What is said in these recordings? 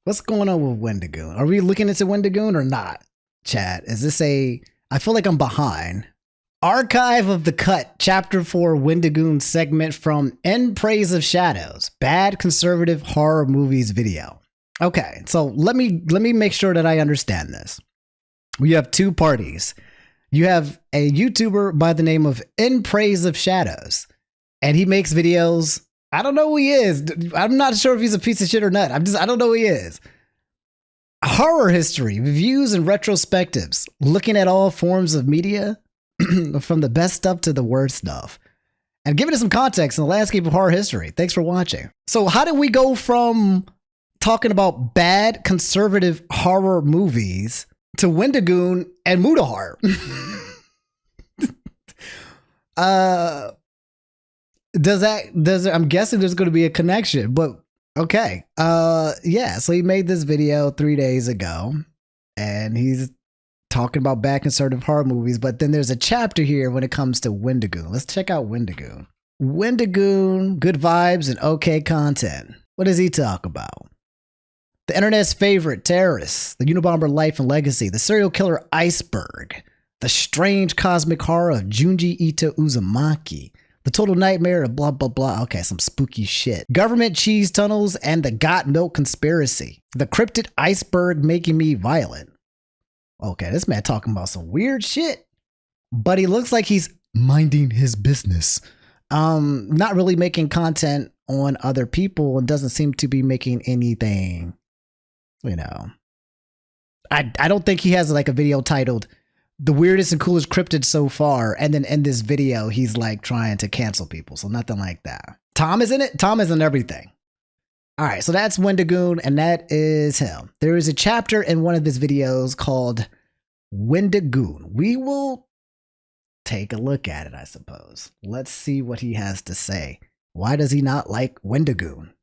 What's going on with Wendigoon? Are we looking into Wendigoon or not? Chat, is this I feel like I'm behind. Archive of the Cut, Chapter 4 Wendigoon segment from In Praise of Shadows, Bad Conservative Horror Movies video. Okay, so let me make sure that I understand this. We have two parties. You have a YouTuber by the name of In Praise of Shadows, and he makes videos. I don't know who he is. I'm not sure if he's a piece of shit or not. I don't know who he is. Horror history, reviews and retrospectives, looking at all forms of media, from the best stuff to the worst stuff, and giving it some context in the landscape of horror history. Thanks for watching. So how did we go from talking about bad conservative horror movies to Wendigoon and Mutahar? I'm guessing there's going to be a connection, but okay. Yeah, so he made this video 3 days ago, and he's talking about bad conservative horror movies, but then there's a chapter here when it comes to Wendigoon. Let's check out Wendigoon. Wendigoon, good vibes and okay content. What does he talk about? The internet's favorite terrorists, the Unabomber life and legacy, the serial killer iceberg, the strange cosmic horror of Junji Ito Uzumaki, the total nightmare of blah, blah, blah. Okay, some spooky shit. Government cheese tunnels and the got milk conspiracy. The cryptid iceberg making me violent. Okay, this man talking about some weird shit, but he looks like he's minding his business. Not really making content on other people and doesn't seem to be making anything, you know. I don't think he has like a video titled the weirdest and coolest cryptid so far, and then in this video he's like trying to cancel people, so nothing like that. Tom is in it. Tom is in everything. All right, so that's Wendigoon, and that is him. There is a chapter in one of his videos called Wendigoon. We will take a look at it, I suppose. Let's see what he has to say. Why does he not like Wendigoon?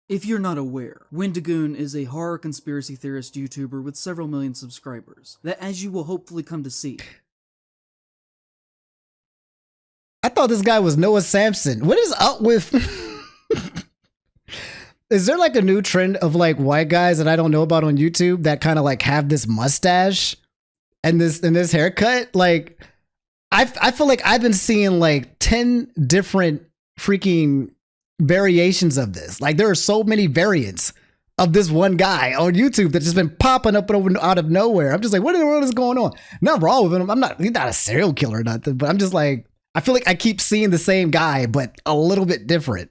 If you're not aware, Wendigoon is a horror conspiracy theorist YouTuber with several million subscribers that, as you will hopefully come to see, I thought this guy was Noah Sampson. What is up with... Is there like a new trend of like white guys that I don't know about on YouTube that kind of like have this mustache and this haircut? Like, I feel like I've been seeing like 10 different freaking variations of this. Like, there are so many variants of this one guy on YouTube that's just been popping up out of nowhere. I'm just like, what in the world is going on? Nothing wrong with him. He's not a serial killer or nothing, but I'm just like, I feel like I keep seeing the same guy, but a little bit different.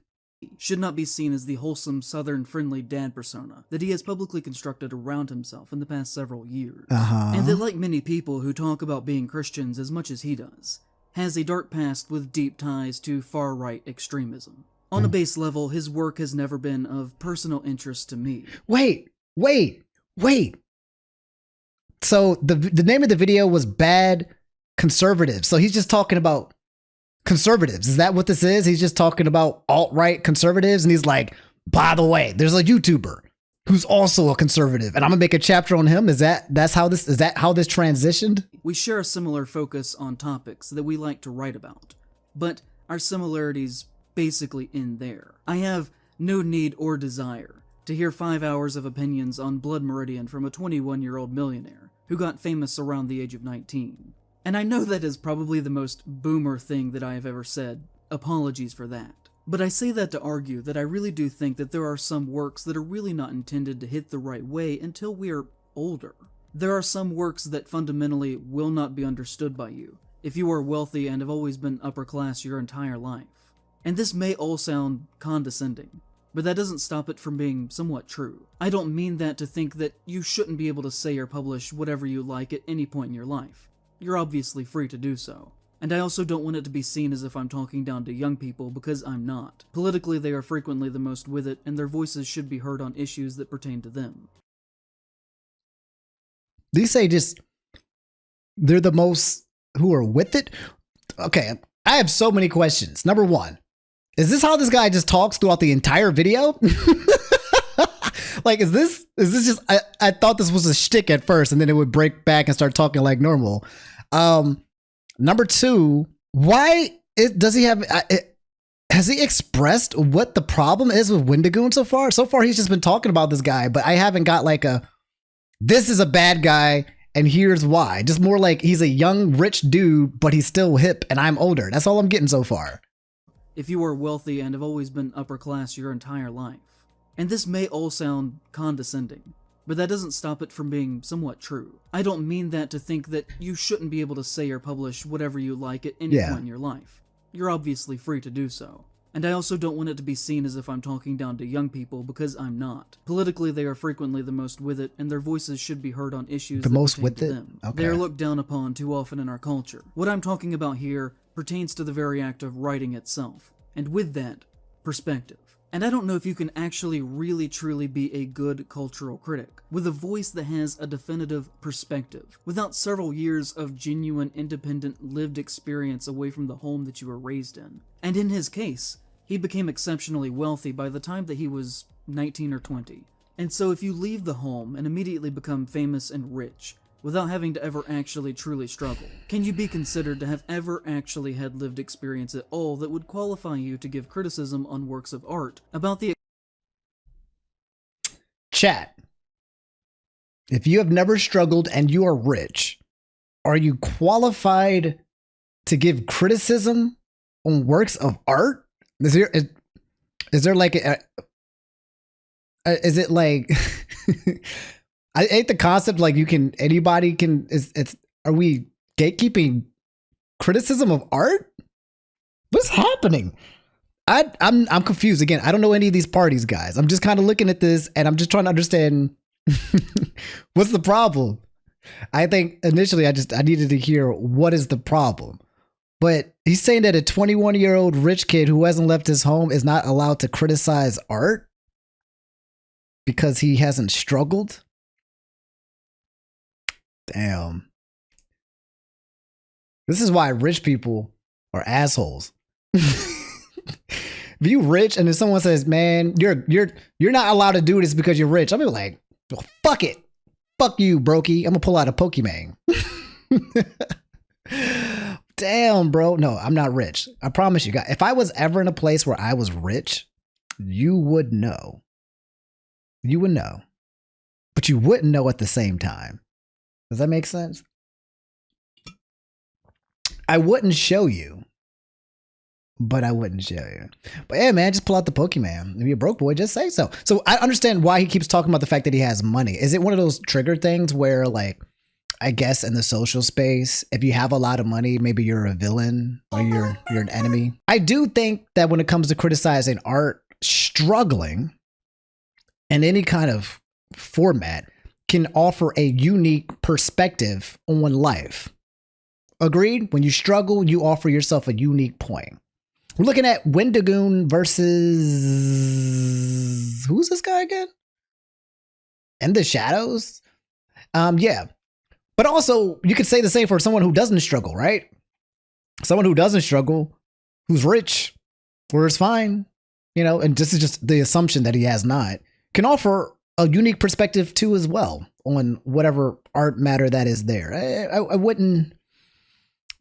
Should not be seen as the wholesome, southern, friendly dad persona that he has publicly constructed around himself in the past several years. And that, like many people who talk about being Christians as much as he does, has a dark past with deep ties to far-right extremism. On a base level, his work has never been of personal interest to me. Wait. So the name of the video was Bad Conservatives. So he's just talking about conservatives. Is that what this is? He's just talking about alt-right conservatives, and he's like, by the way, there's a YouTuber who's also a conservative, and I'm gonna make a chapter on him. Is that how this transitioned? We share a similar focus on topics that we like to write about, but our similarities basically end there. I have no need or desire to hear 5 hours of opinions on Blood Meridian from a 21-year-old millionaire who got famous around the age of 19. And I know that is probably the most boomer thing that I have ever said. Apologies for that. But I say that to argue that I really do think that there are some works that are really not intended to hit the right way until we are older. There are some works that fundamentally will not be understood by you if you are wealthy and have always been upper class your entire life. And this may all sound condescending, but that doesn't stop it from being somewhat true. I don't mean that to think that you shouldn't be able to say or publish whatever you like at any point in your life. You're obviously free to do so. And I also don't want it to be seen as if I'm talking down to young people, because I'm not. Politically, they are frequently the most with it, and their voices should be heard on issues that pertain to them. These say just, they're the most who are with it? Okay, I have so many questions. Number one, is this how this guy just talks throughout the entire video? Like, is this just, I thought this was a shtick at first, and then it would break back and start talking like normal. Number two, why does he have, Has he expressed what the problem is with Wendigoon so far? So far, he's just been talking about this guy, but I haven't got like this is a bad guy and here's why. Just more like he's a young, rich dude, but he's still hip and I'm older. That's all I'm getting so far. If you are wealthy and have always been upper class your entire life, and this may all sound condescending, but that doesn't stop it from being somewhat true. I don't mean that to think that you shouldn't be able to say or publish whatever you like at any point in your life. You're obviously free to do so. And I also don't want it to be seen as if I'm talking down to young people, because I'm not. Politically, they are frequently the most with it, and their voices should be heard on issues that pertain to them. Okay. They are looked down upon too often in our culture. What I'm talking about here pertains to the very act of writing itself, and with that, perspective. And I don't know if you can actually really truly be a good cultural critic with a voice that has a definitive perspective, without several years of genuine, independent, lived experience away from the home that you were raised in. And in his case, he became exceptionally wealthy by the time that he was 19 or 20. And so if you leave the home and immediately become famous and rich, without having to ever actually truly struggle, can you be considered to have ever actually had lived experience at all that would qualify you to give criticism on works of art about the... Chat. If you have never struggled and you are rich, are you qualified to give criticism on works of art? Is there like is it like I hate the concept like anybody can are we gatekeeping criticism of art? What's happening? I'm confused again. I don't know any of these parties, guys. I'm just kind of looking at this and I'm just trying to understand what's the problem. I think initially I needed to hear what is the problem. But he's saying that a 21-year-old rich kid who hasn't left his home is not allowed to criticize art because he hasn't struggled. Damn. This is why rich people are assholes. If you rich and then someone says, "Man, you're not allowed to do this because you're rich," I'll be like, well, "Fuck it, fuck you, brokey. I'm gonna pull out a Pokemon." Damn, bro. No, I'm not rich. I promise you guys. If I was ever in a place where I was rich, you would know. You would know, but you wouldn't know at the same time. Does that make sense? I wouldn't show you, but I wouldn't show you. But yeah, man, just pull out the Pokemon. If you're a broke boy, just say so. So I understand why he keeps talking about the fact that he has money. Is it one of those trigger things where, like, I guess in the social space, if you have a lot of money, maybe you're a villain or you're an enemy? I do think that when it comes to criticizing art, struggling in any kind of format can offer a unique perspective on life. Agreed? When you struggle, you offer yourself a unique point. We're looking at Wendigoon versus... who's this guy again? In the Shadows? Yeah. But also, you could say the same for someone who doesn't struggle, right? Someone who doesn't struggle, who's rich, or is fine, you know, and this is just the assumption that he has not, can offer a unique perspective too as well on whatever art matter that is there. I wouldn't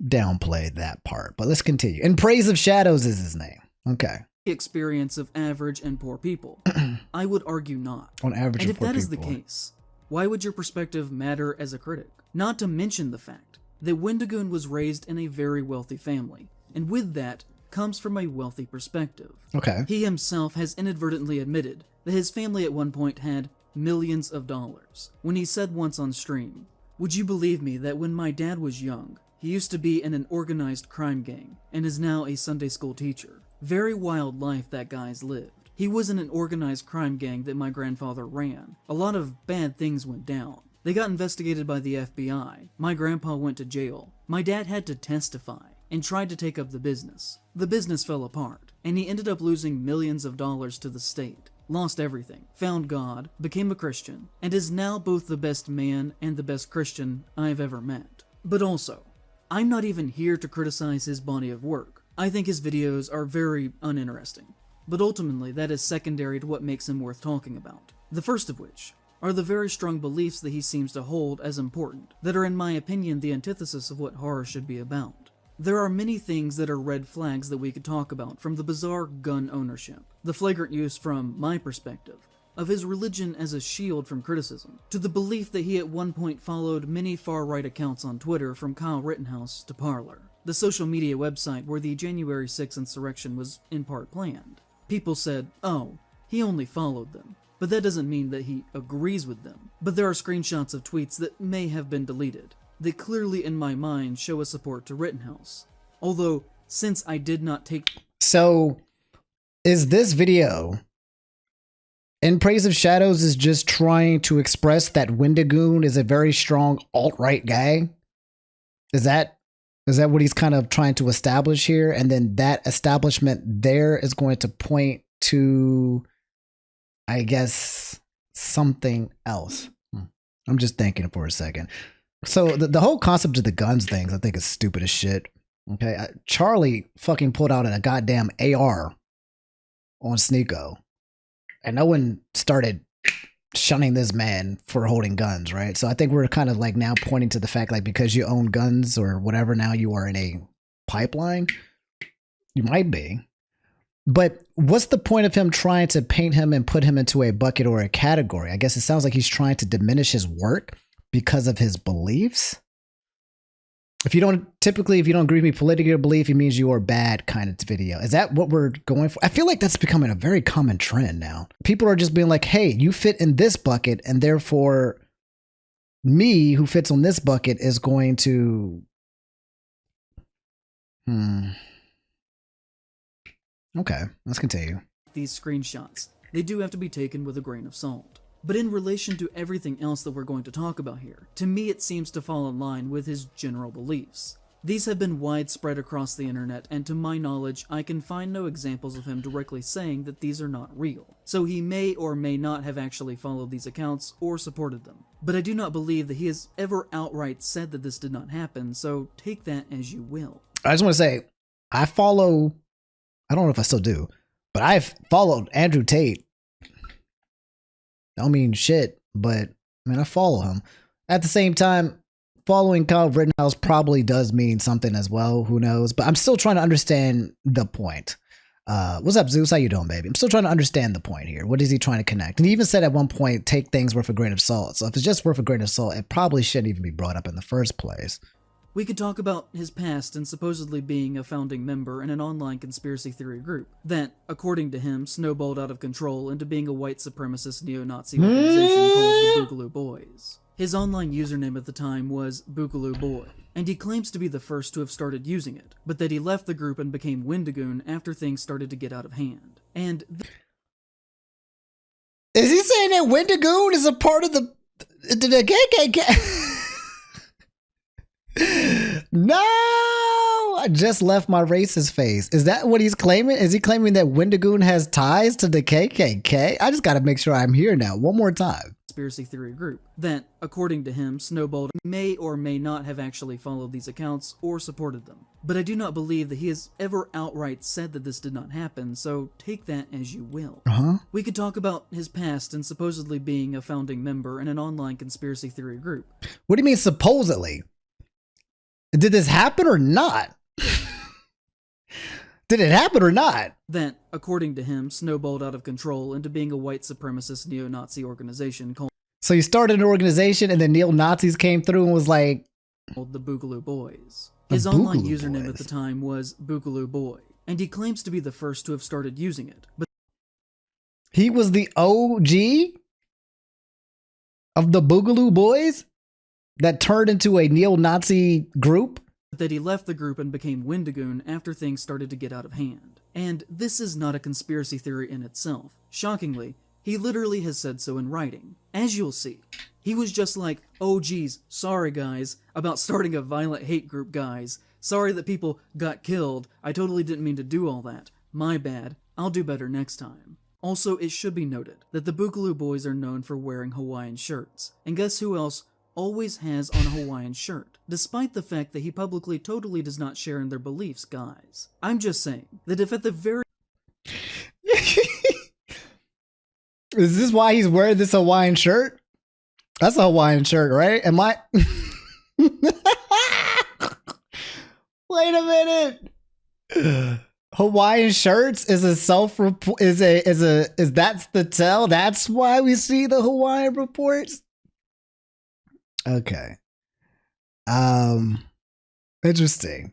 downplay that part, but let's continue. And Praise of Shadows is his name. Okay. Experience of average and poor people. I would argue not. On average and and if poor that people. is the case, why would your perspective matter as a critic? Not to mention the fact that Wendigoon was raised in a very wealthy family, and with that comes from a wealthy perspective. Okay. He himself has inadvertently admitted that his family at one point had millions of dollars. When he said once on stream, "Would you believe me that when my dad was young, he used to be in an organized crime gang and is now a Sunday school teacher. Very wild life that guy's lived. He was in an organized crime gang that my grandfather ran. A lot of bad things went down. They got investigated by the FBI. My grandpa went to jail. My dad had to testify and tried to take up the business. The business fell apart, and he ended up losing millions of dollars to the state. Lost everything, found God, became a Christian, and is now both the best man and the best Christian I've ever met. But also, I'm not even here to criticize his body of work. I think his videos are very uninteresting. But ultimately, that is secondary to what makes him worth talking about. The first of which are the very strong beliefs that he seems to hold as important, that are in my opinion the antithesis of what horror should be about. There are many things that are red flags that we could talk about, from the bizarre gun ownership, the flagrant use from my perspective of his religion as a shield from criticism, to the belief that he at one point followed many far-right accounts on Twitter, from Kyle Rittenhouse to Parler, the social media website where the January 6th insurrection was in part planned. People said, oh, he only followed them, but that doesn't mean that he agrees with them. But there are screenshots of tweets that may have been deleted that clearly in my mind show a support to Rittenhouse. Although, since I did not take... So, is this video, In Praise of Shadows, is just trying to express that Wendigoon is a very strong alt-right guy? Is that what he's kind of trying to establish here? And then that establishment there is going to point to, I guess, something else. I'm just thinking for a second. So the whole concept of the guns things, I think, is stupid as shit. Okay, Charlie fucking pulled out a goddamn AR on Sneeko, and no one started shunning this man for holding guns, right? So I think we're kind of like now pointing to the fact, like, because you own guns or whatever, now you are in a pipeline. You might be. But what's the point of him trying to paint him and put him into a bucket or a category? I guess it sounds like he's trying to diminish his work because of his beliefs. If you don't agree with me politically or belief, it means you are bad kind of video. Is that what we're going for? I feel like that's becoming a very common trend now. People are just being like, hey, you fit in this bucket, and therefore me, who fits on this bucket, is going to... Okay, let's continue. These screenshots, they do have to be taken with a grain of salt. But in relation to everything else that we're going to talk about here, to me it seems to fall in line with his general beliefs. These have been widespread across the internet, and to my knowledge, I can find no examples of him directly saying that these are not real. So he may or may not have actually followed these accounts or supported them. But I do not believe that he has ever outright said that this did not happen, so take that as you will. I just want to say, I don't know if I still do, but I've followed Andrew Tate. I don't mean shit, but I mean, I follow him. At the same time, following Kyle Rittenhouse probably does mean something as well. Who knows? But I'm still trying to understand the point. What's up, Zeus? How you doing, baby? I'm still trying to understand the point here. What is he trying to connect? And he even said at one point, take things worth a grain of salt. So if it's just worth a grain of salt, it probably shouldn't even be brought up in the first place. We could talk about his past and supposedly being a founding member in an online conspiracy theory group that, according to him, snowballed out of control into being a white supremacist neo-Nazi organization called the Boogaloo Boys. His online username at the time was Boogaloo Boy, and he claims to be the first to have started using it, but that he left the group and became Wendigoon after things started to get out of hand. And is he saying that Wendigoon is a part of the KKK? No, I just left my racist face. Is that what he's claiming? Is he claiming that Wendigoon has ties to the KKK? I just got to make sure I'm here now. One more time. Conspiracy theory group that, according to him, snowballed, may or may not have actually followed these accounts or supported them. But I do not believe that he has ever outright said that this did not happen, so take that as you will. We could talk about his past and supposedly being a founding member in an online conspiracy theory group. What do you mean supposedly? Did this happen or not? Did it happen or not? That, according to him, snowballed out of control into being a white supremacist neo-Nazi organization called... So you started an organization and then neo-Nazis came through and was like... the Boogaloo Boys. His online username at the time was Boogaloo Boy, and he claims to be the first to have started using it. But he was the OG of the Boogaloo Boys that turned into a neo-Nazi group? That he left the group and became Wendigoon after things started to get out of hand. And this is not a conspiracy theory in itself. Shockingly, he literally has said so in writing. As you'll see, he was just like, oh geez, sorry guys, about starting a violent hate group, guys. Sorry that people got killed. I totally didn't mean to do all that. My bad. I'll do better next time. Also, it should be noted that the Boogaloo Boys are known for wearing Hawaiian shirts. And guess who else always has on a Hawaiian shirt, despite the fact that he publicly totally does not share in their beliefs, guys. I'm just saying that if at the very... Is this why he's wearing this Hawaiian shirt? That's a Hawaiian shirt, right? Am I... Wait Wait a minute. Hawaiian shirts is a is that's the tell? That's why we see the Hawaiian reports? Okay. Interesting.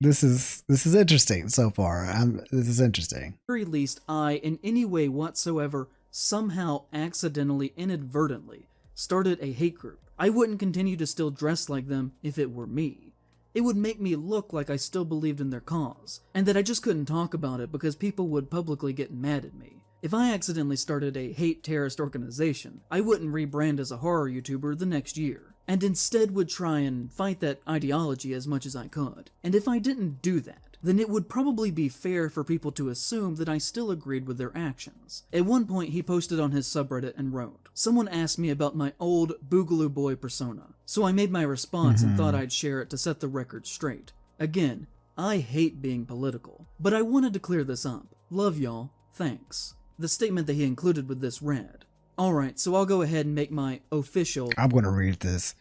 This is interesting so far. This is interesting. At the very least, I, in any way whatsoever, somehow accidentally, inadvertently, started a hate group. I wouldn't continue to still dress like them if it were me. It would make me look like I still believed in their cause, and that I just couldn't talk about it because people would publicly get mad at me. If I accidentally started a hate terrorist organization, I wouldn't rebrand as a horror YouTuber the next year, and instead would try and fight that ideology as much as I could. And if I didn't do that, then it would probably be fair for people to assume that I still agreed with their actions. At one point, he posted on his subreddit and wrote, "Someone asked me about my old Boogaloo Boy persona, so I made my response and thought I'd share it to set the record straight. Again, I hate being political, but I wanted to clear this up. Love y'all, thanks." The statement that he included with this read, "Alright, so I'll go ahead and make my official..." I'm going to read this.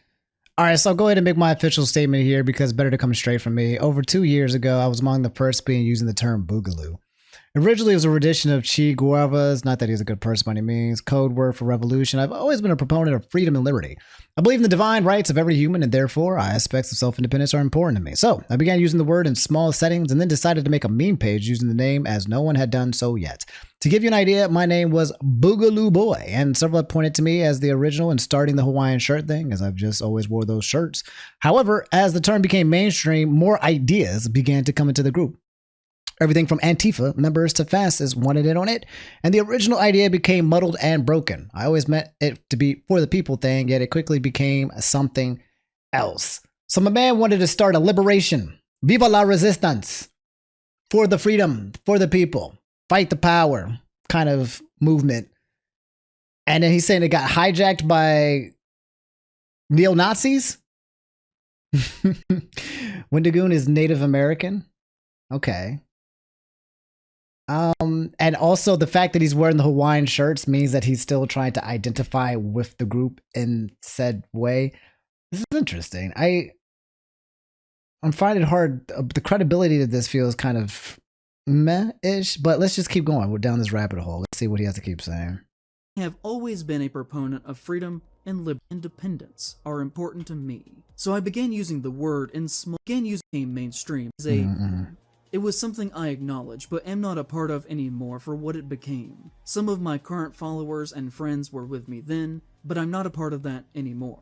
All right, so I'll go ahead and make my official statement here because it's better to come straight from me. Over 2 years ago, I was among the first being using the term boogaloo. Originally, it was a rendition of Che Guevara's, not that he's a good person by any means, code word for revolution. I've always been a proponent of freedom and liberty. I believe in the divine rights of every human, and therefore, aspects of self-independence are important to me. So, I began using the word in small settings and then decided to make a meme page using the name as no one had done so yet. To give you an idea, my name was Boogaloo Boy, and several have pointed to me as the original in starting the Hawaiian shirt thing, as I've just always wore those shirts. However, as the term became mainstream, more ideas began to come into the group. Everything from Antifa members to fascists wanted in on it, and the original idea became muddled and broken. I always meant it to be for the people thing, yet it quickly became something else. So my man wanted to start a liberation. Viva la resistance. For the freedom, for the people. Fight the power kind of movement. And then he's saying it got hijacked by neo-Nazis? Wendigoon is Native American? Okay. And also the fact that he's wearing the Hawaiian shirts means that he's still trying to identify with the group in said way. This is interesting. I'm finding it hard. The credibility of this feels kind of meh-ish, but let's just keep going. We're down this rabbit hole. Let's see what he has to keep saying. I have always been a proponent of freedom and independence are important to me. So I began using the word in small, began using mainstream as a... It was something I acknowledge, but am not a part of anymore for what it became. Some of my current followers and friends were with me then, but I'm not a part of that anymore.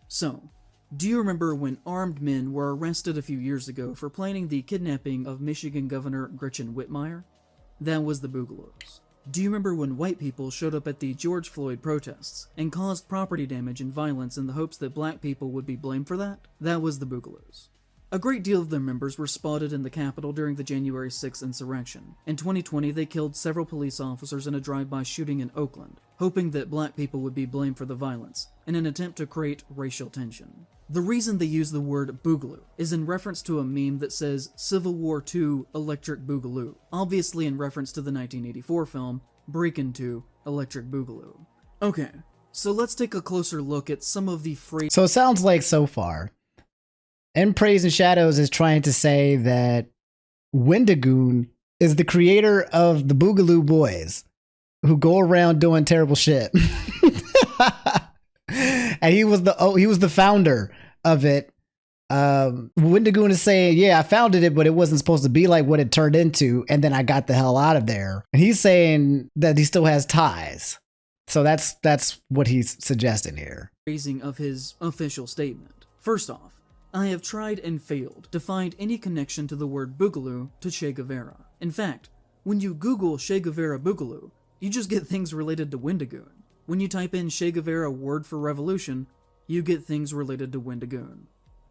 So, do you remember when armed men were arrested a few years ago for planning the kidnapping of Michigan Governor Gretchen Whitmire? That was the Boogaloos. Do you remember when white people showed up at the George Floyd protests and caused property damage and violence in the hopes that black people would be blamed for that? That was the Boogaloos. A great deal of their members were spotted in the Capitol during the January 6th insurrection. In 2020, they killed several police officers in a drive-by shooting in Oakland, hoping that black people would be blamed for the violence, in an attempt to create racial tension. The reason they use the word boogaloo is in reference to a meme that says Civil War II Electric Boogaloo, obviously in reference to the 1984 film Breakin' 2 Electric Boogaloo. Okay, so let's take a closer look at some of the phrases. So it sounds like so far, In Praise and Shadows is trying to say that Wendigoon is the creator of the Boogaloo Boys who go around doing terrible shit. And he was the founder of it. Wendigoon is saying, yeah, I founded it, but it wasn't supposed to be like what it turned into, and then I got the hell out of there. And he's saying that he still has ties. So that's what he's suggesting here. Phrasing of his official statement. First off, I have tried and failed to find any connection to the word Boogaloo to Che Guevara. In fact, when you Google Che Guevara Boogaloo, you just get things related to Wendigoon. When you type in Che Guevara word for revolution, you get things related to Wendigoon.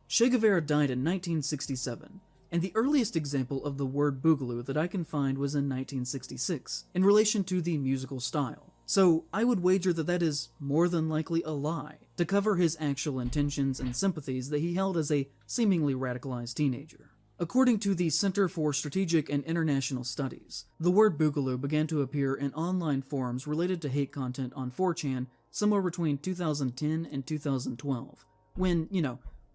Che Guevara died in 1967, and the earliest example of the word Boogaloo that I can find was in 1966, in relation to the musical style. So I would wager that that is more than likely a lie, to cover his actual intentions and sympathies that he held as a seemingly radicalized teenager. According to the Center for Strategic and International Studies, the word Boogaloo began to appear in online forums related to hate content on 4chan somewhere between 2010 and 2012, when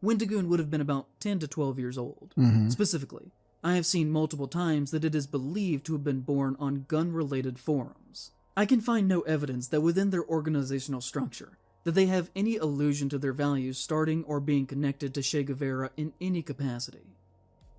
Wendigoon would have been about 10 to 12 years old. Specifically, I have seen multiple times that it is believed to have been born on gun-related forums. I can find no evidence that within their organizational structure that they have any allusion to their values starting or being connected to Che Guevara in any capacity.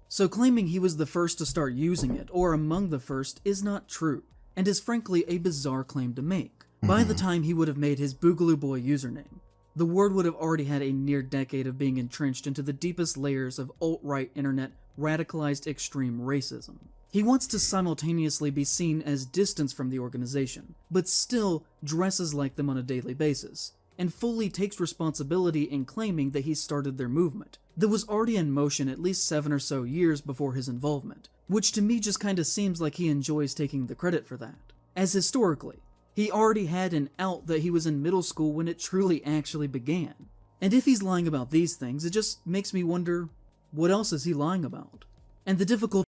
So claiming he was the first to start using it, or among the first, is not true, and is frankly a bizarre claim to make. By the time he would have made his Boogaloo Boy username, the word would have already had a near decade of being entrenched into the deepest layers of alt-right internet radicalized extreme racism. He wants to simultaneously be seen as distant from the organization, but still dresses like them on a daily basis, and fully takes responsibility in claiming that he started their movement, that was already in motion at least 7 or so years before his involvement, which to me just kinda seems like he enjoys taking the credit for that. As historically, he already had an out that he was in middle school when it truly actually began. And if he's lying about these things, it just makes me wonder, what else is he lying about? And the difficult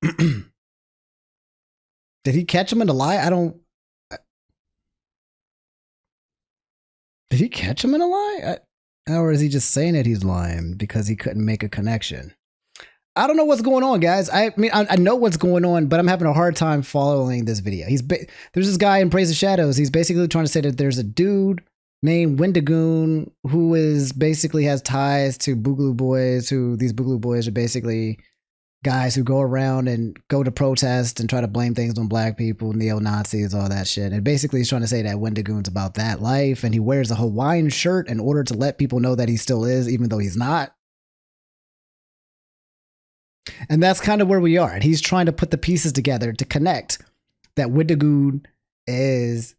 Did he catch him in a lie? Did he catch him in a lie? Or is he just saying that he's lying because he couldn't make a connection? I don't know what's going on, guys. I mean, I know what's going on, but I'm having a hard time following this video. There's this guy in Praise the Shadows. He's basically trying to say that there's a dude named Wendigoon who is basically has ties to Boogaloo Boys, who these Boogaloo Boys are basically guys who go around and go to protest and try to blame things on black people, neo-Nazis, all that shit. And basically he's trying to say that Wendigoon's about that life, and he wears a Hawaiian shirt in order to let people know that he still is, even though he's not. And that's kind of where we are. And he's trying to put the pieces together to connect that Wendigoon is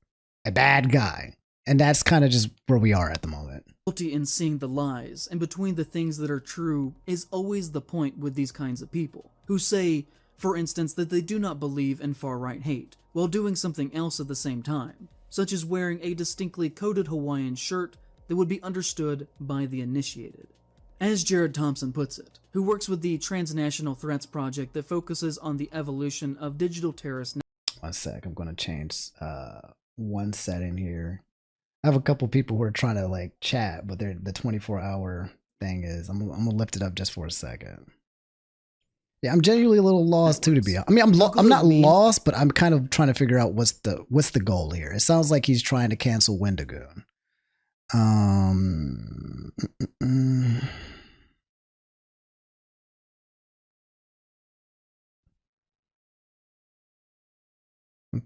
a bad guy. And that's kind of just where we are at the moment. in seeing the lies and between the things that are true is always the point with these kinds of people, who say, for instance, that they do not believe in far-right hate, while doing something else at the same time, such as wearing a distinctly coded Hawaiian shirt that would be understood by the initiated. As Jared Thompson puts it, who works with the Transnational Threats Project that focuses on the evolution of digital terrorist. One sec, I'm going to change one setting here. I have a couple people who are trying to like chat, but the 24-hour thing is, I'm gonna lift it up just for a second. Yeah, I'm genuinely a little lost too, to be honest. I mean, I'm not lost, but I'm kind of trying to figure out what's the goal here. It sounds like he's trying to cancel Wendigoon.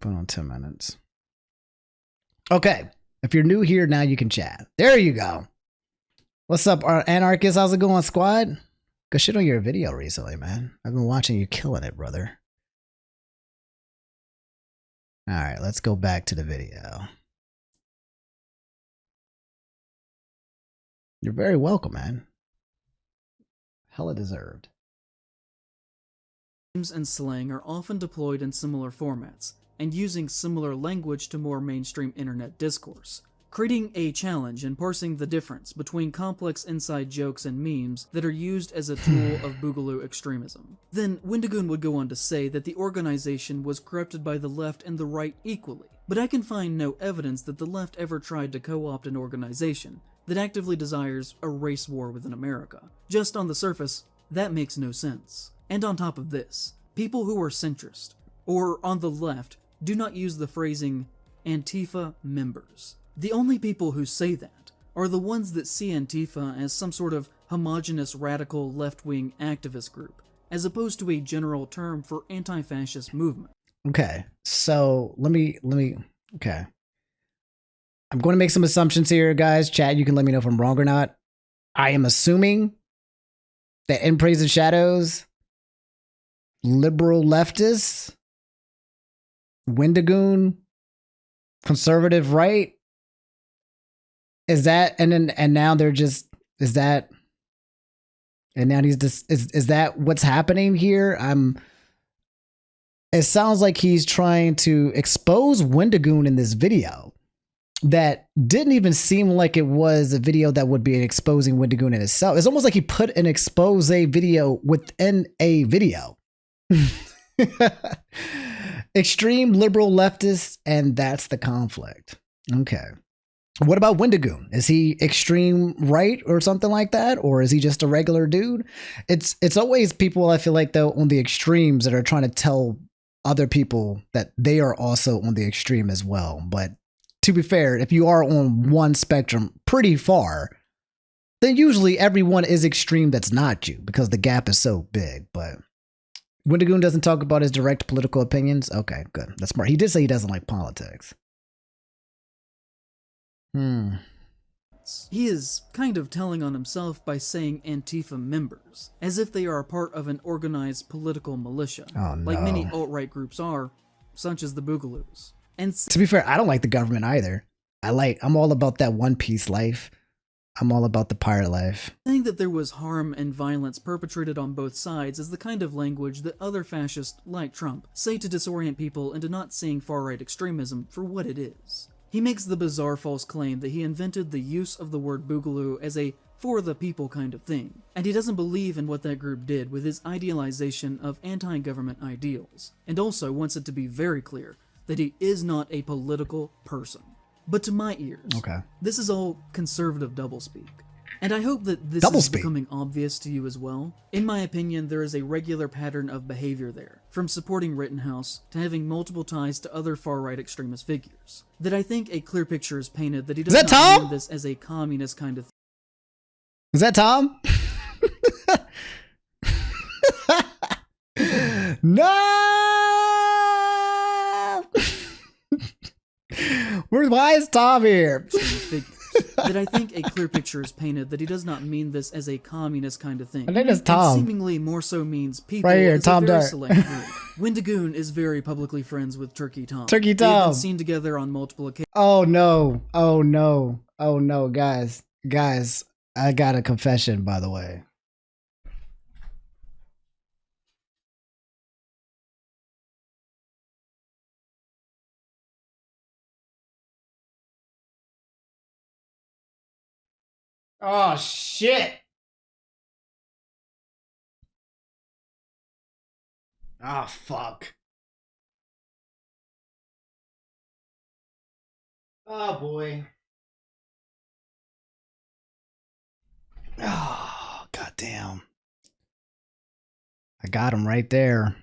Put on 10 minutes. Okay. If you're new here, now you can chat. There you go. What's up, Anarchist? How's it going, squad? Good shit on your video recently, man. I've been watching you killing it, brother. All right, let's go back to the video. You're very welcome, man. Hella deserved. Names and slang are often deployed in similar formats, and using similar language to more mainstream internet discourse, creating a challenge in parsing the difference between complex inside jokes and memes that are used as a tool of Boogaloo extremism. Then, Wendigoon would go on to say that the organization was corrupted by the left and the right equally, but I can find no evidence that the left ever tried to co-opt an organization that actively desires a race war within America. Just on the surface, that makes no sense. And on top of this, people who are centrist, or on the left, do not use the phrasing Antifa members. The only people who say that are the ones that see Antifa as some sort of homogenous radical left-wing activist group, as opposed to a general term for anti-fascist movement. Okay, so let me, okay. I'm going to make some assumptions here, guys. Chat, you can let me know if I'm wrong or not. I am assuming that in Praise of Shadows, liberal leftists, Wendigoon, conservative right, is that, and now they're just, is that, and now he's just, is that what's happening here? It sounds like he's trying to expose Wendigoon in this video that didn't even seem like it was a video that would be exposing Wendigoon in itself. It's almost like he put an expose video within a video. Extreme liberal leftists, and that's the conflict. Okay. What about Wendigoon? Is he extreme right or something like that, or is he just a regular dude? It's always people, I feel like, though, on the extremes that are trying to tell other people that they are also on the extreme as well. But to be fair, if you are on one spectrum pretty far, then usually everyone is extreme that's not you, because the gap is so big. But Wendigoon doesn't talk about his direct political opinions. Okay, good. That's smart. He did say he doesn't like politics. He is kind of telling on himself by saying Antifa members, as if they are a part of an organized political militia, like many alt-right groups are, such as the Boogaloos. And to be fair, I don't like the government either. I'm all about that One Piece life. I'm all about the pirate life. Saying that there was harm and violence perpetrated on both sides is the kind of language that other fascists, like Trump, say to disorient people into not seeing far-right extremism for what it is. He makes the bizarre false claim that he invented the use of the word boogaloo as a for-the-people kind of thing, and he doesn't believe in what that group did with his idealization of anti-government ideals, and also wants it to be very clear that he is not a political person. But to my ears, this is all conservative doublespeak. And I hope that this is becoming obvious to you as well. In my opinion, there is a regular pattern of behavior there, from supporting Rittenhouse to having multiple ties to other far-right extremist figures, that I think a clear picture is painted that he does not mean this as a communist kind of thing. Is that Tom? No! Why is Tom here? That I think a clear picture is painted that he does not mean this as a communist kind of thing. I think it's Tom. And seemingly more so means people right here, as Tom a very Dart. select group. Wendigoon is very publicly friends with TurkeyTom. TurkeyTom. They have been seen together on multiple occasions. Oh no. Oh no. Oh no, guys. Guys, I got a confession, by the way. Oh shit. Oh fuck. Oh boy. Oh goddamn. I got him right there.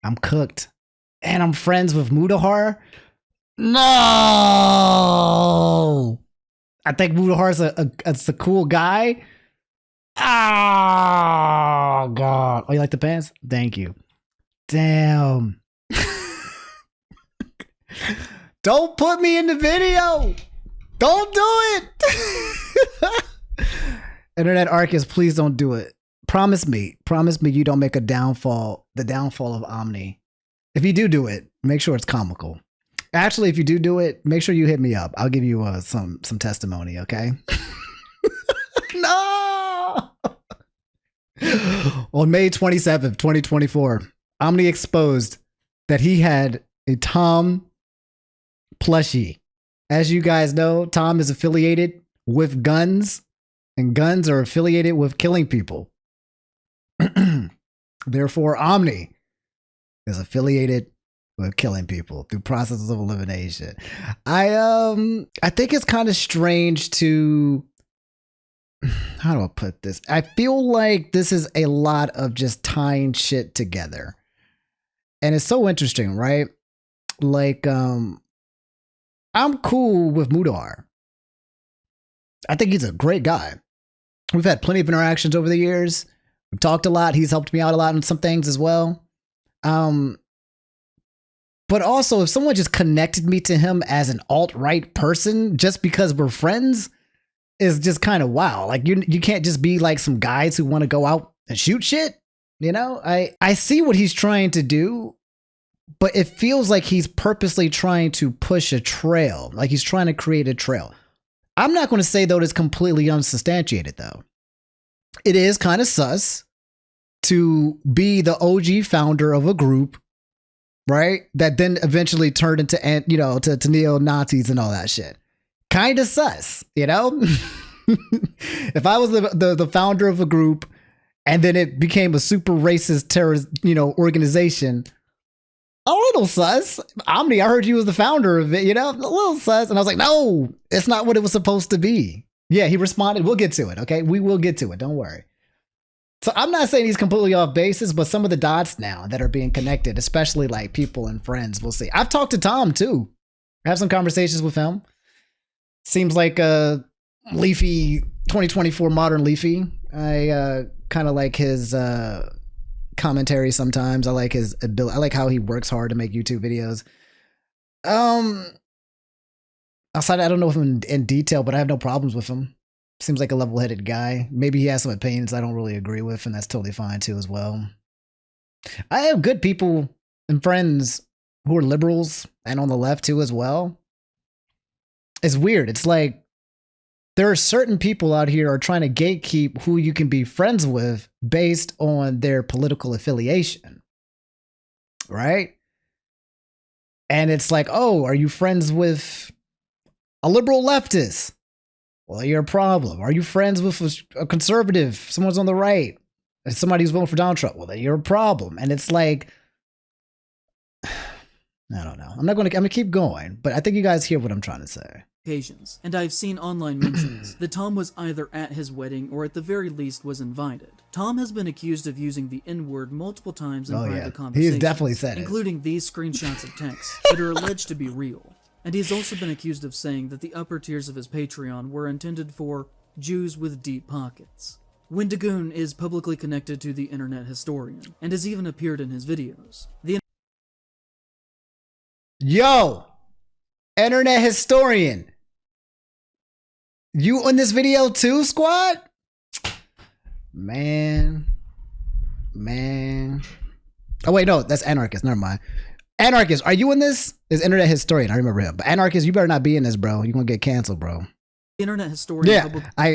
I'm cooked. And I'm friends with Mutahar. No. I think Mutahar's a cool guy. Oh god. Oh, you like the pants? Thank you. Damn. Don't put me in the video. Don't do it. Internet Arcus, please don't do it. Promise me you don't make the downfall of Omni. If you do it, make sure it's comical. Actually, if you do it, make sure you hit me up. I'll give you some testimony, okay? No! On May 27th, 2024, Omni exposed that he had a Tom plushie. As you guys know, Tom is affiliated with guns, and guns are affiliated with killing people. Therefore, Omni is affiliated with killing people through processes of elimination. I think it's kind of strange to, how do I put this? I feel like this is a lot of just tying shit together. And it's so interesting, right? Like, I'm cool with Mutahar. I think he's a great guy. We've had plenty of interactions over the years. We've talked a lot. He's helped me out a lot on some things as well. But also, if someone just connected me to him as an alt-right person just because we're friends is just kind of wow. Like, you can't just be like some guys who want to go out and shoot shit. You know, I see what he's trying to do, but it feels like he's purposely trying to push a trail. Like he's trying to create a trail. I'm not going to say, though, it's completely unsubstantiated, though. It is kind of sus to be the OG founder of a group, right? That then eventually turned into, to neo-Nazis and all that shit. Kind of sus, you know? If I was the founder of a group and then it became a super racist terrorist, organization, a little sus. Omni, I heard you was the founder of it, you know, a little sus. And I was like, no, it's not what it was supposed to be. Yeah, he responded. We'll get to it, okay? We will get to it. Don't worry. So I'm not saying he's completely off basis, but some of the dots now that are being connected, especially like people and friends, we'll see. I've talked to Tom too. I have some conversations with him. Seems like a Leafy 2024 modern Leafy. I kind of like his commentary sometimes. I like his ability. I like how he works hard to make YouTube videos. Outside, I don't know him in detail, but I have no problems with him. Seems like a level-headed guy. Maybe he has some opinions I don't really agree with, and that's totally fine too as well. I have good people and friends who are liberals and on the left too as well. It's weird. It's like there are certain people out here are trying to gatekeep who you can be friends with based on their political affiliation. Right? And it's like, oh, are you friends with a liberal leftist? Well, you're a problem. Are you friends with a conservative? Someone's on the right. And somebody who's voting for Donald Trump. Well, then you're a problem. And it's like, I don't know. I'm gonna keep going, but I think you guys hear what I'm trying to say. Occasions, and I've seen online mentions that Tom was either at his wedding or at the very least was invited. Tom has been accused of using the N-word multiple times in private conversations. He's definitely said it. Including these screenshots of texts that are alleged to be real. And he's also been accused of saying that the upper tiers of his Patreon were intended for Jews with deep pockets. Wendigoon is publicly connected to the internet historian, and has even appeared in his videos. Yo! Internet historian! You in this video too, squad? Man. Oh wait, no, that's Anarchist, never mind. Anarchist, are you in this? Is internet historian, I remember him. But Anarchist, you better not be in this, bro. You're gonna get canceled, bro. Internet historian. Yeah, I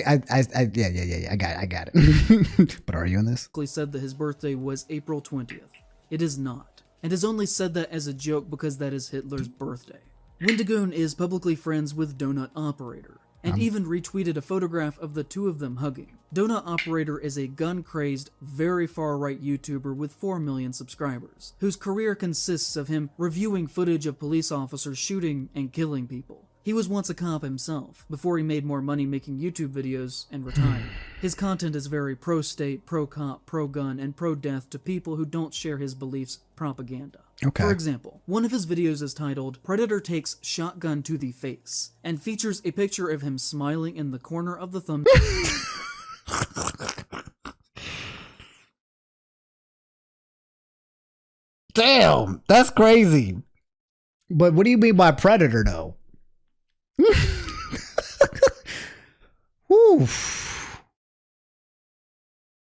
got it. But are you in this? Said that his birthday was April 20th. It is not, and has only said that as a joke because that is Hitler's birthday. Wendigoon is publicly friends with Donut Operator, and even retweeted a photograph of the two of them hugging. Donut Operator is a gun-crazed, very far-right YouTuber with 4 million subscribers, whose career consists of him reviewing footage of police officers shooting and killing people. He was once a cop himself, before he made more money making YouTube videos and retired. His content is very pro-state, pro-cop, pro-gun, and pro-death to people who don't share his beliefs propaganda. Okay. For example, one of his videos is titled, Predator Takes Shotgun to the Face, and features a picture of him smiling in the corner of the thumbnail. Damn, that's crazy. But what do you mean by predator, though? Oof.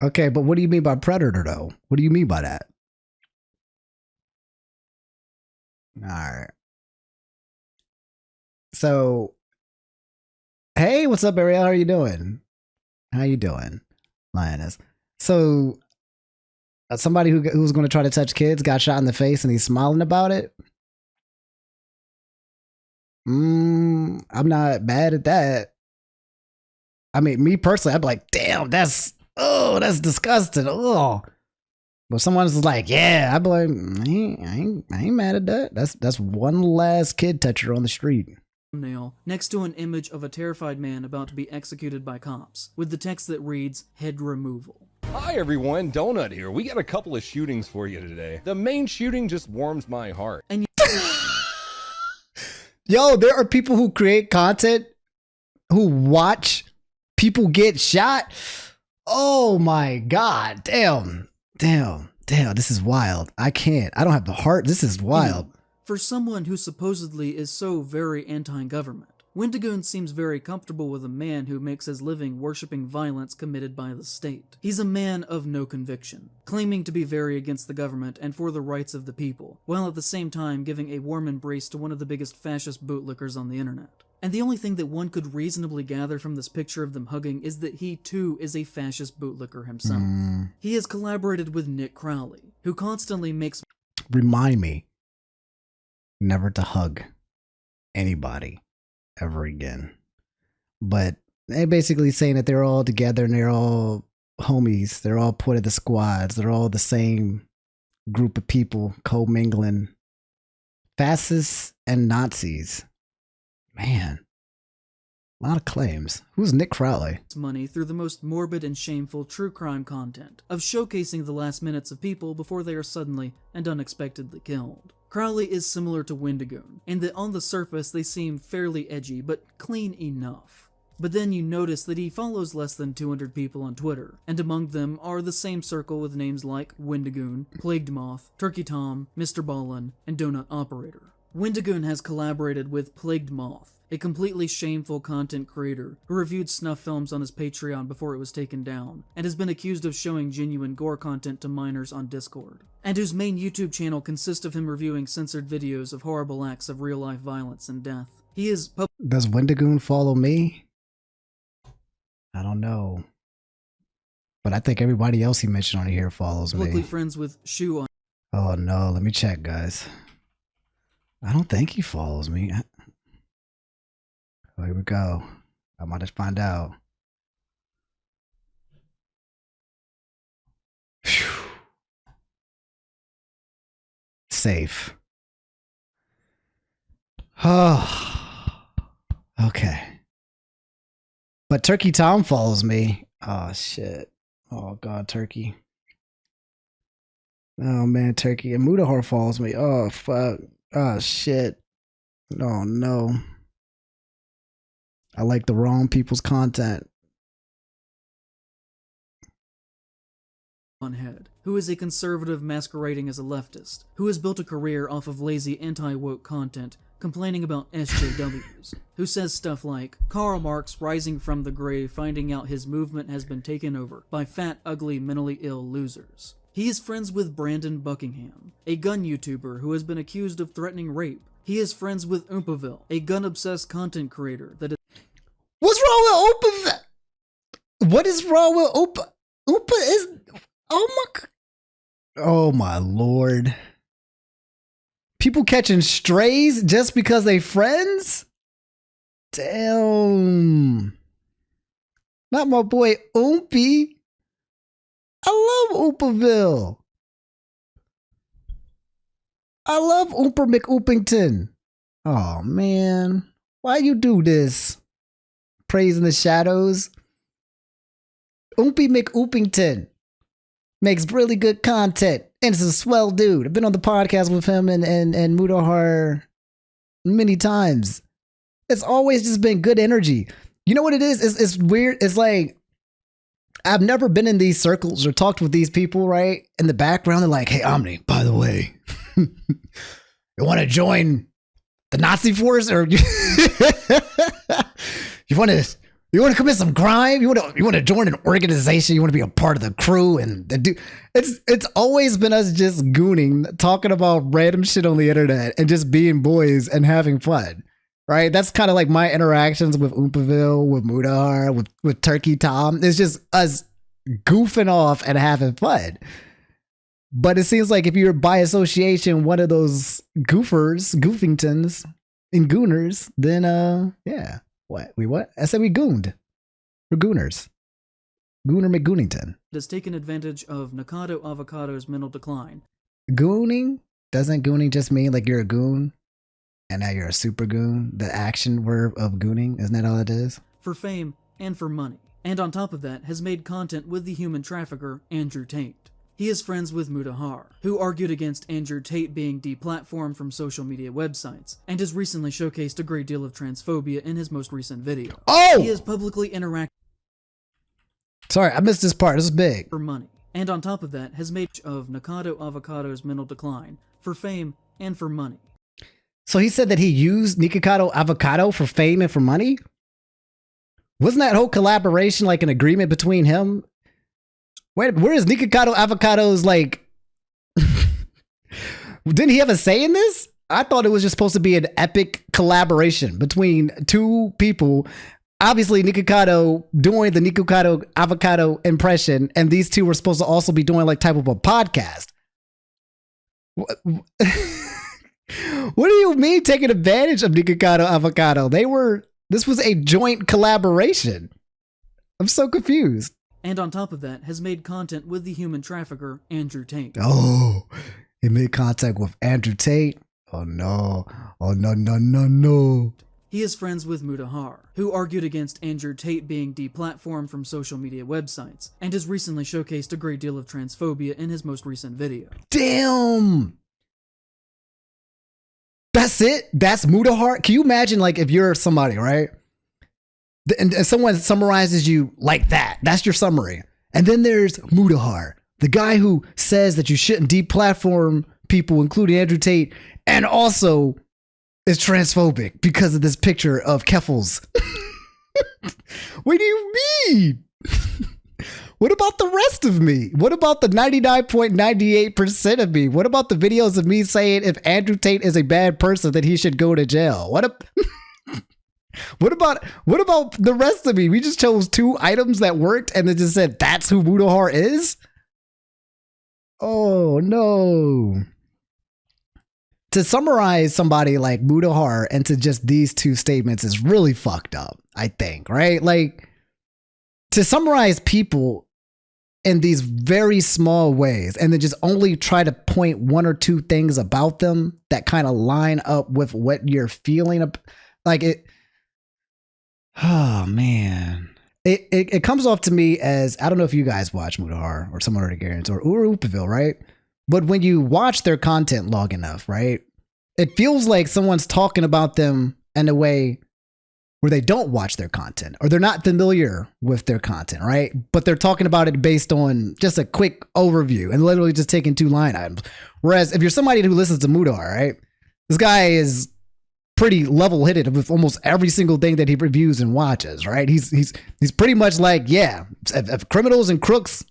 Okay, but what do you mean by predator, though? What do you mean by that? All right. So, hey, what's up, Ariel? How are you doing? How you doing, Lioness? So, somebody who was going to try to touch kids got shot in the face, and he's smiling about it. I'm not mad at that. I mean, me personally, I'd be like, damn, that's disgusting. Oh. But someone's like, yeah, I'd be like, I ain't mad at that. That's one last kid toucher on the street. Thumbnail next to an image of a terrified man about to be executed by cops, with the text that reads, head removal. Hi everyone, Donut here. We got a couple of shootings for you today. The main shooting just warms my heart. And Yo, there are people who create content who watch people get shot. Oh my God. Damn. This is wild. I don't have the heart. This is wild. For someone who supposedly is so very anti-government, Wendigoon seems very comfortable with a man who makes his living worshipping violence committed by the state. He's a man of no conviction, claiming to be very against the government and for the rights of the people, while at the same time giving a warm embrace to one of the biggest fascist bootlickers on the internet. And the only thing that one could reasonably gather from this picture of them hugging is that he too is a fascist bootlicker himself. He has collaborated with Nick Crowley, who constantly makes... Remind me never to hug anybody ever again. But they're basically saying that they're all together and they're all homies. They're all part of the squads. They're all the same group of people co-mingling fascists and Nazis. Man, a lot of claims. Who's Nick Crowley? Money through the most morbid and shameful true crime content of showcasing the last minutes of people before they are suddenly and unexpectedly killed. Crowley is similar to Wendigoon, in that on the surface they seem fairly edgy, but clean enough. But then you notice that he follows less than 200 people on Twitter, and among them are the same circle with names like Wendigoon, Plagued Moth, TurkeyTom, Mr. Ballin, and Donut Operator. Wendigoon has collaborated with Plagued Moth, a completely shameful content creator who reviewed snuff films on his Patreon before it was taken down, and has been accused of showing genuine gore content to minors on Discord, and whose main YouTube channel consists of him reviewing censored videos of horrible acts of real-life violence and death. He is Does Wendigoon follow me? I don't know. But I think everybody else he mentioned on here follows publicly me. friends with Shu on Oh no, let me check, guys. I don't think he follows me. Oh, here we go. I might just find out. Phew. Safe. Oh, okay. But TurkeyTom follows me. Oh shit. Oh god, Turkey. Oh man, Turkey. And Mutahar follows me. Oh fuck. Oh shit. Oh no. I like the wrong people's content. Head, who is a conservative masquerading as a leftist, who has built a career off of lazy anti-woke content, complaining about SJWs, who says stuff like, Karl Marx rising from the grave finding out his movement has been taken over by fat, ugly, mentally ill losers. He is friends with Brandon Buckingham, a gun YouTuber who has been accused of threatening rape. He is friends with Oompaville, a gun-obsessed content creator that is— What's wrong with Oompa? What is wrong with Oompa? Oompa is... Oh my lord. People catching strays just because they friends? Damn. Not my boy Oompy. I love Oompaville. I love Oomper McOopington. Oh man. Why you do this? Praise in the shadows. Oompy McOopington makes really good content and is a swell dude. I've been on the podcast with him and Mutahar many times. It's always just been good energy. You know what it is? It's weird. It's like, I've never been in these circles or talked with these people, right? In the background, they're like, hey, Omni, by the way, you want to join the Nazi force? Or you want to commit some crime? You want to join an organization? You want to be a part of the crew? And it's always been us just gooning, talking about random shit on the internet and just being boys and having fun, right? That's kind of like my interactions with Oompaville, with Mutahar, with TurkeyTom. It's just us goofing off and having fun. But it seems like if you're by association one of those goofingtons and gooners, then yeah. What? I said we gooned. We're gooners. Gooner McGoonington. has taken advantage of Nakado Avocado's mental decline. Gooning? Doesn't gooning just mean like you're a goon? And now you're a super goon? The action verb of gooning? Isn't that all it is? For fame and for money. And on top of that, has made content with the human trafficker, Andrew Tate. He is friends with Mutahar, who argued against Andrew Tate being deplatformed from social media websites, and has recently showcased a great deal of transphobia in his most recent video. Oh! He has publicly interacted— Sorry, I missed this part. This is big. For money. And on top of that, has made of Nakado Avocado's mental decline, for fame and for money. So he said that he used Nikocado Avocado for fame and for money? Wasn't that whole collaboration like an agreement between him? Wait, where is Nikocado Avocado's like... Didn't he have a say in this? I thought it was just supposed to be an epic collaboration between two people. Obviously, Nikocado doing the Nikocado Avocado impression, and these two were supposed to also be doing like type of a podcast. What do you mean taking advantage of Nikocado Avocado? This was a joint collaboration. I'm so confused. And on top of that, has made content with the human trafficker, Andrew Tate. Oh, he made contact with Andrew Tate. Oh no. Oh no, no, no, no. He is friends with Mutahar, who argued against Andrew Tate being deplatformed from social media websites, and has recently showcased a great deal of transphobia in his most recent video. Damn. That's it? That's Mutahar? Can you imagine, like, if you're somebody, right? And someone summarizes you like that. That's your summary. And then there's Mutahar, the guy who says that you shouldn't deplatform people, including Andrew Tate, and also is transphobic because of this picture of Keffels. What do you mean? What about the rest of me? What about the 99.98% of me? What about the videos of me saying if Andrew Tate is a bad person, then he should go to jail? What about the rest of me? We just chose 2 items that worked and then just said that's who Mutahar is? Oh no. To summarize somebody like Mutahar into just these 2 statements is really fucked up, I think, right? Like, to summarize people in these very small ways and then just only try to point 1 or 2 things about them that kind of line up with what you're feeling, like it. Oh man. It comes off to me as, I don't know if you guys watch Mutahar or someone already guarantees or Oompaville, right? But when you watch their content long enough, right, it feels like someone's talking about them in a way where they don't watch their content or they're not familiar with their content, right? But they're talking about it based on just a quick overview and literally just taking 2 line items. Whereas if you're somebody who listens to Mutahar, right, this guy is pretty level-headed with almost every single thing that he reviews and watches, right? He's pretty much like, yeah, if criminals and crooks,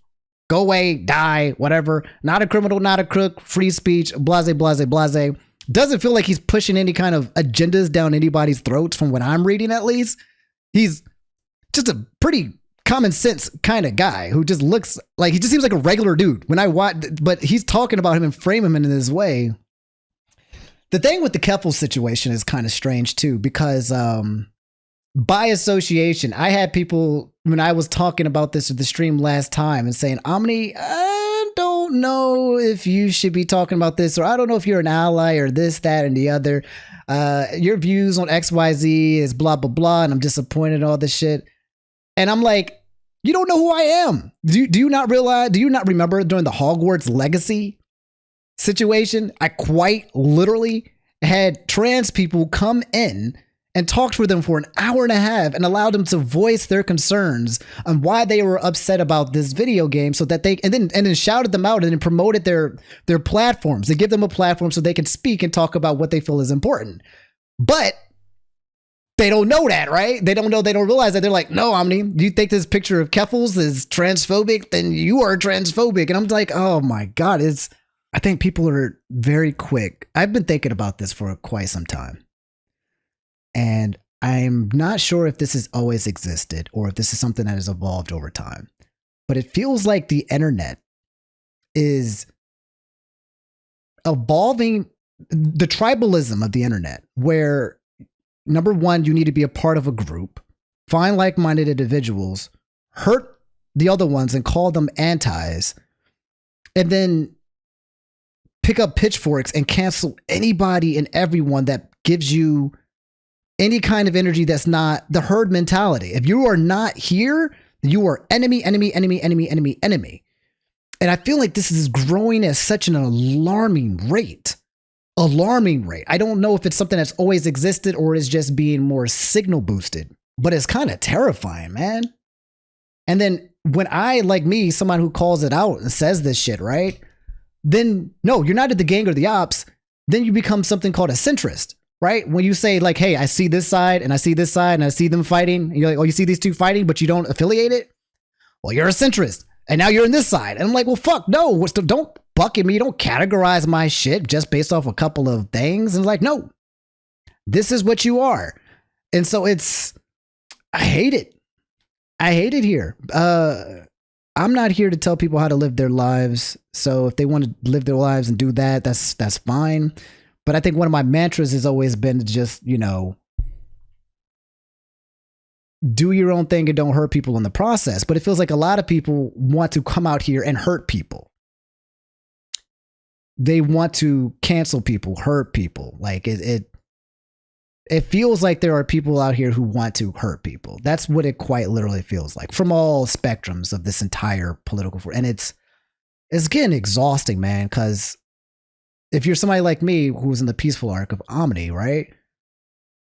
go away, die, whatever. Not a criminal, not a crook, free speech, blase, blase, blase. Doesn't feel like he's pushing any kind of agendas down anybody's throats from what I'm reading, at least. He's just a pretty common sense kind of guy who just looks like, he just seems like a regular dude when I watch, but he's talking about him and frame him in this way. The thing with the Keffel situation is kind of strange too, because by association, I had people when I was talking about this at the stream last time and saying, Omni, I don't know if you should be talking about this, or I don't know if you're an ally or this, that, and the other. Your views on XYZ is blah, blah, blah, and I'm disappointed in all this shit. And I'm like, you don't know who I am. Do you not realize, do you not remember during the Hogwarts Legacy situation, I quite literally had trans people come in and talked with them for an hour and a half and allowed them to voice their concerns on why they were upset about this video game, so that they and then shouted them out and then promoted their platforms. They give them a platform so they can speak and talk about what they feel is important. But they don't know that, right? They don't realize that. They're like, no, Omni, do you think this picture of Keffels is transphobic? Then you are transphobic. And I'm like, oh my God, I think people are very quick. I've been thinking about this for quite some time. And I'm not sure if this has always existed or if this is something that has evolved over time. But it feels like the internet is evolving, the tribalism of the internet, where number one, you need to be a part of a group, find like-minded individuals, hurt the other ones and call them antis, and then pick up pitchforks and cancel anybody and everyone that gives you any kind of energy that's not the herd mentality. If you are not here, you are enemy, enemy, enemy, enemy, enemy, enemy. And I feel like this is growing at such an alarming rate. Alarming rate. I don't know if it's something that's always existed or is just being more signal boosted, but it's kind of terrifying, man. And then when I, like me, someone who calls it out and says this shit, right? Then no, you're not at the gang or the ops. Then you become something called a centrist. Right? When you say like, hey, I see this side and I see this side and I see them fighting. And you're like, oh, you see these 2 fighting, but you don't affiliate it? Well, you're a centrist. And now you're in this side. And I'm like, well, fuck, no. Don't bucket me. Don't categorize my shit just based off a couple of things. And like, no, this is what you are. And so I hate it. I hate it here. I'm not here to tell people how to live their lives. So if they want to live their lives and do that, that's fine. But I think one of my mantras has always been to just, do your own thing and don't hurt people in the process. But it feels like a lot of people want to come out here and hurt people. they want to cancel people, hurt people. Like it feels like there are people out here who want to hurt people. That's what it quite literally feels like from all spectrums of this entire political force. And it's getting exhausting, man, because if you're somebody like me who's in the peaceful arc of Omni, right?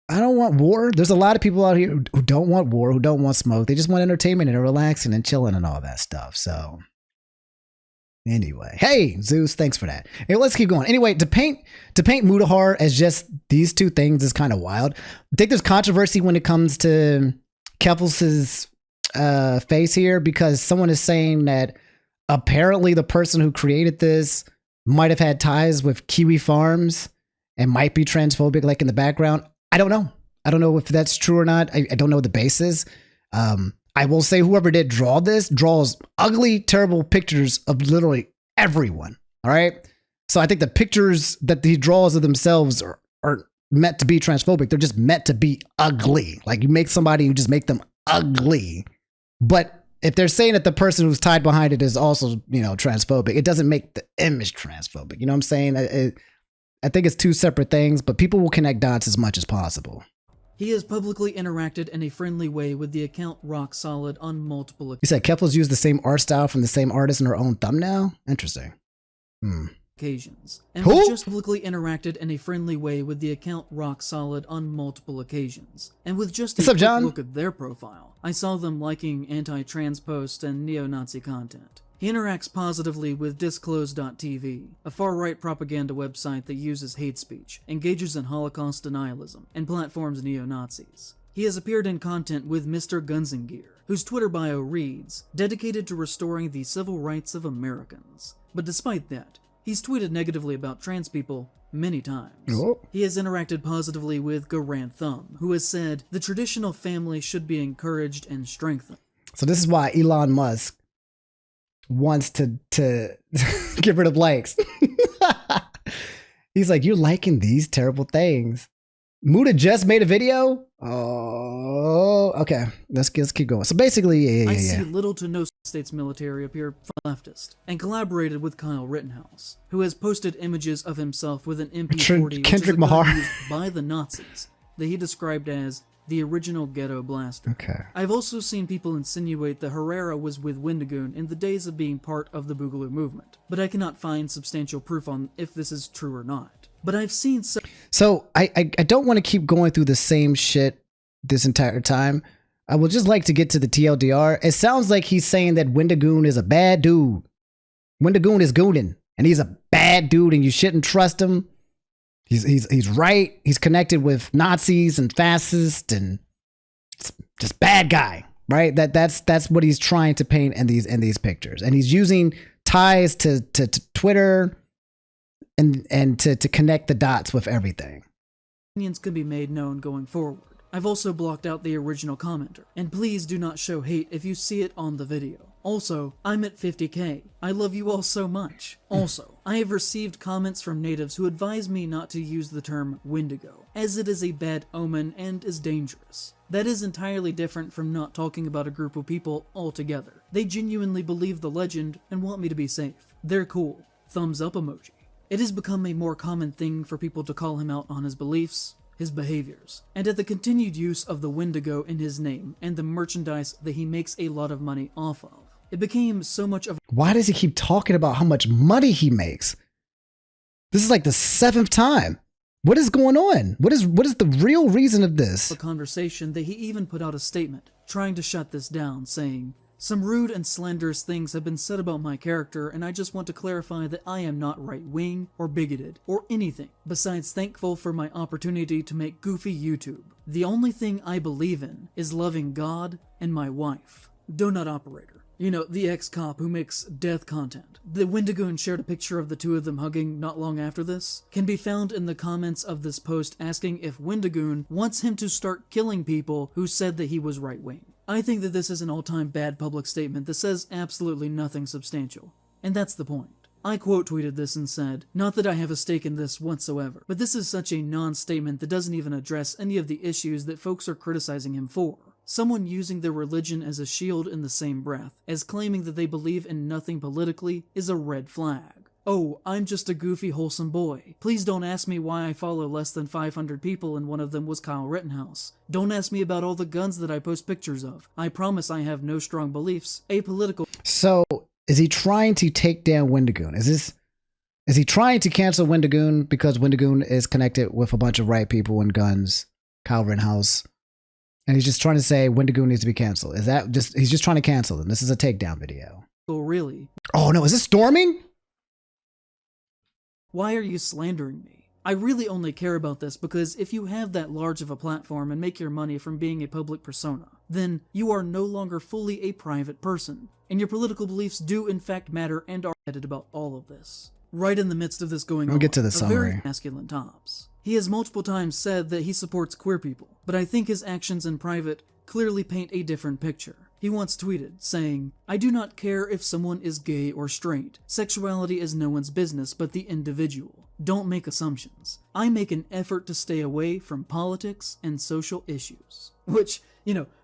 I don't want war. There's a lot of people out here who don't want war, who don't want smoke. They just want entertainment and relaxing and chilling and all that stuff. So anyway, hey, Zeus, thanks for that. Hey, let's keep going. Anyway, to paint Mutahar as just these two things is kind of wild. I think there's controversy when it comes to Kefl's face here, because someone is saying that apparently the person who created this might have had ties with Kiwi Farms and might be transphobic, like in the background. I don't know. I don't know if that's true or not. I don't know the basis. I will say whoever did draw this draws ugly, terrible pictures of literally everyone. All right. So I think the pictures that he draws of themselves are meant to be transphobic. They're just meant to be ugly. Like you make somebody, you just make them ugly. But if they're saying that the person who's tied behind it is also, transphobic, it doesn't make the image transphobic. You know what I'm saying? I think it's two separate things, but people will connect dots as much as possible. He has publicly interacted in a friendly way with the account Rock Solid on multiple occasions. You said Kefla's used the same art style from the same artist in her own thumbnail? Interesting. And we've just publicly interacted in a friendly way with the account Rock Solid on multiple occasions. And with just a quick look at their profile, I saw them liking anti-trans posts and neo-Nazi content. He interacts positively with Disclose.tv, a far-right propaganda website that uses hate speech, engages in Holocaust denialism, and platforms neo-Nazis. He has appeared in content with Mr. Gunzengear, whose Twitter bio reads, "Dedicated to restoring the civil rights of Americans." But despite that, he's tweeted negatively about trans people many times. Oh. He has interacted positively with Garant Thumb, who has said, "The traditional family should be encouraged and strengthened." So this is why Elon Musk wants to get rid of likes. He's like, you're liking these terrible things. Muta just made a video. Oh, okay. Let's keep going. So basically, I see little to no States military appear leftist and collaborated with Kyle Rittenhouse, who has posted images of himself with an MP40 Kendrick which is a gun Mahar used by the Nazis that he described as the original ghetto blaster. Okay. I've also seen people insinuate that Herrera was with Wendigoon in the days of being part of the Boogaloo movement, but I cannot find substantial proof on if this is true or not. But I've seen So I don't want to keep going through the same shit this entire time. I would just like to get to the TLDR. It sounds like he's saying that Wendigoon is a bad dude. Wendigoon is gooning, and he's a bad dude, and you shouldn't trust him. He's right. He's connected with Nazis and fascists and just bad guy, right? That's what he's trying to paint in these pictures, and he's using ties to Twitter and to connect the dots with everything. Opinions could be made known going forward. I've also blocked out the original commenter, and please do not show hate if you see it on the video. Also, I'm at 50k. I love you all so much. Also, I have received comments from natives who advise me not to use the term Wendigo, as it is a bad omen and is dangerous. That is entirely different from not talking about a group of people altogether. They genuinely believe the legend and want me to be safe. They're cool. Thumbs up emoji. It has become a more common thing for people to call him out on his beliefs, his behaviors, and at the continued use of the Wendigo in his name and the merchandise that he makes a lot of money off of. It became so much of Why does he keep talking about how much money he makes? This is like the 7th time. What is going on? What is the real reason of this? a conversation that he even put out a statement trying to shut this down, saying, "Some rude and slanderous things have been said about my character, and I just want to clarify that I am not right-wing or bigoted or anything, besides thankful for my opportunity to make goofy YouTube. The only thing I believe in is loving God and my wife." Donut operator. You know, the ex-cop who makes death content. The Wendigoon shared a picture of the two of them hugging not long after this. Can be found in the comments of this post asking if Wendigoon wants him to start killing people who said that he was right-wing. I think that this is an all-time bad public statement that says absolutely nothing substantial. And that's the point. I quote tweeted this and said, "Not that I have a stake in this whatsoever, but this is such a non-statement that doesn't even address any of the issues that folks are criticizing him for. Someone using their religion as a shield in the same breath as claiming that they believe in nothing politically is a red flag. "Oh, I'm just a goofy, wholesome boy. Please don't ask me why I follow less than 500 people and one of them was Kyle Rittenhouse. Don't ask me about all the guns that I post pictures of. I promise I have no strong beliefs. Apolitical." So is he trying to take down Wendigoon? Is he trying to cancel Wendigoon because Wendigoon is connected with a bunch of right people and guns, Kyle Rittenhouse, and he's just trying to say Wendigoon needs to be canceled? Is that just, he's just trying to cancel them? This is a takedown video. Really? Oh no, is this storming? Why are you slandering me? I really only care about this because if you have that large of a platform and make your money from being a public persona, then you are no longer fully a private person, and your political beliefs do in fact matter and are headed about all of this. Right in the midst of this going on, We'll get to the a summary. very masculine tops. He has multiple times said that he supports queer people, but I think his actions in private clearly paint a different picture. He once tweeted, saying, "I do not care if someone is gay or straight. Sexuality is no one's business but the individual. Don't make assumptions. I make an effort to stay away from politics and social issues." Which,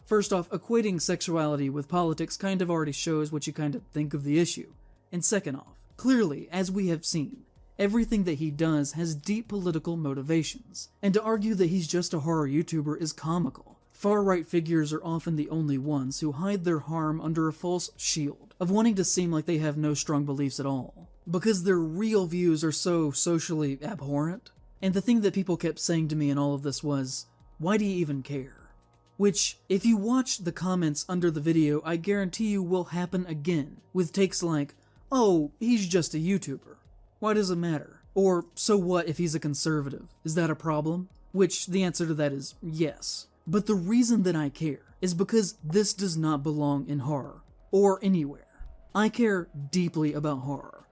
first off, equating sexuality with politics kind of already shows what you kind of think of the issue. And second off, clearly, as we have seen, everything that he does has deep political motivations. And to argue that he's just a horror YouTuber is comical. Far-right figures are often the only ones who hide their harm under a false shield of wanting to seem like they have no strong beliefs at all, because their real views are so socially abhorrent. And the thing that people kept saying to me in all of this was, "Why do you even care?" Which, if you watch the comments under the video, I guarantee you will happen again, with takes like, "Oh, he's just a YouTuber. Why does it matter?" Or, "So what if he's a conservative? Is that a problem?" Which, the answer to that is yes. But the reason that I care is because this does not belong in horror, or anywhere. I care deeply about horror.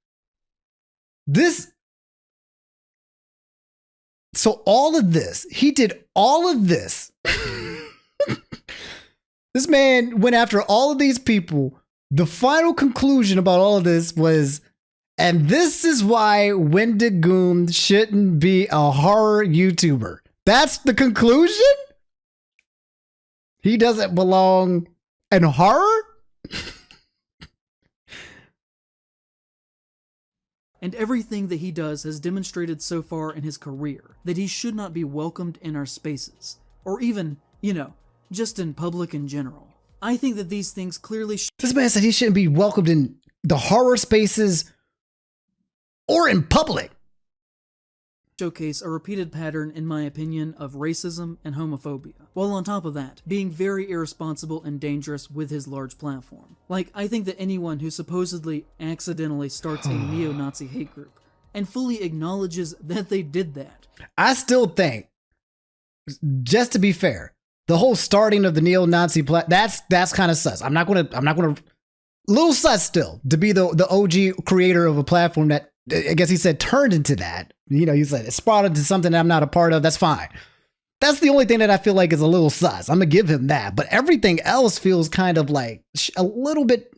So all of this, he did all of this. This man went after all of these people. The final conclusion about all of this was, and this is why Wendigoon shouldn't be a horror YouTuber. That's the conclusion? He doesn't belong in horror? And everything that he does has demonstrated so far in his career that he should not be welcomed in our spaces, or even, just in public in general. I think that these things clearly This man said he shouldn't be welcomed in the horror spaces or in public. showcase a repeated pattern, in my opinion, of racism and homophobia, while on top of that, being very irresponsible and dangerous with his large platform. Like, I think that anyone who supposedly accidentally starts a neo-Nazi hate group and fully acknowledges that they did that. I still think, just to be fair, the whole starting of the neo-Nazi that's kind of sus. I'm not gonna little sus still to be the OG creator of a platform that, I guess he said, turned into that. He said it sprouted into something that I'm not a part of. That's fine. That's the only thing that I feel like is a little sus. I'm gonna give him that, but everything else feels kind of like a little bit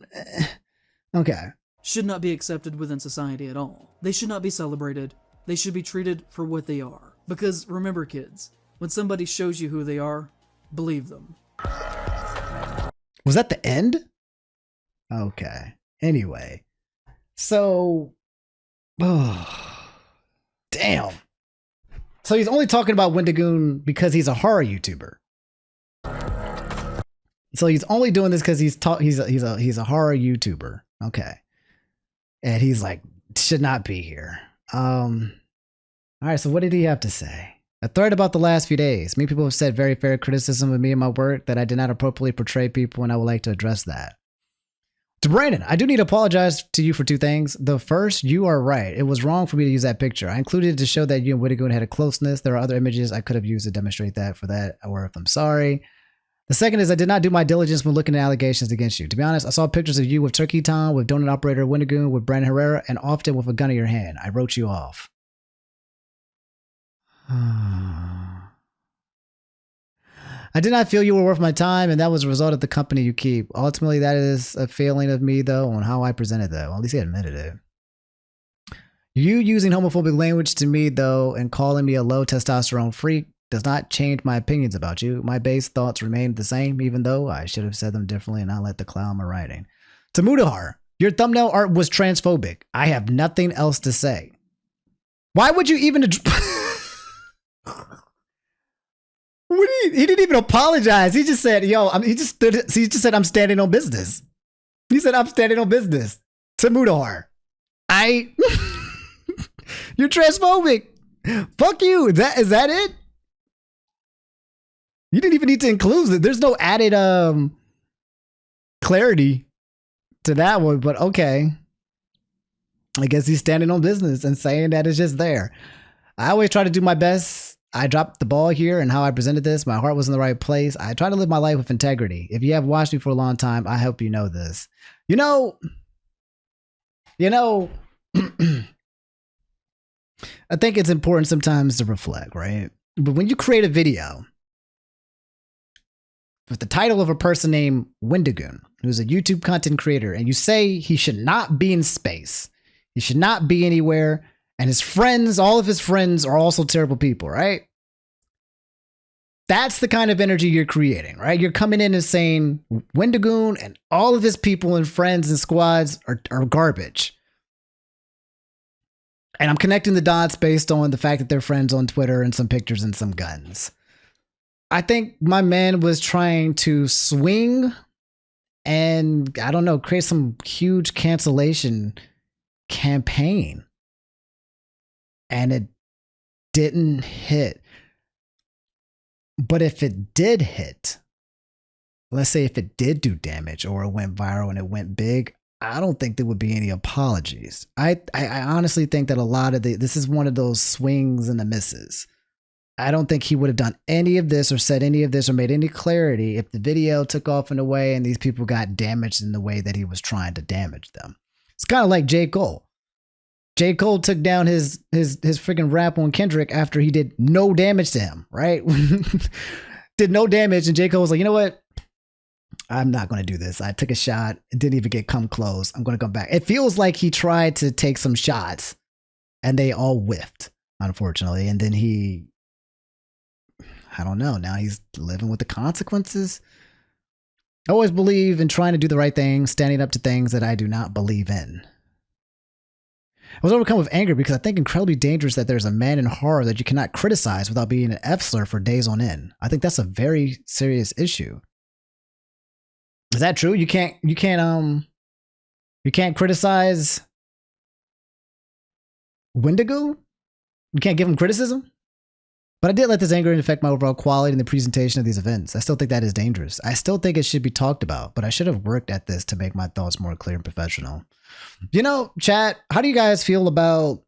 okay. Should not be accepted within society at all. They should not be celebrated. They should be treated for what they are. Because remember, kids, when somebody shows you who they are, believe them. Was that the end? Okay. Anyway, so, damn. So he's only talking about Wendigoon because he's a horror YouTuber. So he's only doing this because he's a horror YouTuber. Okay, and he's like, should not be here. All right. So what did he have to say? A thread about the last few days. Many people have said very fair criticism of me and my work, that I did not appropriately portray people, and I would like to address that. To Brandon, I do need to apologize to you for two things. The first, you are right. It was wrong for me to use that picture. I included it to show that you and Wendigoon had a closeness. There are other images I could have used to demonstrate that. For that, I were, if I'm sorry. The second is I did not do my diligence when looking at allegations against you. To be honest, I saw pictures of you with TurkeyTom, with Donut Operator Wendigoon, with Brandon Herrera, and often with a gun in your hand. I wrote you off. I did not feel you were worth my time, and that was a result of the company you keep. Ultimately, that is a failing of me, though, on how I presented that. Well, at least he admitted it. You using homophobic language to me, though, and calling me a low testosterone freak does not change my opinions about you. My base thoughts remain the same, even though I should have said them differently and not let the cloud my writing. To Mutahar, Your thumbnail art was transphobic. I have nothing else to say. Why would you even... He didn't even apologize. He just said, yo, he just said, I'm standing on business. He said, I'm standing on business to Mutahar. You're transphobic. Fuck you. Is that it? You didn't even need to include it. There's no added clarity to that one, but okay. I guess he's standing on business and saying that it's just there. I always try to do my best. I dropped the ball here and how I presented this. My heart was in the right place. I try to live my life with integrity. If you have watched me for a long time, I hope you know this. You know, I think it's important sometimes to reflect, right? But when you create a video with the title of a person named Wendigoon, who's a YouTube content creator, and you say he should not be in space, he should not be anywhere, and his friends, all of his friends are also terrible people, right? That's the kind of energy you're creating, right? You're coming in and saying Wendigoon and all of his people and friends and squads are garbage. And I'm connecting the dots based on the fact that they're friends on Twitter and some pictures and some guns. I think my man was trying to swing and, I don't know, create some huge cancellation campaign. And it didn't hit. But if it did hit, let's say if it did do damage or it went viral and it went big, I don't think there would be any apologies. I honestly think that a lot of this is one of those swings and the misses. I don't think he would have done any of this or said any of this or made any clarity if the video took off in a way and these people got damaged in the way that he was trying to damage them. It's kind of like J. Cole. J. Cole took down his freaking rap on Kendrick after he did no damage to him, right? Did no damage, and J. Cole was like, you know what? I'm not going to do this. I took a shot. It didn't even come close. I'm going to come back. It feels like he tried to take some shots, and they all whiffed, unfortunately. And then I don't know. Now he's living with the consequences. I always believe in trying to do the right thing, standing up to things that I do not believe in. I was overcome with anger because I think incredibly dangerous that there's a man in horror that you cannot criticize without being an F-slur for days on end. I think that's a very serious issue. Is that true? You can't criticize Wendigo? You can't give him criticism? But I did let this anger affect my overall quality in the presentation of these events. I still think that is dangerous. I still think it should be talked about, but I should have worked at this to make my thoughts more clear and professional. You know, chat, how do you guys feel about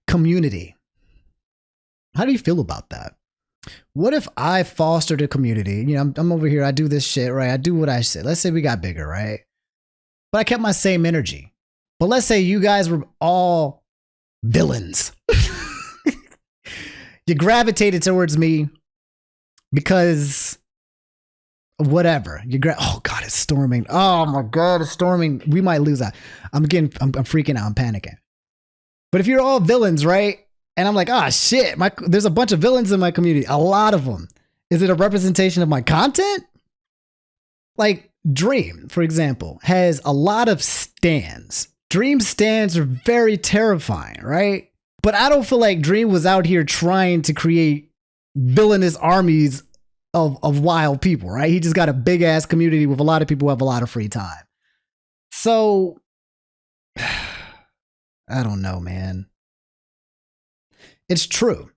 community? How do you feel about that? What if I fostered a community? You know, I'm over here, I do this shit, right? I do what I said. Let's say we got bigger, right? But I kept my same energy. But let's say you guys were all villains. You gravitated towards me because whatever. Oh God, it's storming. Oh my God, it's storming. We might lose that. I'm freaking out. I'm panicking. But if you're all villains, right? And I'm like, oh shit, there's a bunch of villains in my community. A lot of them. Is it a representation of my content? Like Dream, for example, has a lot of stands. Dream stands are very terrifying, right? But I don't feel like Dream was out here trying to create villainous armies of wild people, right? He just got a big ass community with a lot of people who have a lot of free time. So, I don't know, man. It's true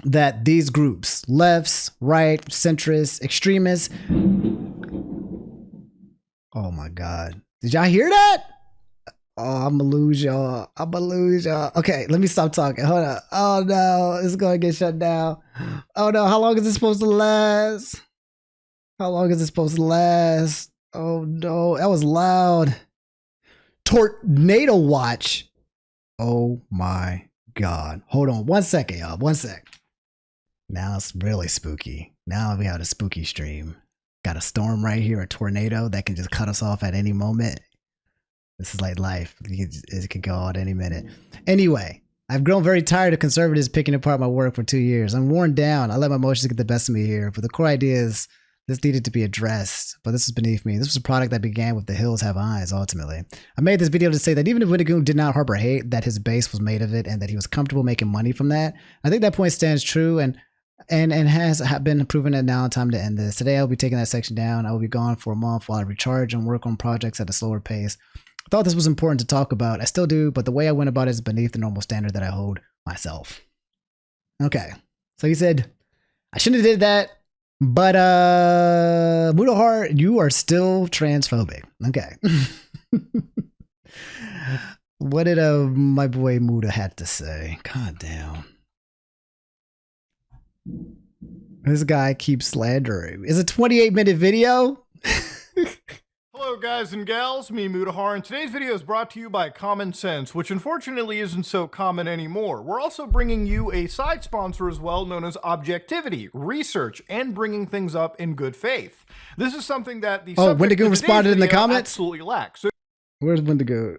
that these groups, lefts, right, centrists, extremists. Oh my God. Did y'all hear that? Oh, I'm gonna lose y'all. Okay, let me stop talking. Hold on. Oh no, it's gonna get shut down. Oh no, how long is this supposed to last? Oh no, that was loud. Tornado watch. Oh my God. Hold on 1 second, y'all. 1 sec. Now it's really spooky. Now we have a spooky stream. Got a storm right here, a tornado that can just cut us off at any moment. This is like life. It could go out any minute. Anyway, I've grown very tired of conservatives picking apart my work for 2 years. I'm worn down. I let my emotions get the best of me here. But the core idea is This needed to be addressed, but this was beneath me. This was a product that began with the hills have eyes, ultimately. I made this video to say that even if Wendigoon did not harbor hate, that his base was made of it and that he was comfortable making money from that. I think that point stands true and has been proven that now time to end this. Today I'll be taking that section down. I will be gone for a month while I recharge and work on projects at a slower pace. I thought this was important to talk about. I still do, but the way I went about it is beneath the normal standard that I hold myself. Okay. So he said, I shouldn't have did that. But Mutahar, you are still transphobic. Okay. What did my boy Muta had to say? God damn. This guy keeps slandering. It's a 28-minute video. Hello guys and gals, me Mutahar, and today's video is brought to you by Common Sense, which unfortunately isn't so common anymore. We're also bringing you a side sponsor as well, known as Objectivity, research, and bringing things up in good faith. This is something that the Wendigoon responded in the comments? Absolutely lacks. So where's Wendigoon?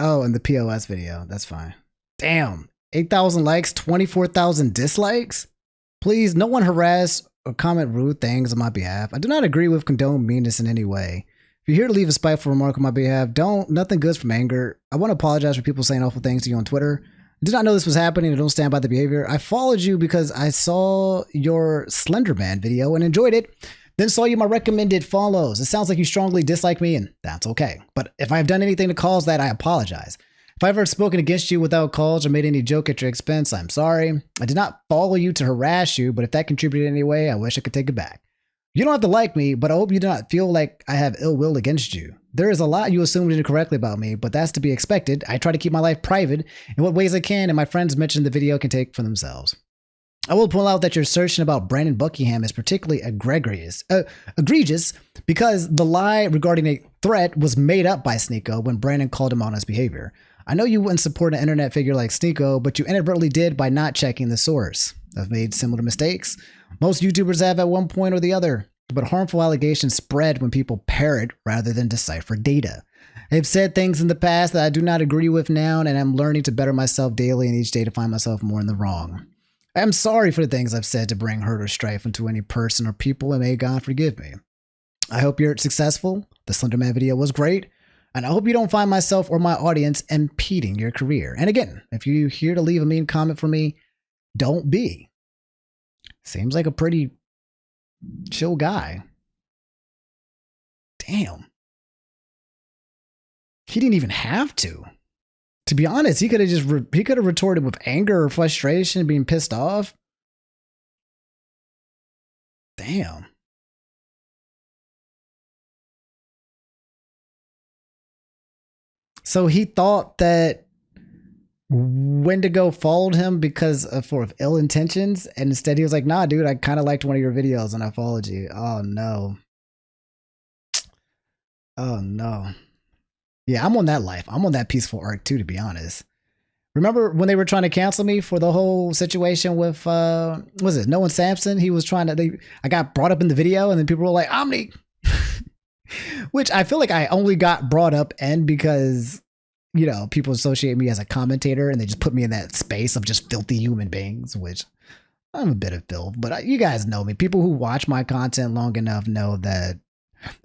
Oh, in the POS video. That's fine. Damn. 8,000 likes, 24,000 dislikes? Please, no one harass or comment rude things on my behalf. I do not agree with condone meanness in any way. If you're here to leave a spiteful remark on my behalf, nothing good from anger. I want to apologize for people saying awful things to you on Twitter. I did not know this was happening and don't stand by the behavior. I followed you because I saw your Slenderman video and enjoyed it. Then saw you my recommended follows. It sounds like you strongly dislike me and that's okay. But if I have done anything to cause that, I apologize. If I've ever spoken against you without cause or made any joke at your expense, I'm sorry. I did not follow you to harass you, but if that contributed in any way, I wish I could take it back. You don't have to like me, but I hope you do not feel like I have ill will against you. There is a lot you assumed incorrectly about me, but that's to be expected. I try to keep my life private in what ways I can, and my friends mentioned in the video can take for themselves. I will point out that your assertion about Brandon Buckingham is particularly egregious because the lie regarding a threat was made up by Sneeko when Brandon called him on his behavior. I know you wouldn't support an internet figure like Sneeko, but you inadvertently did by not checking the source. I've made similar mistakes. Most YouTubers have at one point or the other, but harmful allegations spread when people parrot rather than decipher data. I've said things in the past that I do not agree with now, and I'm learning to better myself daily and each day to find myself more in the wrong. I am sorry for the things I've said to bring hurt or strife into any person or people, and may God forgive me. I hope you're successful. The Slenderman video was great. And I hope you don't find myself or my audience impeding your career. And again, if you're here to leave a mean comment for me, don't be. Seems like a pretty chill guy. Damn. He didn't even have to. To be honest, he could have retorted with anger or frustration, being pissed off. Damn. So he thought that Wendigo followed him because for ill intentions, and instead he was like, nah, dude, I kind of liked one of your videos and I followed you. Oh, no. Oh, no. Yeah, I'm on that life. I'm on that peaceful arc too, to be honest. Remember when they were trying to cancel me for the whole situation with, was it Noah Sampson? He was trying to, I got brought up in the video and then people were like, Omni. Which I feel like I only got brought up and because, you know, people associate me as a commentator and they just put me in that space of just filthy human beings, which I'm a bit of filth, but you guys know me. People who watch my content long enough know that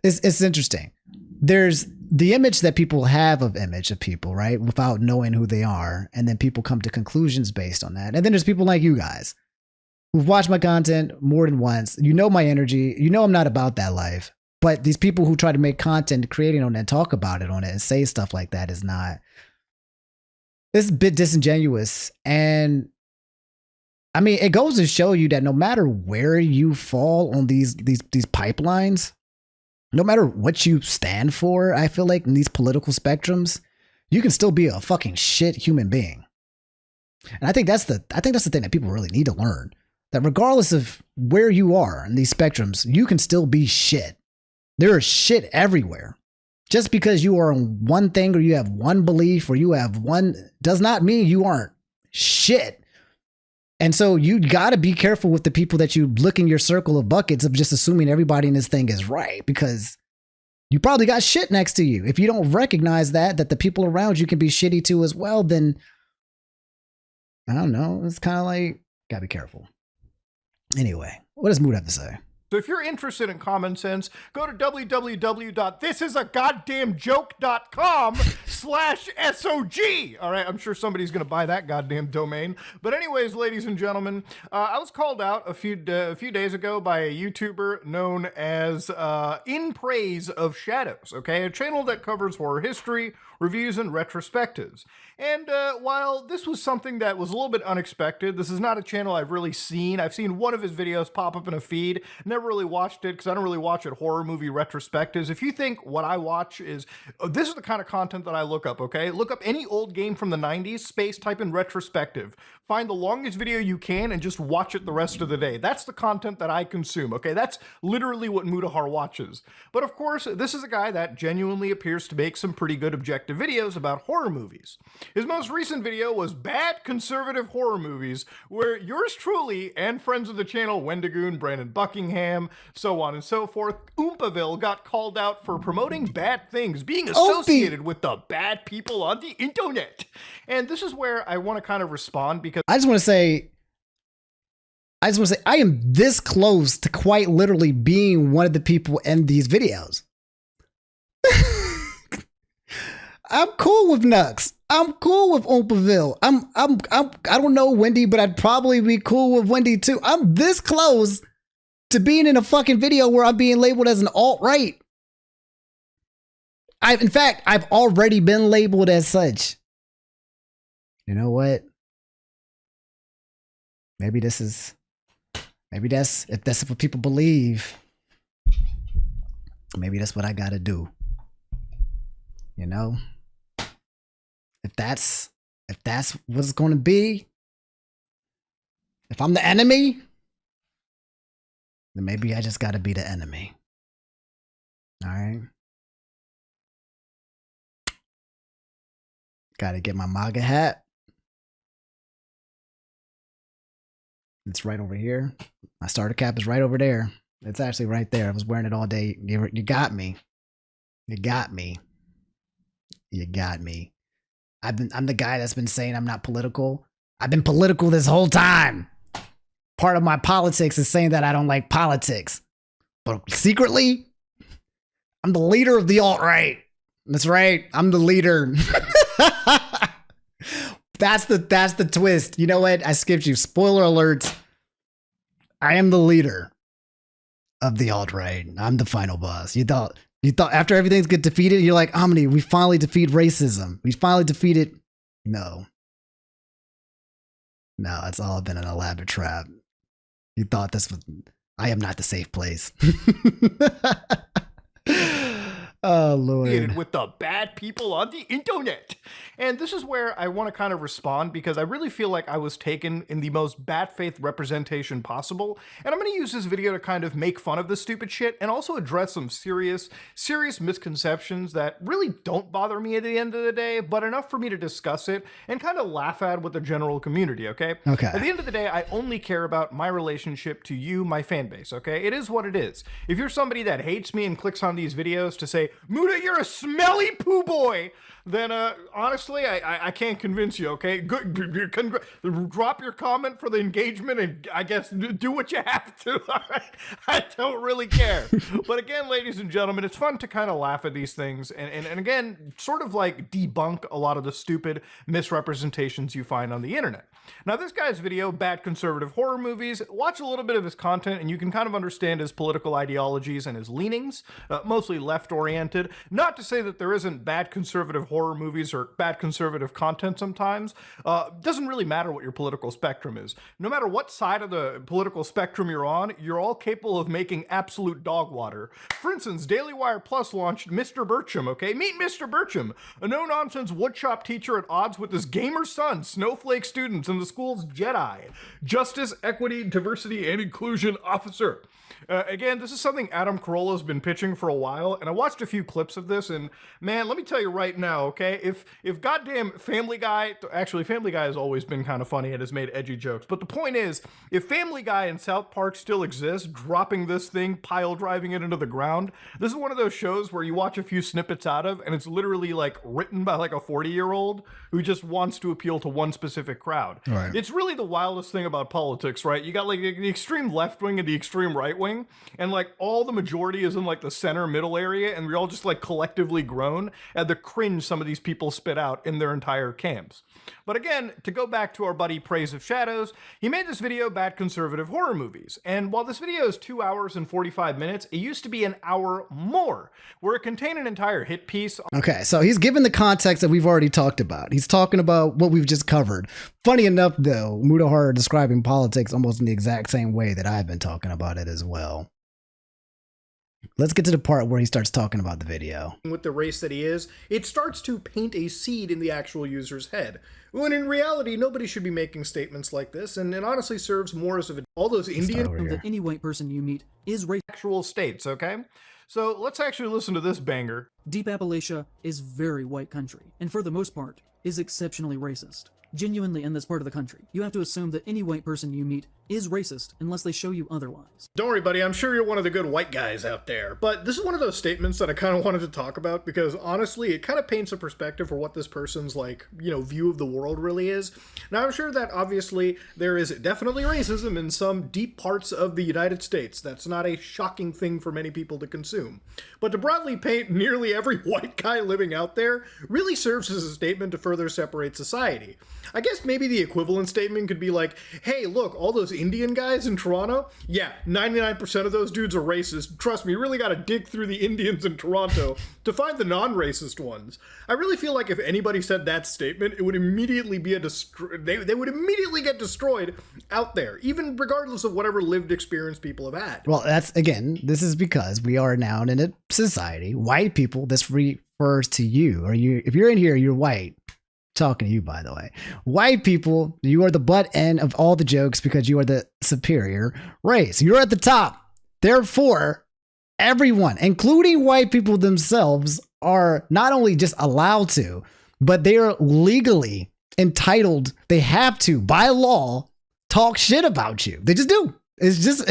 it's interesting. There's the image that people have of people, right? Without knowing who they are. And then people come to conclusions based on that. And then there's people like you guys who've watched my content more than once. You know my energy. You know I'm not about that life. But these people who try to make content creating on it and talk about it on it and say stuff like that is not. It's a bit disingenuous. And I mean, it goes to show you that no matter where you fall on these pipelines, no matter what you stand for, I feel like in these political spectrums, you can still be a fucking shit human being. And I think that's the thing that people really need to learn. That regardless of where you are in these spectrums, you can still be shit. There is shit everywhere. Just because you are on one thing or you have one belief or you have one does not mean you aren't shit. And so you got to be careful with the people that you look in your circle of buckets of just assuming everybody in this thing is right, because you probably got shit next to you. If you don't recognize that the people around you can be shitty too as well, then I don't know. It's kind of like, gotta be careful. Anyway, what does Mood have to say? So if you're interested in common sense, go to www.thisisagoddamnjoke.com/SOG. All right, I'm sure somebody's going to buy that goddamn domain. But anyways, ladies and gentlemen, I was called out a few days ago by a YouTuber known as In Praise of Shadows, okay? A channel that covers horror history, reviews, and retrospectives. And while this was something that was a little bit unexpected, this is not a channel I've really seen. I've seen one of his videos pop up in a feed, never really watched it because I don't really watch at horror movie retrospectives. If you think what I watch is, this is the kind of content that I look up, okay? Look up any old game from the 90s, space, type in retrospective. Find the longest video you can and just watch it the rest of the day. That's the content that I consume, okay? That's literally what Mutahar watches. But of course, this is a guy that genuinely appears to make some pretty good objective videos about horror movies. His most recent video was Bad Conservative Horror Movies, where yours truly and friends of the channel, Wendigoon, Brandon Buckingham, so on and so forth, Oompaville, got called out for promoting bad things, being associated with the bad people on the internet. And this is where I want to kind of respond because I just want to say, I am this close to quite literally being one of the people in these videos. I'm cool with Nux. I'm cool with Oompaville. I don't know Wendy, but I'd probably be cool with Wendy too. I'm this close to being in a fucking video where I'm being labeled as an alt-right. In fact, I've already been labeled as such. You know what? Maybe that's if that's what people believe. Maybe that's what I gotta do. You know? If that's what it's gonna be, if I'm the enemy, then maybe I just gotta be the enemy. All right? Gotta get my MAGA hat. It's right over here. My starter cap is right over there. It's actually right there. I was wearing it all day. You got me. You got me. You got me. I'm the guy that's been saying I'm not political. I've been political this whole time. Part of my politics is saying that I don't like politics. But secretly, I'm the leader of the alt-right. That's right. I'm the leader. That's the twist. You know what? I skipped you. Spoiler alert. I am the leader of the alt-right. I'm the final boss. You thought after everything's get defeated, you're like, Omni, we finally defeat racism. We finally defeated. No. No, it's all been an elaborate trap. You thought this was. I am not the safe place. Oh, Lord. With the bad people on the internet. And this is where I want to kind of respond because I really feel like I was taken in the most bad faith representation possible. And I'm going to use this video to kind of make fun of this stupid shit and also address some serious misconceptions that really don't bother me at the end of the day, but enough for me to discuss it and kind of laugh at with the general community, okay? Okay. At the end of the day, I only care about my relationship to you, my fan base, okay? It is what it is. If you're somebody that hates me and clicks on these videos to say, Muta, you're a smelly poo boy, then honestly, I can't convince you, okay? Drop your comment for the engagement and I guess do what you have to, all right? I don't really care. But again, ladies and gentlemen, it's fun to kind of laugh at these things and again, sort of like debunk a lot of the stupid misrepresentations you find on the internet. Now, this guy's video, Bad Conservative Horror Movies, watch a little bit of his content and you can kind of understand his political ideologies and his leanings, mostly left-oriented. Not to say that there isn't bad conservative horror movies or bad conservative content sometimes. Doesn't really matter what your political spectrum is. No matter what side of the political spectrum you're on, you're all capable of making absolute dog water. For instance, Daily Wire Plus launched Mr. Bircham, okay? Meet Mr. Bircham, a no-nonsense woodshop teacher at odds with his gamer son, snowflake students, and the school's Jedi. Justice, Equity, Diversity, and Inclusion Officer. Again, this is something Adam Carolla's been pitching for a while, and I watched a few clips of this, and man, let me tell you right now, okay? If goddamn Family Guy, actually Family Guy has always been kind of funny and has made edgy jokes, but the point is, if Family Guy and South Park still exist, dropping this thing, pile driving it into the ground, this is one of those shows where you watch a few snippets out of, and it's literally like written by like a 40-year-old who just wants to appeal to one specific crowd. Right. It's really the wildest thing about politics, right? You got like the extreme left wing and the extreme right wing, and like all the majority is in like the center middle area, and we're all just like collectively groan at the cringe some of these people spit out in their entire camps. But again, to go back to our buddy Praise of Shadows, he made this video about conservative horror movies. And while this video is 2 hours and 45 minutes, it used to be an hour more, where it contained an entire hit piece. Okay, so he's given the context that we've already talked about. He's talking about what we've just covered. Funny enough, though, Mutahar describing politics almost in the exact same way that I've been talking about it as well. Let's get to the part where he starts talking about the video. With the race that he is, it starts to paint a seed in the actual user's head. When in reality, nobody should be making statements like this, and it honestly serves more as all those Indian That any white person you meet is racist. actual states, okay? So let's actually listen to this banger. Deep Appalachia is very white country, and for the most part, is exceptionally racist. Genuinely in this part of the country, you have to assume that any white person you meet is racist unless they show you otherwise. Don't worry, buddy. I'm sure you're one of the good white guys out there. But this is one of those statements that I kind of wanted to talk about because honestly, it kind of paints a perspective for what this person's like, view of the world really is. Now, I'm sure that obviously there is definitely racism in some deep parts of the United States. That's not a shocking thing for many people to consume. But to broadly paint nearly every white guy living out there really serves as a statement to further separate society. I guess maybe the equivalent statement could be like, hey, look, all those Indian guys in Toronto, yeah, 99% of those dudes are racist. Trust me, you really got to dig through the Indians in Toronto to find the non-racist ones. I really feel like if anybody said that statement, it would immediately be they would immediately get destroyed out there, even regardless of whatever lived experience people have had. Well, this is because we are now in a society, white people, this refers to you, if you're in here, you're white. Talking to you, by the way. White people, you are the butt end of all the jokes because you are the superior race. You're at the top. Therefore, everyone, including white people themselves, are not only just allowed to, but they are legally entitled, they have to, by law, talk shit about you. They just do. It's just...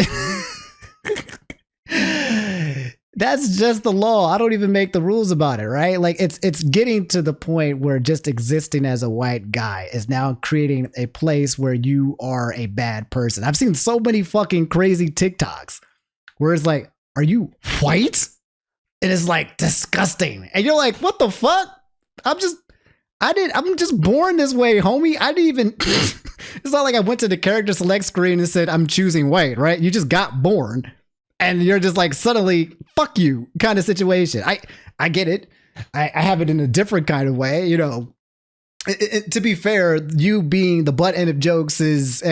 That's just the law. I don't even make the rules about it, right? Like it's getting to the point where just existing as a white guy is now creating a place where you are a bad person. I've seen so many fucking crazy TikToks where it's like, are you white? It is like disgusting. And you're like, what the fuck? I'm just born this way, homie. I didn't even it's not like I went to the character select screen and said I'm choosing white, right? You just got born. And you're just like suddenly, fuck you kind of situation. I get it. I have it in a different kind of way. To be fair, you being the butt end of jokes is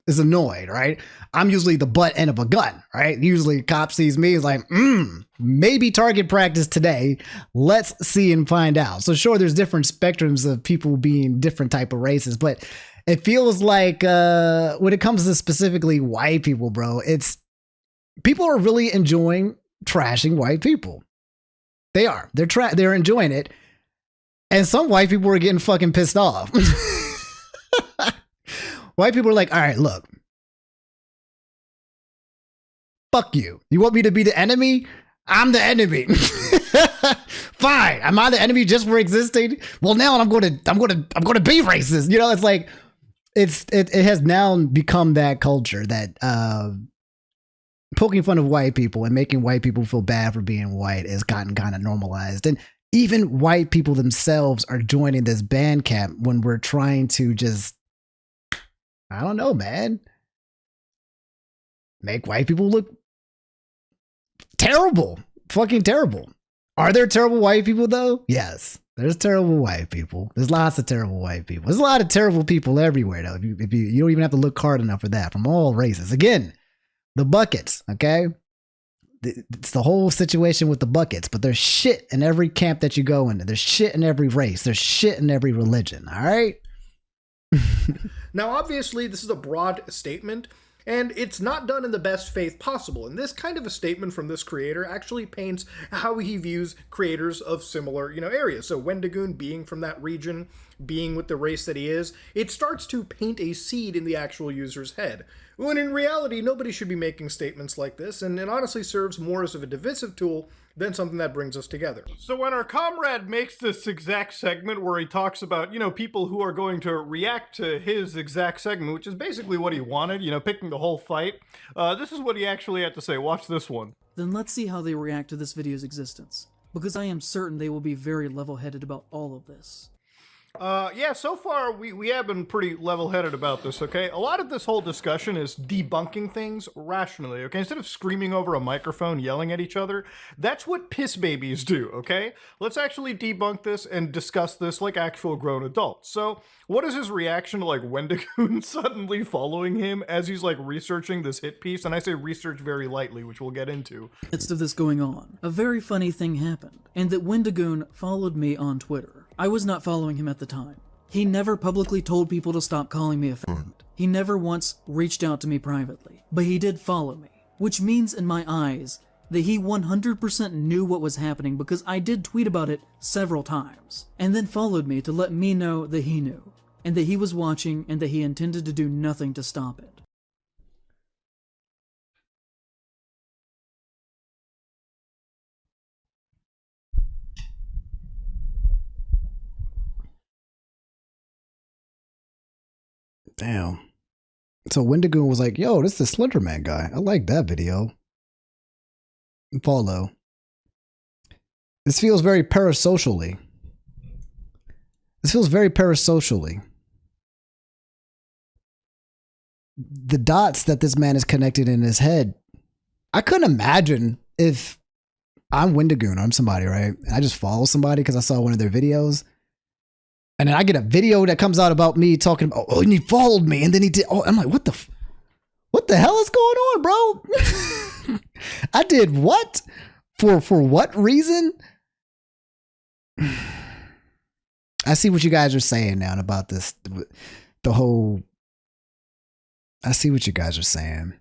annoyed, right? I'm usually the butt end of a gun, right? Usually a cop sees me, is like, maybe target practice today. Let's see and find out. So sure, there's different spectrums of people being different type of races, but it feels like when it comes to specifically white people, bro, people are really enjoying trashing white people. They are. They're enjoying it. And some white people are getting fucking pissed off. White people are like, all right, look. Fuck you. You want me to be the enemy? I'm the enemy. Fine. Am I the enemy just for existing? Well, now I'm going to be racist. It's like it has now become that culture that poking fun of white people and making white people feel bad for being white has gotten kind of normalized. And even white people themselves are joining this band camp when we're trying to just, I don't know, man, make white people look terrible, fucking terrible. Are there terrible white people though? Yes, there's terrible white people. There's lots of terrible white people. There's a lot of terrible people everywhere though. If you don't even have to look hard enough for that, from all races. Again, the buckets, okay? It's the whole situation with the buckets, but there's shit in every camp that you go into. There's shit in every race. There's shit in every religion, all right? Now, obviously, this is a broad statement, And it's not done in the best faith possible. And this kind of a statement from this creator actually paints how he views creators of similar, areas. So Wendigoon being from that region, being with the race that he is, it starts to paint a seed in the actual user's head. When in reality, nobody should be making statements like this, and it honestly serves more as a divisive tool than something that brings us together. So when our comrade makes this exact segment where he talks about, people who are going to react to his exact segment, which is basically what he wanted, picking the whole fight, this is what he actually had to say. Watch this one. Then let's see how they react to this video's existence, because I am certain they will be very level-headed about all of this. Yeah, so far we have been pretty level-headed about this, okay? A lot of this whole discussion is debunking things rationally, okay? Instead of screaming over a microphone, yelling at each other, that's what piss babies do, okay? Let's actually debunk this and discuss this like actual grown adults. So, what is his reaction to, like, Wendigoon suddenly following him as he's, like, researching this hit piece? And I say research very lightly, which we'll get into. Midst of this going on, a very funny thing happened, and that Wendigoon followed me on Twitter. I was not following him at the time. He never publicly told people to stop calling me a friend. He never once reached out to me privately, but he did follow me, which means in my eyes that he 100% knew what was happening because I did tweet about it several times, and then followed me to let me know that he knew, and that he was watching and that he intended to do nothing to stop it. Damn. So Wendigoon was like, yo, this is the Slenderman guy. I like that video. Follow. This feels very parasocially. This feels very parasocially. The dots that this man is connected in his head. I couldn't imagine if I'm Wendigoon, I'm somebody, right? And I just follow somebody because I saw one of their videos. And then I get a video that comes out about me talking about, oh, and he followed me, and then he did. Oh, I'm like, what the hell is going on, bro? I did what? For what reason? I see what you guys are saying now about this. The whole. I see what you guys are saying.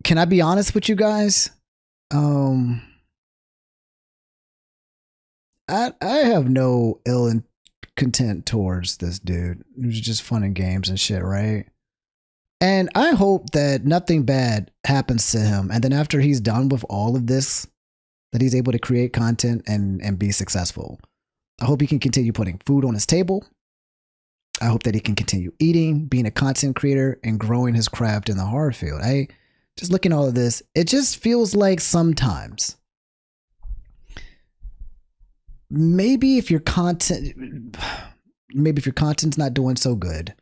Can I be honest with you guys? I have no ill content towards this dude. It was just fun and games and shit, right? And I hope that nothing bad happens to him. And then after he's done with all of this, that he's able to create content and be successful. I hope he can continue putting food on his table. I hope that he can continue eating, being a content creator, and growing his craft in the horror field. Just looking at all of this, it just feels like sometimes maybe if your content's not doing so good,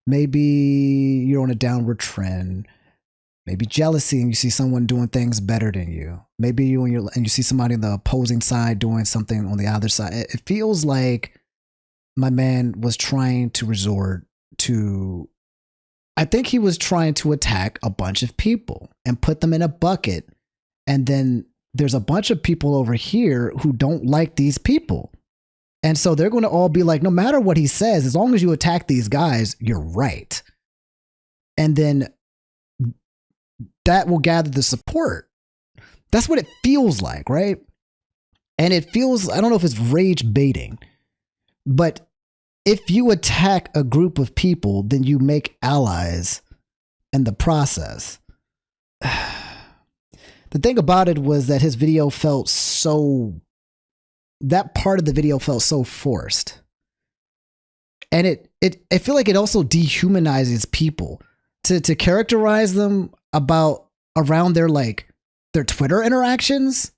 maybe you're on a downward trend, maybe jealousy and you see someone doing things better than you, maybe you see somebody on the opposing side doing something on the other side. It feels like my man was trying to resort to, I think he was trying to attack a bunch of people and put them in a bucket, and then there's a bunch of people over here who don't like these people. And so they're going to all be like, no matter what he says, as long as you attack these guys, you're right. And then that will gather the support. That's what it feels like, right? And it feels, I don't know if it's rage baiting, but if you attack a group of people, then you make allies in the process. The thing about it was that his video felt so, that part of the video felt so forced. And I feel like it also dehumanizes people to characterize them around their Twitter interactions,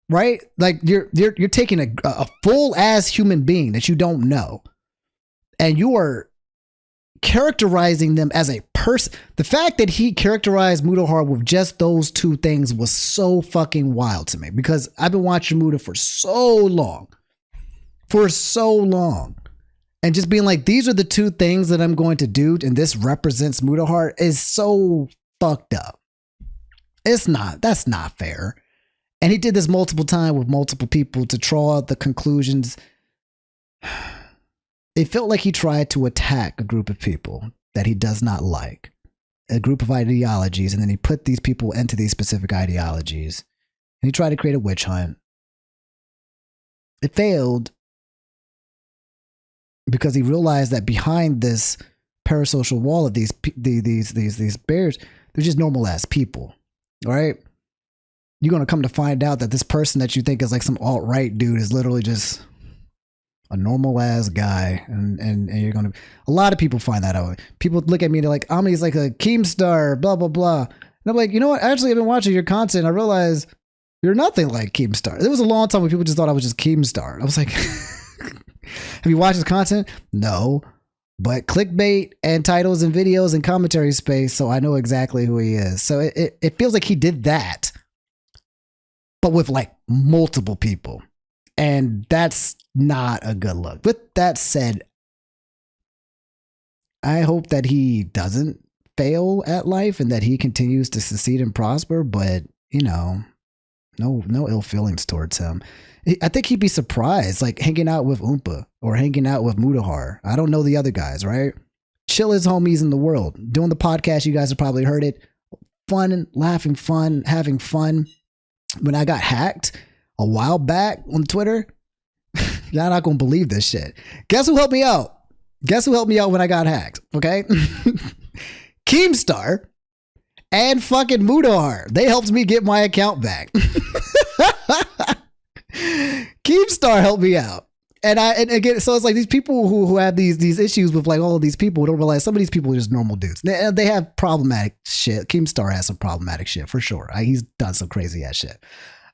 right? Like you're taking a full ass human being that you don't know, and you are characterizing them as a person. The fact that he characterized Mutahar with just those two things was so fucking wild to me, because I've been watching Muta for so long, and just being like, these are the two things that I'm going to do, and this represents Mutahar, is so fucked up. That's not fair. And he did this multiple times with multiple people to draw out the conclusions. It felt like he tried to attack a group of people. that he does not like, a group of ideologies, and then he put these people into these specific ideologies, and he tried to create a witch hunt. It failed because he realized that behind this parasocial wall of these bears, they're just normal ass people. All right, you're gonna come to find out that this person that you think is like some alt-right dude is literally just a normal ass guy, and you're gonna. A lot of people find that out. People look at me, they're like, Omni's like a Keemstar, blah blah blah, and I'm like, you know what? Actually, I've been watching your content. I realize you're nothing like Keemstar. There was a long time when people just thought I was just Keemstar. I was like, have you watched his content? No. But clickbait and titles and videos and commentary space, so I know exactly who he is. So it feels like he did that, but with like multiple people. And that's not a good look. With that said, I hope that he doesn't fail at life and that he continues to succeed and prosper, but, you know, no ill feelings towards him. I think he'd be surprised, like hanging out with Oompa or hanging out with Mutahar. I don't know the other guys, right? Chillest homies in the world. Doing the podcast, you guys have probably heard it. Fun, laughing, fun, having fun. When I got hacked a while back on Twitter, y'all not gonna believe this shit. Guess who helped me out? Guess who helped me out when I got hacked? Okay? Keemstar and fucking Mutahar. They helped me get my account back. Keemstar helped me out. And again, so it's like these people who have these issues with like all of these people don't realize some of these people are just normal dudes. They have problematic shit. Keemstar has some problematic shit for sure. He's done some crazy ass shit.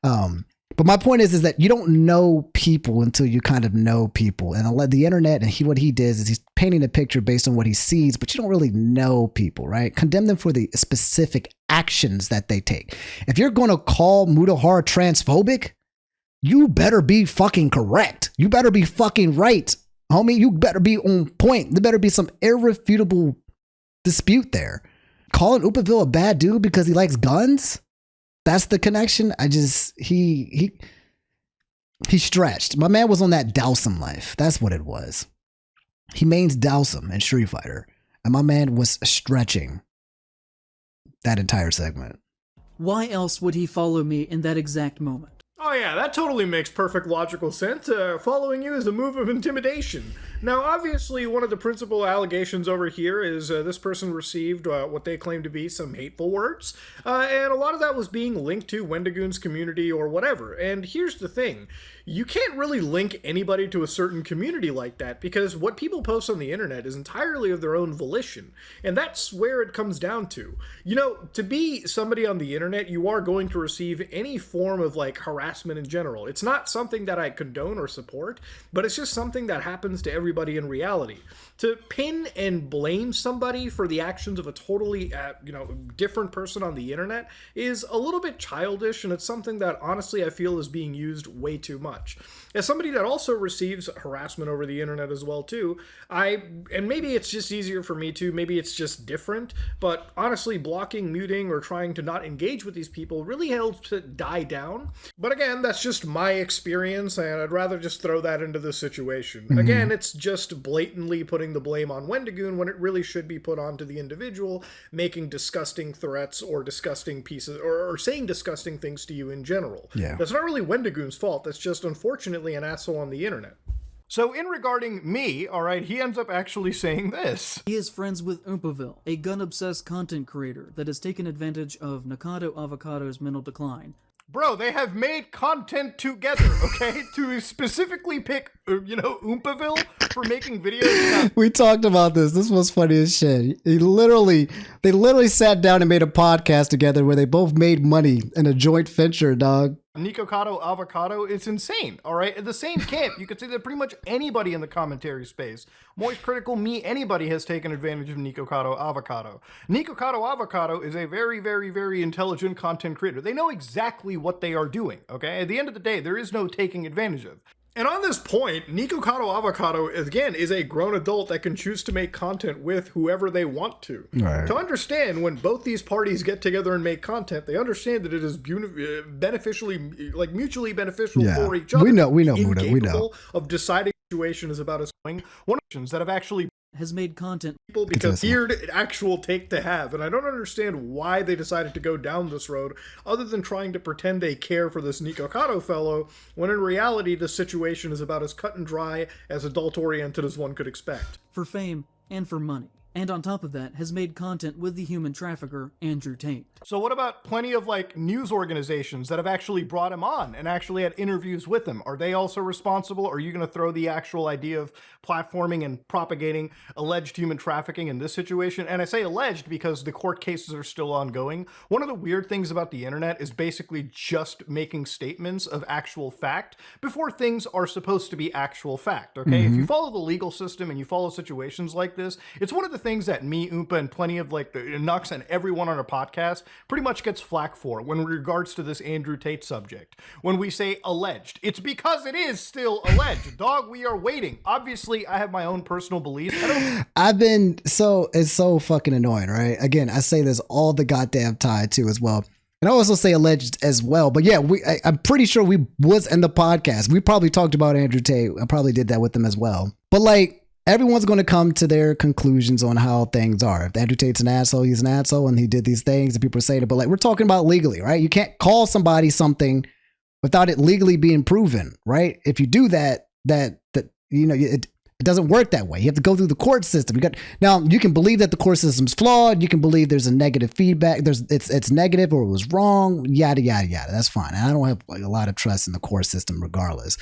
But my point is that you don't know people until you kind of know people. And the internet and what he does is he's painting a picture based on what he sees, but you don't really know people, right? Condemn them for the specific actions that they take. If you're going to call Mutahar transphobic, you better be fucking correct. You better be fucking right, homie. You better be on point. There better be some irrefutable dispute there. Calling Oompaville a bad dude because he likes guns? That's the connection. He stretched. My man was on that Dowsum life. That's what it was. He mains Dowsum and Street Fighter. And my man was stretching that entire segment. Why else would he follow me in that exact moment? Oh yeah, that totally makes perfect logical sense. Following you is a move of intimidation. Now, obviously, one of the principal allegations over here is this person received what they claim to be some hateful words, and a lot of that was being linked to Wendigoon's community or whatever. And here's the thing. You can't really link anybody to a certain community like that because what people post on the internet is entirely of their own volition. And that's where it comes down to. You know, to be somebody on the internet, you are going to receive any form of like harassment in general. It's not something that I condone or support, but it's just something that happens to everybody in reality. To pin and blame somebody for the actions of a totally, different person on the internet is a little bit childish, and it's something that honestly I feel is being used way too much. As somebody that also receives harassment over the internet as well too, and maybe it's just easier for me to, maybe it's just different, but honestly blocking, muting, or trying to not engage with these people really helps to die down. But again, that's just my experience, and I'd rather just throw that into the situation. Mm-hmm. Again, it's just blatantly putting the blame on Wendigoon when it really should be put onto the individual making disgusting threats or disgusting pieces or saying disgusting things to you in general. Yeah. That's not really Wendigoon's fault. That's just unfortunately an asshole on the internet. So in regarding me, all right, he ends up actually saying this. He is friends with Oompaville, a gun-obsessed content creator that has taken advantage of Nakado Avocado's mental decline. Bro, they have made content together, okay? To specifically pick, Oompaville for making videos. We talked about this. This was funny as shit. They literally sat down and made a podcast together where they both made money in a joint venture, dog. Nikocado Avocado, it's insane, all right? At the same camp, you could say that pretty much anybody in the commentary space, Moist Critical, me, anybody has taken advantage of Nikocado Avocado. Nikocado Avocado is a very, very, very intelligent content creator. They know exactly what they are doing, okay? At the end of the day, there is no taking advantage of. And on this point, Nikocado Avocado, again, is a grown adult that can choose to make content with whoever they want to. Right. To understand, when both these parties get together and make content, they understand that it is beneficially, like mutually beneficial for each other. We know, Muda, we know. Of deciding the situation is about us going. One of the that have actually has made content because weird actual take to have, and I don't understand why they decided to go down this road other than trying to pretend they care for this Nico Kato fellow, when in reality the situation is about as cut and dry, as adult oriented as one could expect. for fame and for money. And on top of that, has made content with the human trafficker, Andrew Tate. So what about plenty of like news organizations that have actually brought him on and actually had interviews with him? Are they also responsible? Or are you going to throw the actual idea of platforming and propagating alleged human trafficking in this situation? And I say alleged because the court cases are still ongoing. One of the weird things about the internet is basically just making statements of actual fact before things are supposed to be actual fact, okay? If you follow the legal system and you follow situations like this, it's one of the things that me, Oompa, and plenty of like the Nux and everyone on our podcast pretty much gets flack for when regards to this Andrew Tate subject. When we say alleged, it's because it is still alleged. Dog, we are waiting. Obviously, I have my own personal beliefs. It's so fucking annoying, right? Again, I say this all the goddamn time too as well. And I also say alleged as well. But yeah, I'm pretty sure we was in the podcast. We probably talked about Andrew Tate. I probably did that with them as well. But like, everyone's going to come to their conclusions on how things are. If Andrew Tate's an asshole, he's an asshole, and he did these things, and people are saying it. But like, we're talking about legally, right? You can't call somebody something without it legally being proven, right? If you do that, it doesn't work that way. You have to go through the court system. Now you can believe that the court system's flawed. You can believe there's a negative feedback. It's negative or it was wrong. Yada yada yada. That's fine. And I don't have like a lot of trust in the court system, regardless.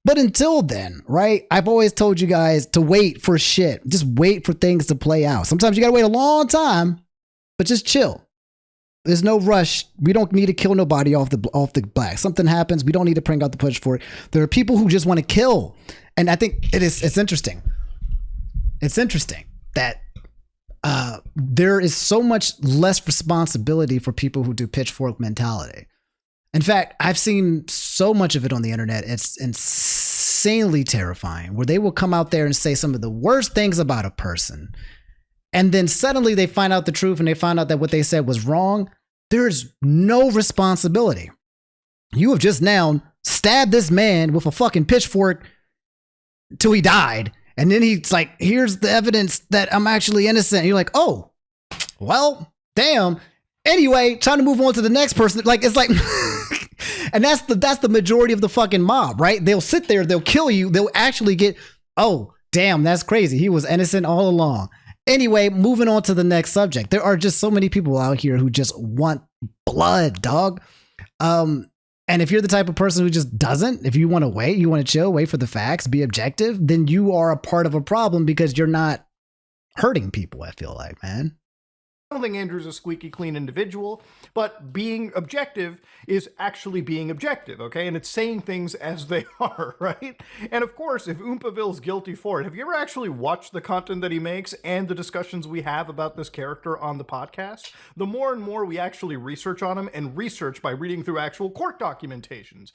But until then, right, I've always told you guys to wait for shit. Just wait for things to play out. Sometimes you got to wait a long time, but just chill. There's no rush. We don't need to kill nobody off the black. Something happens. We don't need to bring out the push for it. There are people who just want to kill. And I think it's interesting. It's interesting that there is so much less responsibility for people who do pitchfork mentality. In fact, I've seen so much of it on the internet. It's insanely terrifying, where they will come out there and say some of the worst things about a person. And then suddenly they find out the truth and they find out that what they said was wrong. There's no responsibility. You have just now stabbed this man with a fucking pitchfork till he died. And then he's like, here's the evidence that I'm actually innocent. And you're like, oh, well, damn. Anyway, trying to move on to the next person. Like, it's like, and that's the majority of the fucking mob, right? They'll sit there, they'll kill you. They'll actually get, oh, damn, that's crazy. He was innocent all along. Anyway, moving on to the next subject. There are just so many people out here who just want blood, dog. And if you're the type of person who just doesn't, if you want to wait, you want to chill, wait for the facts, be objective, then you are a part of a problem because you're not hurting people, I feel like, man. I don't think Andrew's a squeaky clean individual, but being objective is actually being objective, okay? And it's saying things as they are, right? And of course, if Oompaville's guilty for it, have you ever actually watched the content that he makes and the discussions we have about this character on the podcast? The more and more we actually research on him, and research by reading through actual court documentations,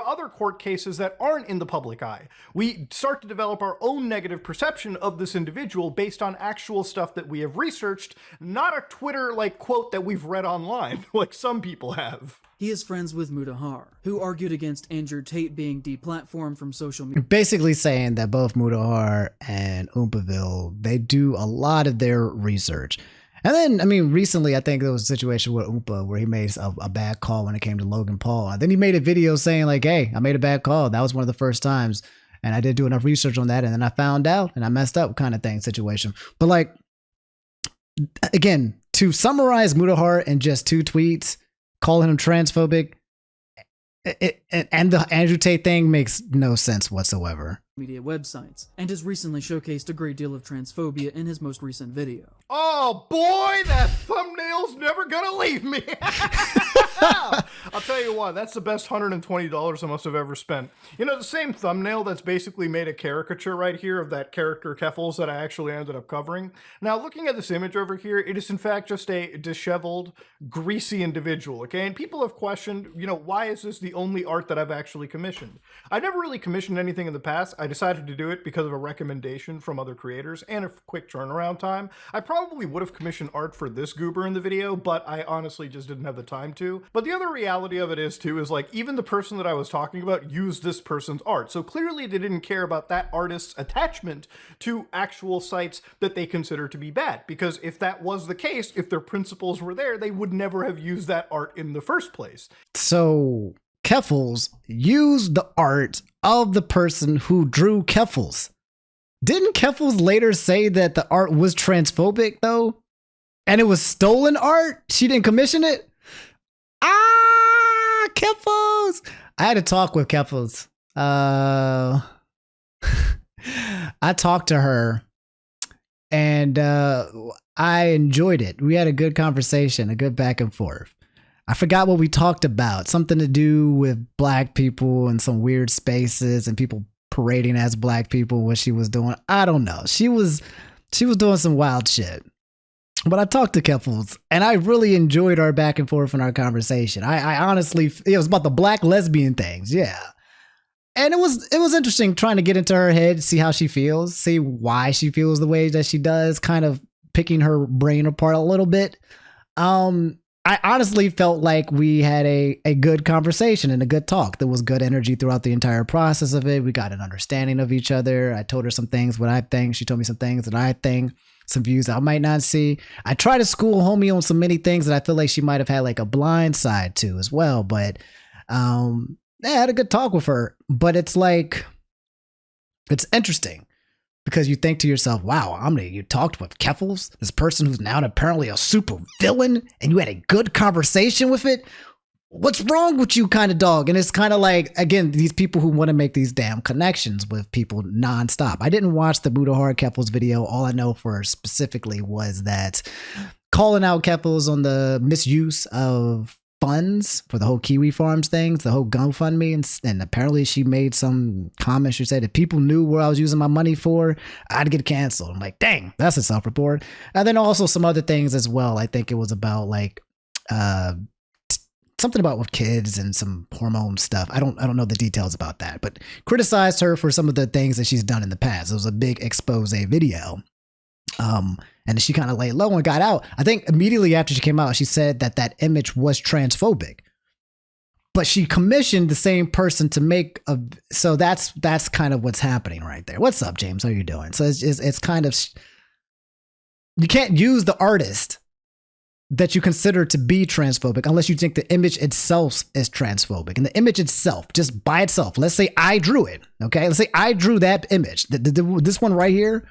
other court cases that aren't in the public eye, we start to develop our own negative perception of this individual based on actual stuff that we have researched, not a Twitter like quote that we've read online like some people have. He is friends with Mutahar, who argued against Andrew Tate being deplatformed from social media. Basically saying that both Mutahar and Oompaville, they do a lot of their research. And then, I mean, recently, I think there was a situation with Oompa where he made a bad call when it came to Logan Paul. And then he made a video saying like, hey, I made a bad call. That was one of the first times. And I didn't do enough research on that. And then I found out and I messed up kind of thing situation. But like, again, to summarize Mutahar in just 2 tweets, calling him transphobic, and the Andrew Tate thing makes no sense whatsoever. Media websites, and has recently showcased a great deal of transphobia in his most recent video. Oh boy, that thumbnail's never gonna leave me. I'll tell you what, that's the best $120 I must have ever spent. You know, the same thumbnail that's basically made a caricature right here of that character Keffels that I actually ended up covering. Now, looking at this image over here, it is in fact just a disheveled, greasy individual, okay? And people have questioned, you know, why is this the only art that I've actually commissioned? I've never really commissioned anything in the past. I decided to do it because of a recommendation from other creators and a quick turnaround time. I probably would have commissioned art for this goober in the video, but I honestly just didn't have the time to. But the other reality of it it is too is like, even the person that I was talking about used this person's art. So clearly they didn't care about that artist's attachment to actual sites that they consider to be bad. Because if that was the case, if their principles were there, they would never have used that art in the first place. So Keffals used the art of the person who drew Keffals. Didn't Keffals later say that the art was transphobic though? And it was stolen art? She didn't commission it? Ah, Keffals! I had to talk with Keffals. I talked to her and I enjoyed it. We had a good conversation, a good back and forth. I forgot what we talked about. Something to do with black people and some weird spaces and people parading as black people, what she was doing. I don't know. She was doing some wild shit. But I talked to Keffals and I really enjoyed our back and forth in our conversation. I honestly, it was about the black lesbian things. Yeah. And it was interesting trying to get into her head, see how she feels, see why she feels the way that she does, kind of picking her brain apart a little bit. I honestly felt like we had a good conversation and a good talk. There was good energy throughout the entire process of it. We got an understanding of each other. I told her some things, what I think. She told me some things that I think, some views I might not see. I try to school homie on so many things that I feel like she might have had like a blind side to as well. But yeah, I had a good talk with her. But it's like, it's interesting. Because you think to yourself, wow, Omni, you talked with Keffals, this person who's now apparently a super villain, and you had a good conversation with it? What's wrong with you, kind of dog? And it's kind of like, again, these people who want to make these damn connections with people nonstop. I didn't watch the Mutahar Keffals video. All I know for her specifically was that calling out Keffals on the misuse of funds for the whole Kiwi Farms things, the whole GoFundMe, and apparently she made some comments. She said if people knew where I was using my money for, I'd get canceled. I'm like, dang, that's a self-report. And then also some other things as well. I think it was about like something about with kids and some hormone stuff. I don't know the details about that, but criticized her for some of the things that she's done in the past. It was a big expose video. And she kind of laid low and got out. I think immediately after she came out, she said that that image was transphobic. But she commissioned the same person to make a. So that's kind of what's happening right there. What's up, James? How you doing? So it's kind of, you can't use the artist that you consider to be transphobic unless you think the image itself is transphobic. And the image itself, just by itself, let's say I drew it. Okay, let's say I drew that image. This one right here.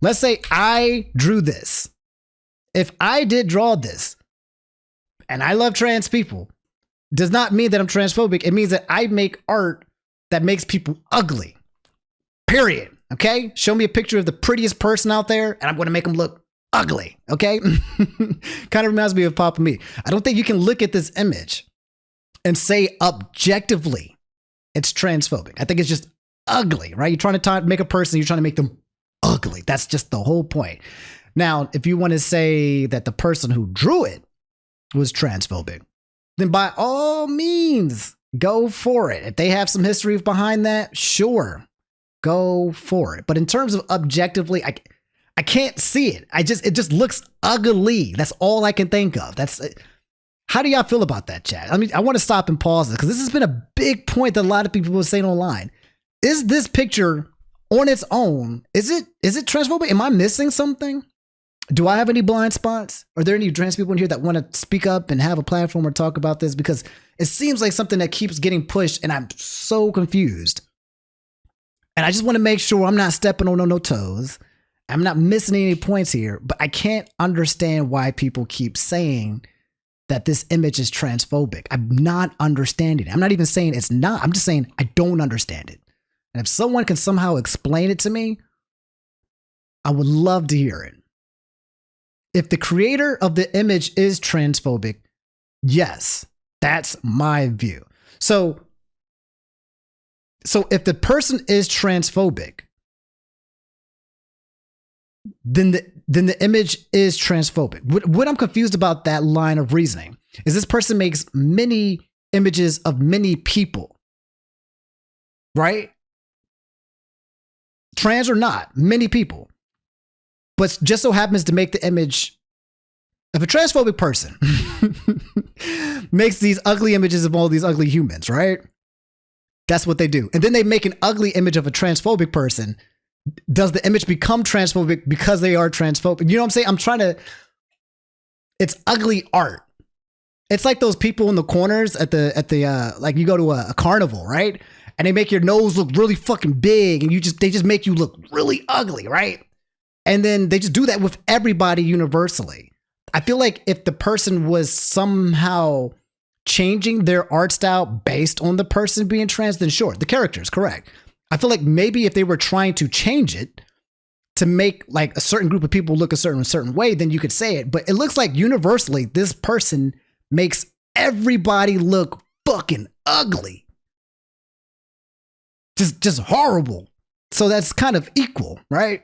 Let's say I drew this. If I did draw this and I love trans people, does not mean that I'm transphobic. It means that I make art that makes people ugly. Period. Okay? Show me a picture of the prettiest person out there and I'm going to make them look ugly. Okay? Kind of reminds me of Papa Me. I don't think you can look at this image and say objectively it's transphobic. I think it's just ugly, right? You're trying to make a person, you're trying to make them ugly. That's just the whole point. Now, if you want to say that the person who drew it was transphobic, then by all means, go for it. If they have some history behind that, sure, go for it. But in terms of objectively, I can't see it. It just looks ugly. That's all I can think of. How do y'all feel about that, chat? I mean, I want to stop and pause this because this has been a big point that a lot of people were saying online. Is this picture on its own, is it transphobic? Am I missing something? Do I have any blind spots? Are there any trans people in here that want to speak up and have a platform or talk about this? Because it seems like something that keeps getting pushed and I'm so confused. And I just want to make sure I'm not stepping on no toes. I'm not missing any points here, but I can't understand why people keep saying that this image is transphobic. I'm not understanding it. I'm not even saying it's not. I'm just saying I don't understand it. And if someone can somehow explain it to me, I would love to hear it. If the creator of the image is transphobic, yes, that's my view. So if the person is transphobic, then the image is transphobic. What I'm confused about that line of reasoning is this person makes many images of many people, right? Trans or not, many people, but just so happens to make the image of a transphobic person. makes these ugly images of all these ugly humans, right? That's what they do. And then they make an ugly image of a transphobic person. Does the image become transphobic because they are transphobic? You know what I'm saying? It's ugly art. It's like those people in the corners at the like you go to a carnival, right? And they make your nose look really fucking big and they just make you look really ugly, right? And then they just do that with everybody universally. I feel like if the person was somehow changing their art style based on the person being trans, then sure, the character is correct. I feel like maybe if they were trying to change it to make like a certain group of people look a certain way, then you could say it. But it looks like universally, this person makes everybody look fucking ugly. Just horrible. So that's kind of equal, right?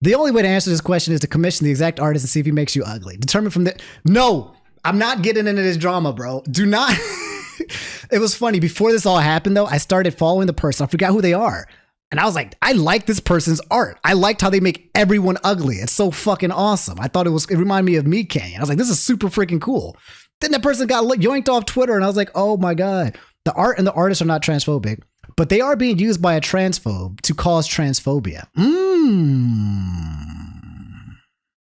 The only way to answer this question is to commission the exact artist and see if he makes you ugly. Determine from the... No, I'm not getting into this drama, bro. Do not... It was funny. Before this all happened, though, I started following the person. I forgot who they are. And I was like, I like this person's art. I liked how they make everyone ugly. It's so fucking awesome. I thought it reminded me of Meat Canyon. I was like, this is super freaking cool. Then that person got yoinked off Twitter and I was like, oh my God. The art and the artists are not transphobic, but they are being used by a transphobe to cause transphobia.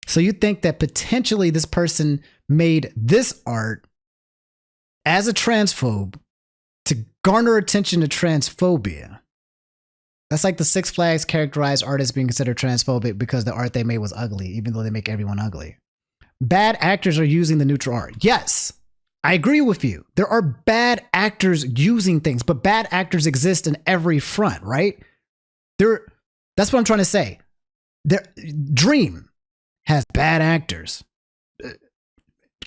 So you think that potentially this person made this art as a transphobe to garner attention to transphobia. That's like the Six Flags characterized artists being considered transphobic because the art they made was ugly, even though they make everyone ugly. Bad actors are using the neutral art. Yes, I agree with you. There are bad actors using things, but bad actors exist in every front, right? That's what I'm trying to say. Dream has bad actors.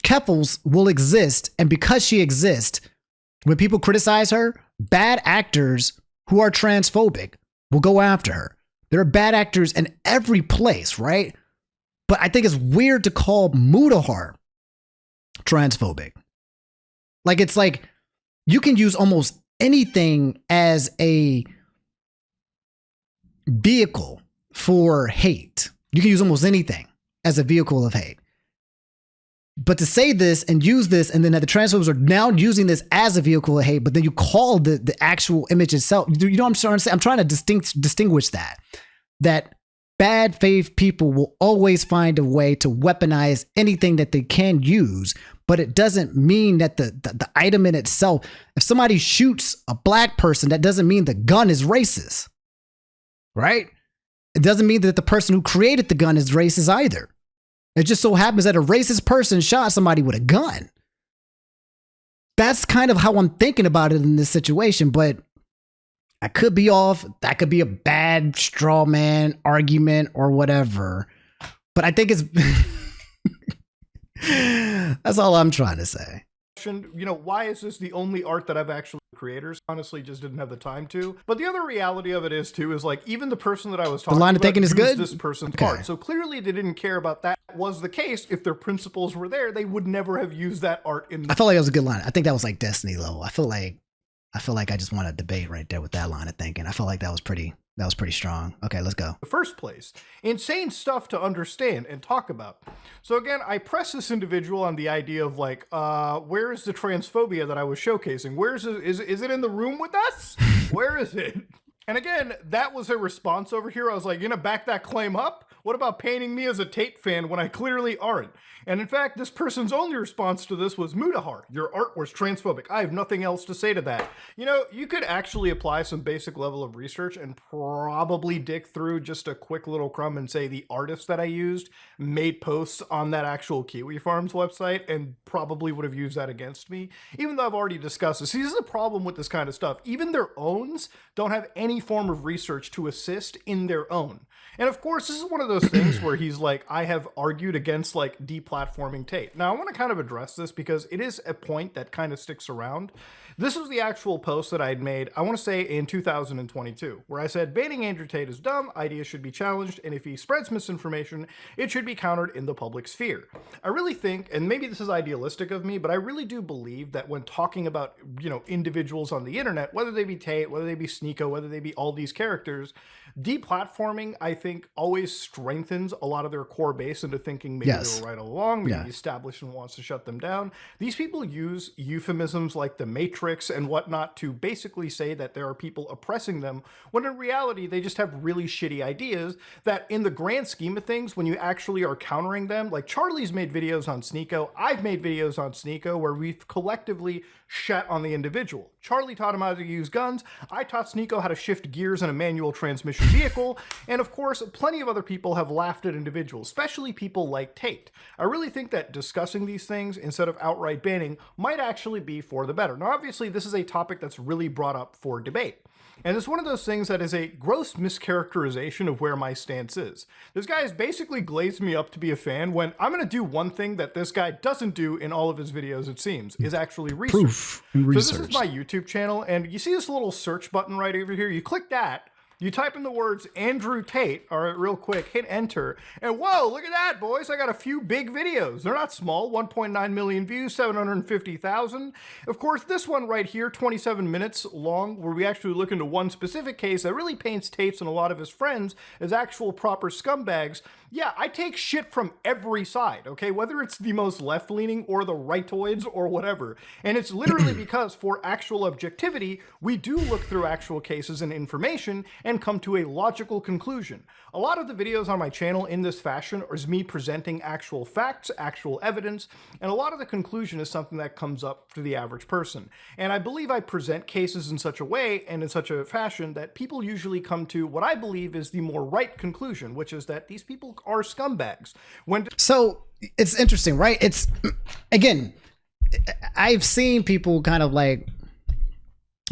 Keffels will exist, and because she exists, when people criticize her, bad actors who are transphobic will go after her. There are bad actors in every place, right? But I think it's weird to call Mutahar transphobic. Like, it's like you can use almost anything as a vehicle for hate. You can use almost anything as a vehicle of hate. But to say this and use this, and then that the transphobes are now using this as a vehicle of hate, but then you call the actual image itself. You know what I'm trying to say? I'm trying to distinguish that bad faith people will always find a way to weaponize anything that they can use, but it doesn't mean that the item in itself, if somebody shoots a black person, that doesn't mean the gun is racist, right? It doesn't mean that the person who created the gun is racist either. It just so happens that a racist person shot somebody with a gun. That's kind of how I'm thinking about it in this situation, but I could be off. That could be a bad straw man argument or whatever. But I think it's... That's all I'm trying to say. You know, why is this the only art that I've actually creators honestly just didn't have the time to? But the other reality of it is too is like even the person that I was talking line of about thinking is used good. This person's Okay. art, so clearly they didn't care about that. Was the case if their principles were there, they would never have used that art in. I felt like that was a good line. I think that was like Destiny level. I feel like I just want to debate right there with that line of thinking. I felt like that was pretty strong. Okay, let's go. The first place. Insane stuff to understand and talk about. So again, I press this individual on the idea of like, where is the transphobia that I was showcasing? Where is it? Is it in the room with us? Where is it? And again, that was a response over here. I was like, you gonna back that claim up? What about painting me as a Tate fan when I clearly aren't? And in fact, this person's only response to this was, Mutahar, your art was transphobic. I have nothing else to say to that. You know, you could actually apply some basic level of research and probably dig through just a quick little crumb and say the artist that I used made posts on that actual Kiwi Farms website and probably would have used that against me, even though I've already discussed this. See, this is the problem with this kind of stuff. Even their owns don't have any form of research to assist in their own. And of course, this is one of those things where he's like, I have argued against like deplatforming Tate. Now, I want to kind of address this because it is a point that kind of sticks around. This was the actual post that I had made, I want to say in 2022, where I said, banning Andrew Tate is dumb, ideas should be challenged, and if he spreads misinformation, it should be countered in the public sphere. I really think, and maybe this is idealistic of me, but I really do believe that when talking about, you know, individuals on the internet, whether they be Tate, whether they be Sneeko, whether they be all these characters, deplatforming, I think, always strengthens a lot of their core base into thinking maybe Yes. they were right all along, maybe Yeah. the establishment wants to shut them down. These people use euphemisms like the Matrix and whatnot to basically say that there are people oppressing them, when in reality, they just have really shitty ideas that in the grand scheme of things, when you actually are countering them, like Charlie's made videos on Sneeko, I've made videos on Sneeko where we've collectively shat on the individual. Charlie taught him how to use guns. I taught Sneeko how to shift gears in a manual transmission vehicle. And of course, plenty of other people have laughed at individuals, especially people like Tate. I really think that discussing these things instead of outright banning might actually be for the better. Now, obviously, this is a topic that's really brought up for debate. And it's one of those things that is a gross mischaracterization of where my stance is. This guy has basically glazed me up to be a fan when I'm going to do one thing that this guy doesn't do in all of his videos, it seems, is actually research. Proof and So research. this is my YouTube channel, and you see this little search button right over here? You click that, you type in the words Andrew Tate, all right, real quick, hit enter, and whoa, look at that, boys. I got a few big videos. They're not small, 1.9 million views, 750,000. Of course, this one right here, 27 minutes long, where we actually look into one specific case that really paints Tates and a lot of his friends as actual proper scumbags. Yeah, I take shit from every side, okay? Whether it's the most left-leaning or the rightoids or whatever. And it's literally because for actual objectivity, we do look through actual cases and information and come to a logical conclusion. A lot of the videos on my channel in this fashion is me presenting actual facts, actual evidence, and a lot of the conclusion is something that comes up to the average person. And I believe I present cases in such a way and in such a fashion that people usually come to what I believe is the more right conclusion, which is that these people are scumbags. So it's interesting, right? It's, again, I've seen people kind of like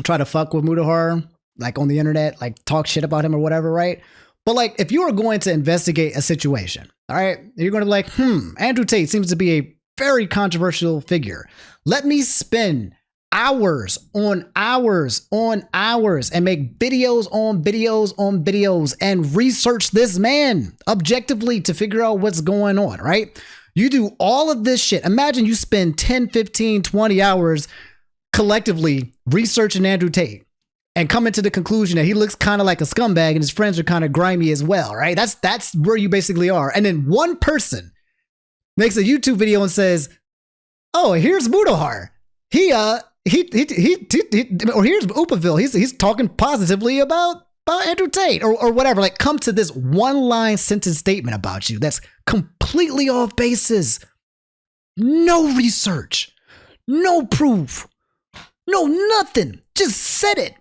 try to fuck with Mutahar, like on the internet, like talk shit about him or whatever, right? But like, if you are going to investigate a situation, all right, you're going to be like, Andrew Tate seems to be a very controversial figure. Let me spend hours on hours on hours and make videos on videos on videos and research this man objectively to figure out what's going on, right? You do all of this shit. Imagine you spend 10, 15, 20 hours collectively researching Andrew Tate and coming to the conclusion that he looks kind of like a scumbag and his friends are kind of grimy as well, right? That's where you basically are. And then one person makes a YouTube video and says, "Oh, here's Mutahar. Or here's Oompaville. He's talking positively about Andrew Tate or whatever." Like, come to this one line sentence statement about you that's completely off basis. No research, no proof, no nothing. Just said it.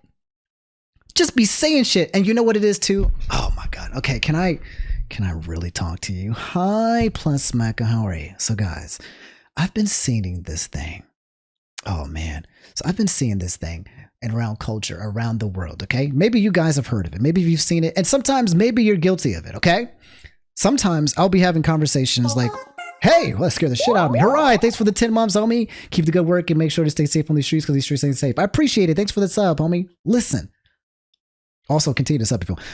Just be saying shit. And you know what it is too? Oh my God. Okay, can I really talk to you? Hi, plus Macca, how are you? So guys, I've been seeing this thing. Oh man. So I've been seeing this thing around culture, around the world, okay? Maybe you guys have heard of it. Maybe you've seen it. And sometimes maybe you're guilty of it, okay? Sometimes I'll be having conversations like, "Hey, well, that scared the shit out of me. Hooray, thanks for the 10 months, homie. Keep the good work and make sure to stay safe on these streets because these streets ain't safe. I appreciate it. Thanks for the sub, homie. Listen. Also, continue to sub if you want.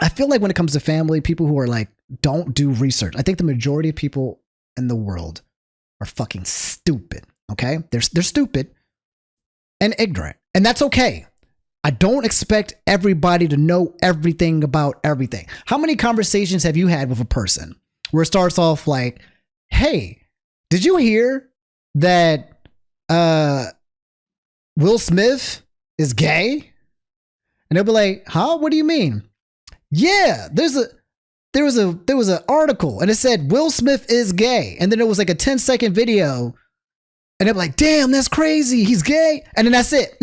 I feel like when it comes to family, people who are like, don't do research. I think the majority of people in the world are fucking stupid. Okay? They're stupid and ignorant. And that's okay. I don't expect everybody to know everything about everything. How many conversations have you had with a person where it starts off like, "Hey, did you hear that Will Smith is gay?" And they'll be like, "Huh? What do you mean?" "Yeah, there was an article and it said Will Smith is gay." And then it was like a 10-second video. And they're like, "Damn, that's crazy. He's gay." And then that's it.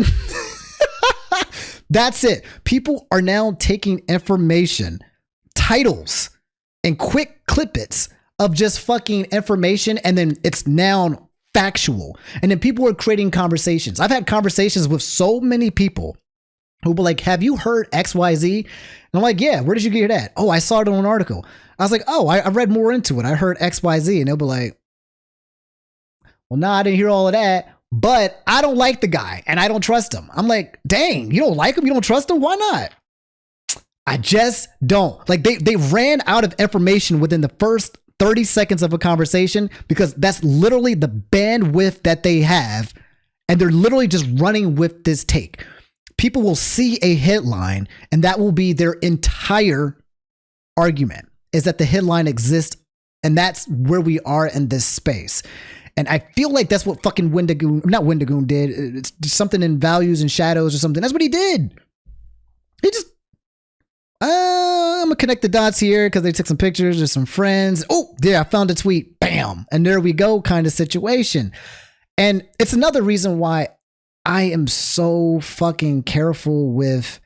That's it. People are now taking information, titles, and quick clippets of just fucking information. And then it's now factual. And then people are creating conversations. I've had conversations with so many people who were like, "Have you heard XYZ?" And I'm like, "Yeah, where did you get that?" "Oh, I saw it on an article." I was like, "Oh, I read more into it. I heard XYZ." And they'll be like, "Well, nah, I didn't hear all of that, but I don't like the guy and I don't trust him." I'm like, "Dang, you don't like him? You don't trust him? Why not?" I just don't. Like, they ran out of information within the first 30 seconds of a conversation because that's literally the bandwidth that they have. And they're literally just running with this take. People will see a headline and that will be their entire argument is that the headline exists, and that's where we are in this space. And I feel like that's what fucking not Wendigoon did. It's something in Values and Shadows or something. That's what he did. He just, I'm gonna connect the dots here because they took some pictures of some friends. Oh, there, I found a tweet. Bam. And there we go, kind of situation. And it's another reason why I am so fucking careful with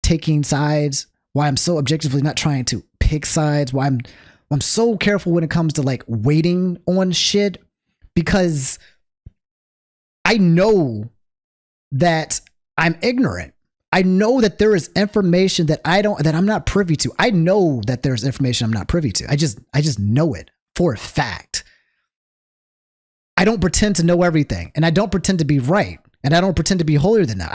taking sides, why I'm so objectively not trying to pick sides, why I'm so careful when it comes to like waiting on shit, because I know that I'm ignorant. I know that there is information that I'm not privy to. I know that there's information I'm not privy to. I just know it for a fact. I don't pretend to know everything, and I don't pretend to be right, and I don't pretend to be holier than that.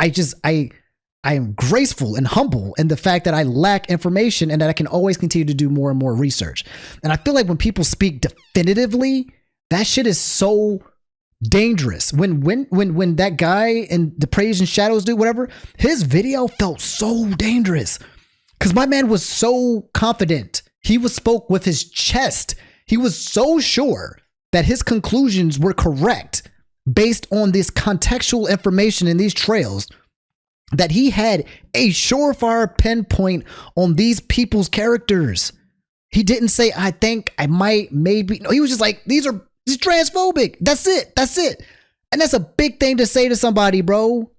I am graceful and humble in the fact that I lack information and that I can always continue to do more and more research. And I feel like when people speak definitively, that shit is so dangerous. When that guy in the Praise and Shadows dude, whatever, his video felt so dangerous because my man was so confident. He spoke with his chest. He was so sure that his conclusions were correct based on this contextual information in these trails, that he had a surefire pinpoint on these people's characters. He didn't say, I think, I might, maybe. No, he was just like, this is transphobic. That's it. That's it. And that's a big thing to say to somebody, bro.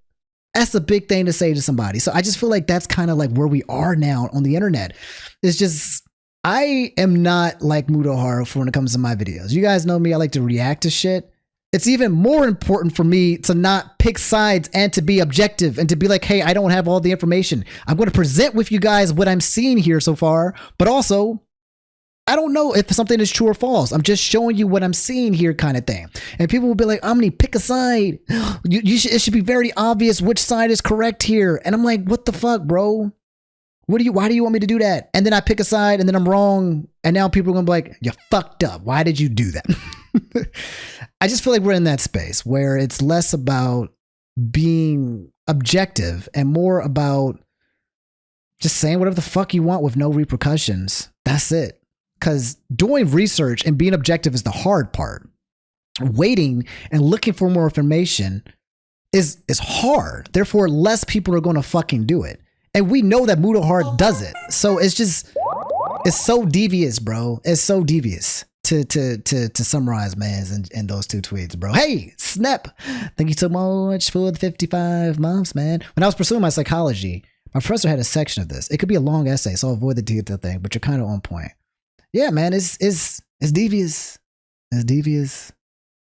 That's a big thing to say to somebody. So I just feel like that's kind of like where we are now on the internet. It's just, I am not like Mutahar when it comes to my videos. You guys know me. I like to react to shit. It's even more important for me to not pick sides and to be objective and to be like, hey, I don't have all the information. I'm going to present with you guys what I'm seeing here so far, but also I don't know if something is true or false. I'm just showing you what I'm seeing here, kind of thing. And people will be like, Omni, pick a side. It should be very obvious which side is correct here. And I'm like, what the fuck, bro? Why do you want me to do that? And then I pick a side and then I'm wrong. And now people are going to be like, you fucked up. Why did you do that? I just feel like we're in that space where it's less about being objective and more about just saying whatever the fuck you want with no repercussions. That's it. Because doing research and being objective is the hard part. Waiting and looking for more information is hard. Therefore, less people are going to fucking do it. And we know that Mutahar does it. So it's so devious, bro. It's so devious to summarize, man, in those two tweets, bro. Hey, Snap. Thank you so much for the 55 months, man. When I was pursuing my psychology, my professor had a section of this. It could be a long essay, so I'll avoid the detail thing, but you're kind of on point. Yeah, man, it's devious. It's devious.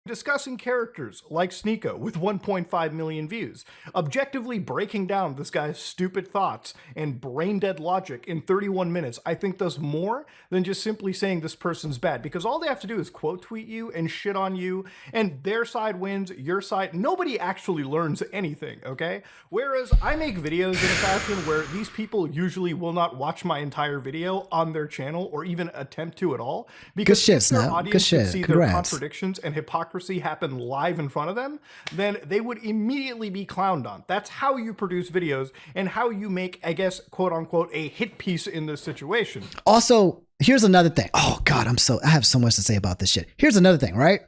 Discussing characters like Sneeko with 1.5 million views, objectively breaking down this guy's stupid thoughts and brain-dead logic in 31 minutes, I think does more than just simply saying this person's bad, because all they have to do is quote tweet you and shit on you, and their side wins, your side. Nobody actually learns anything, okay? Whereas I make videos in a fashion where these people usually will not watch my entire video on their channel or even attempt to at all, because if their audience could see their contradictions and hypocrisy happen live in front of them, then they would immediately be clowned on. That's how you produce videos and how you make, I guess, quote unquote, a hit piece in this situation. Also, here's another thing. Oh God, I have so much to say about this shit. Here's another thing, right?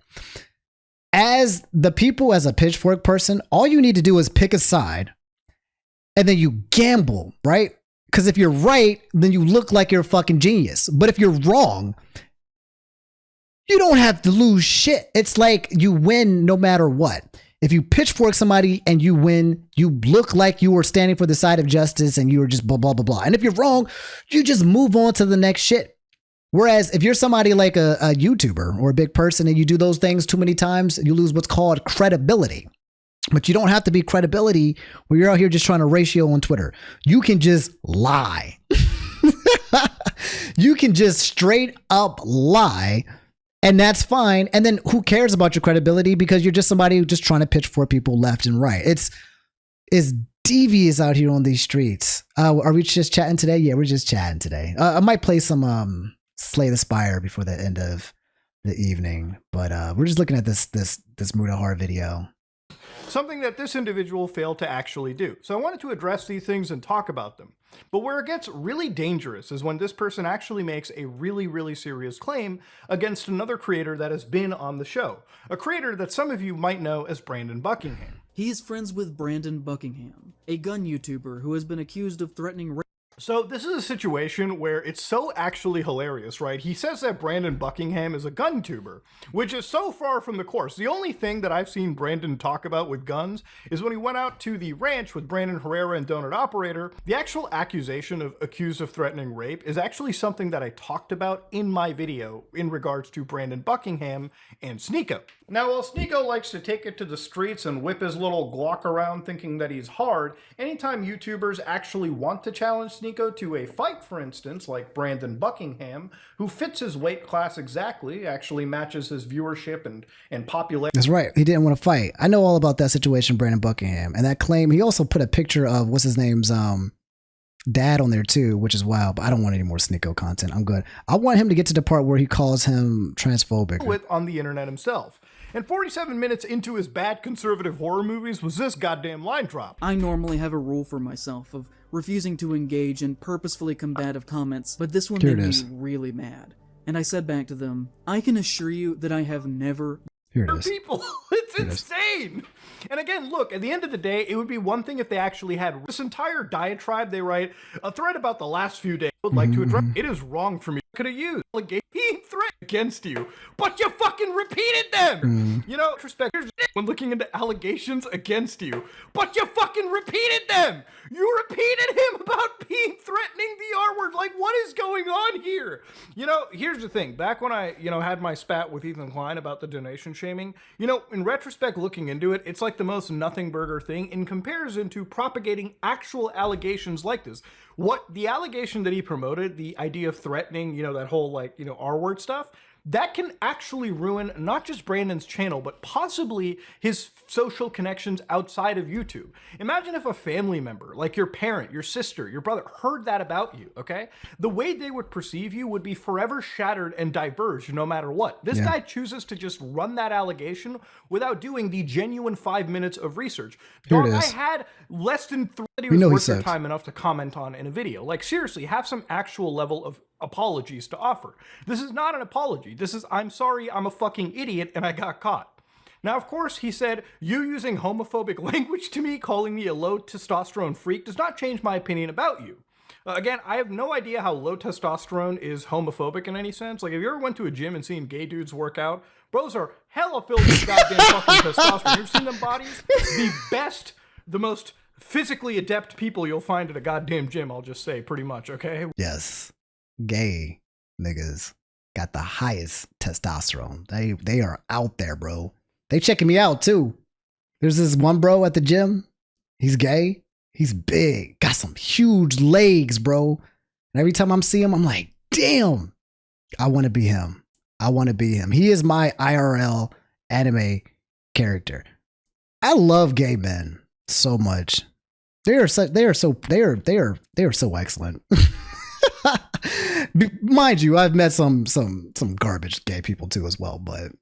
As a pitchfork person, all you need to do is pick a side and then you gamble, right? Because if you're right, then you look like you're a fucking genius. But if you're wrong, you don't have to lose shit. It's like you win no matter what. If you pitchfork somebody and you win, you look like you were standing for the side of justice and you were just blah, blah, blah, blah. And if you're wrong, you just move on to the next shit. Whereas if you're somebody like a YouTuber or a big person and you do those things too many times, you lose what's called credibility. But you don't have to be credibility when you're out here just trying to ratio on Twitter. You can just lie. You can just straight up lie. And that's fine. And then who cares about your credibility? Because you're just somebody who's just trying to pitch for people left and right. It's devious out here on these streets. Are we just chatting today? Yeah, we're just chatting today. I might play some Slay the Spire before the end of the evening. But we're just looking at this Mutahar video. something that this individual failed to actually do. So I wanted to address these things and talk about them. But where it gets really dangerous is when this person actually makes a really, really serious claim against another creator that has been on the show. A creator that some of you might know as Brandon Buckingham. He is friends with Brandon Buckingham, a gun YouTuber who has been accused of threatening rape. So this is a situation where it's so actually hilarious, right? He says that Brandon Buckingham is a gun tuber, which is so far from the course. The only thing that I've seen Brandon talk about with guns is when he went out to the ranch with Brandon Herrera and Donut Operator. The actual accusation of accused of threatening rape is actually something that I talked about in my video in regards to Brandon Buckingham and Sneeko. Now, while Sneeko likes to take it to the streets and whip his little Glock around thinking that he's hard, anytime YouTubers actually want to challenge Sneeko to a fight, for instance, like Brandon Buckingham, who fits his weight class exactly, actually matches his viewership and popularity. That's right. He didn't want to fight. I know all about that situation, Brandon Buckingham. And that claim, he also put a picture of, what's his name's, dad on there too, which is wild, but I don't want any more Sneeko content. I'm good. I want him to get to the part where he calls him transphobic. On the internet himself. And 47 minutes into his bad conservative horror movies was this goddamn line drop. I normally have a rule for myself of refusing to engage in purposefully combative comments, but this one made me really mad. And I said back to them, I can assure you that I have never... Here it is. People, it's insane. And again, look, at the end of the day, it would be one thing if they actually had this entire diatribe. They write a thread about the last few days. I would like to address. It is wrong for me. Could have used a threat against you, but you fucking repeated them. You know, respect when looking into allegations against you, but you fucking repeated them. You repeated him about being threatening the R word. Like, what is going on here? You know, here's the thing. Back when I, had my spat with Ethan Klein about the donation shaming, in retrospect, looking into it, it's like the most nothing burger thing in comparison to propagating actual allegations like this. What the allegation that he promoted, the idea of threatening, that whole R word stuff, that can actually ruin not just Brandon's channel, but possibly his social connections outside of YouTube. Imagine if a family member, like your parent, your sister, your brother, heard that about you, okay? The way they would perceive you would be forever shattered and diverged no matter what. This guy chooses to just run that allegation without doing the genuine 5 minutes of research. Dog, I had less than 3 that he was worth their time enough to comment on in a video. Like, seriously, have some actual level of apologies to offer. This is not an apology. This is, I'm sorry, I'm a fucking idiot and I got caught. Now, of course, he said, you using homophobic language to me, calling me a low testosterone freak, does not change my opinion about you. Again, I have no idea how low testosterone is homophobic in any sense. Like, if you ever went to a gym and seen gay dudes work out, bros are hella filled with goddamn fucking testosterone. You've seen them bodies? The best, the most physically adept people you'll find at a goddamn gym, I'll just say, pretty much, okay? Yes. Gay niggas got the highest testosterone. They are out there, bro. They checking me out too. There's this one bro at the gym. He's gay. He's big. Got some huge legs, bro. And every time I'm seeing him, I'm like, damn, I want to be him. I want to be him. He is my IRL anime character. I love gay men so much. They are so excellent. Mind you, I've met some garbage gay people too as well, but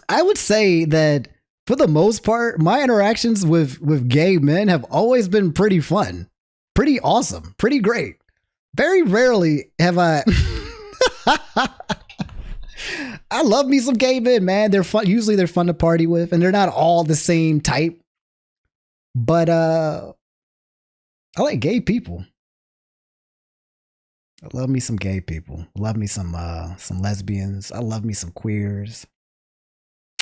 I would say that for the most part, my interactions with gay men have always been pretty fun, pretty awesome, pretty great. Very rarely have I. I love me some gay men, man. They're fun. Usually they're fun to party with, and they're not all the same type. But I like gay people. I love me some gay people. I love me some lesbians. I love me some queers.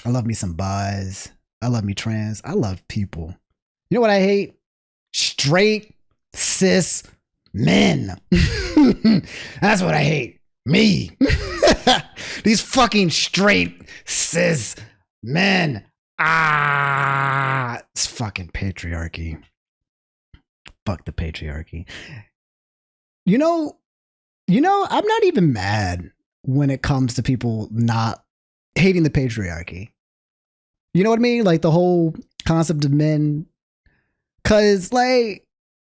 I love me some bis. I love me trans. I love people. You know what I hate? Straight cis men. That's what I hate. Me. These fucking straight cis men. It's fucking patriarchy. Fuck the patriarchy. You know, I'm not even mad when it comes to people not hating the patriarchy. You know what I mean? Like the whole concept of men. Cause like,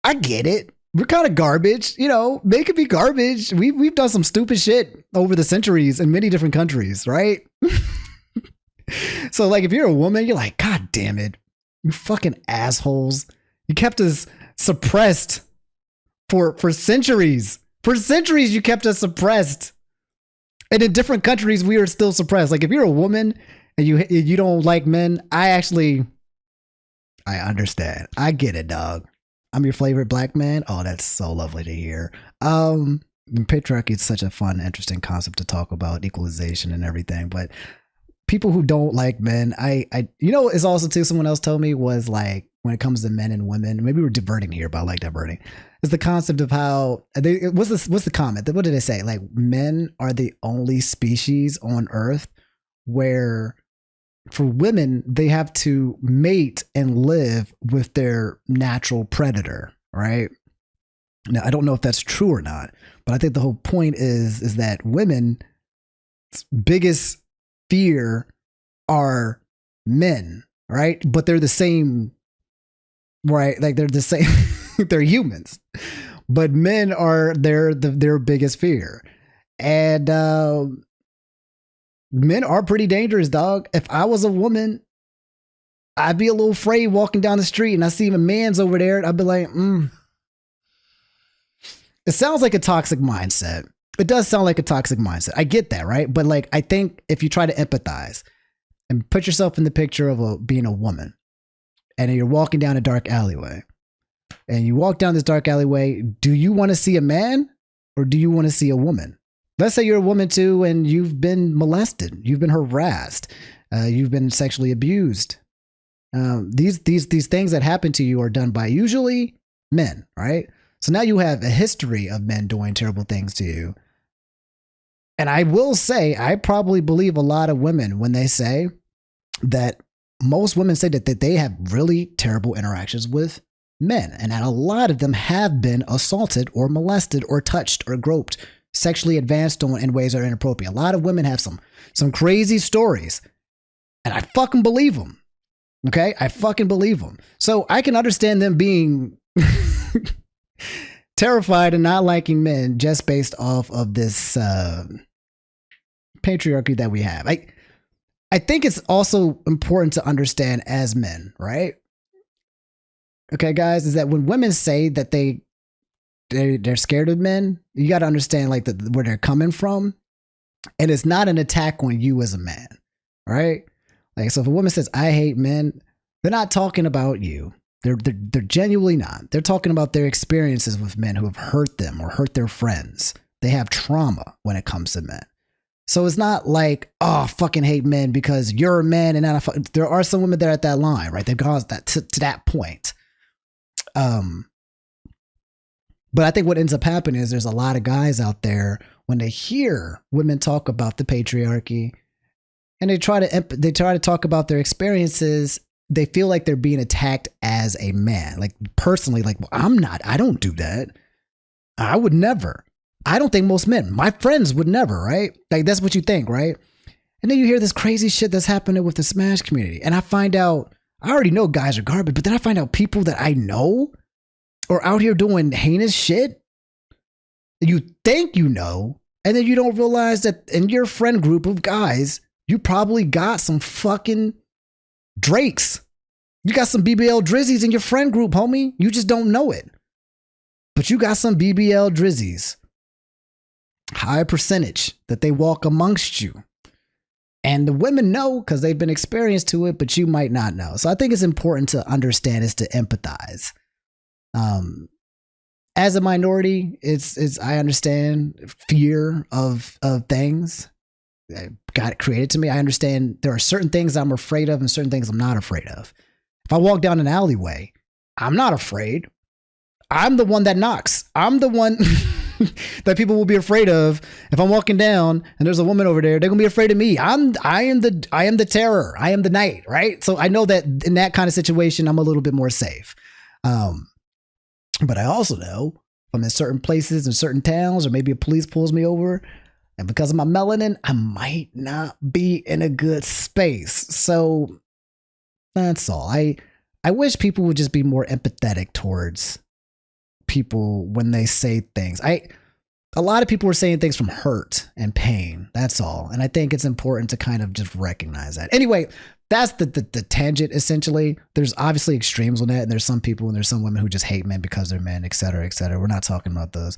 I get it. We're kind of garbage. They could be garbage. We've done some stupid shit over the centuries in many different countries, right? So like, if you're a woman, you're like, God damn it. You fucking assholes. You kept us suppressed for centuries. For centuries, you kept us suppressed. And in different countries, we are still suppressed. Like if you're a woman and you don't like men, I understand. I get it, dog. I'm your favorite black man. Oh, that's so lovely to hear. Patriarchy is such a fun, interesting concept to talk about, equalization and everything. But people who don't like men, it's also too, someone else told me was like, when it comes to men and women, maybe we're diverting here, but I like diverting. It's the concept of how what's the comment? What did they say? Like men are the only species on Earth where for women, they have to mate and live with their natural predator, right? Now, I don't know if that's true or not, but I think the whole point is that women's biggest fear are men, right? But they're the same, right? Like they're the same, they're humans, but men are their biggest fear. And men are pretty dangerous, dog. If I was a woman, I'd be a little afraid walking down the street and I see my man's over there. I'd be like, It sounds like a toxic mindset. It does sound like a toxic mindset. I get that, right? But like, I think if you try to empathize and put yourself in the picture of being a woman and you're walking down a dark alleyway and you walk down this dark alleyway, do you want to see a man or do you want to see a woman? Let's say you're a woman too, and you've been molested, you've been harassed, you've been sexually abused. These things that happen to you are done by usually men, right? So now you have a history of men doing terrible things to you. And I will say, I probably believe a lot of women when they say that most women say that they have really terrible interactions with men, and that a lot of them have been assaulted or molested or touched or groped, sexually advanced on in ways that are inappropriate. A lot of women have some crazy stories, and I fucking believe them. Okay, I fucking believe them. So I can understand them being terrified and not liking men just based off of this patriarchy that we have. I think it's also important to understand as men, right? Okay, guys, is that when women say that they're scared of men, you got to understand like where they're coming from, and it's not an attack on you as a man, right? Like, so if a woman says I hate men, they're not talking about you. They're genuinely not. They're talking about their experiences with men who have hurt them or hurt their friends. They have trauma when it comes to men. So it's not like, oh, I fucking hate men because you're a man, and there are some women that are at that line, right? They've gone that to that point. But I think what ends up happening is there's a lot of guys out there when they hear women talk about the patriarchy and they try to talk about their experiences, they feel like they're being attacked as a man. Like personally, like, well, I don't do that. I would never. I don't think most men, my friends would never, right? Like that's what you think, right? And then you hear this crazy shit that's happening with the Smash community. And I find out, I already know guys are garbage, but then I find out people that I know are out here doing heinous shit. You think you know, and then you don't realize that in your friend group of guys, you probably got some fucking Drakes. You got some BBL Drizzies in your friend group, homie. You just don't know it. But you got some BBL Drizzies. High percentage that they walk amongst you. And the women know because they've been experienced to it, but you might not know. So I think it's important to understand is to empathize. As a minority, I understand fear of things. God created to me. I understand there are certain things I'm afraid of and certain things I'm not afraid of. If I walk down an alleyway, I'm not afraid. I'm the one that knocks. I'm the one that people will be afraid of. If I'm walking down and there's a woman over there, they're gonna be afraid of me. I am the terror. I am the night, right? So I know that in that kind of situation, I'm a little bit more safe. But I also know if I'm in certain places in certain towns, or maybe a police pulls me over, and because of my melanin, I might not be in a good space. So that's all. I wish people would just be more empathetic towards people when they say things. a lot of people were saying things from hurt and pain. That's all. And I think it's important to kind of just recognize that. Anyway, that's the tangent, essentially. There's obviously extremes on that. And there's some people and there's some women who just hate men because they're men, et cetera, et cetera. We're not talking about those.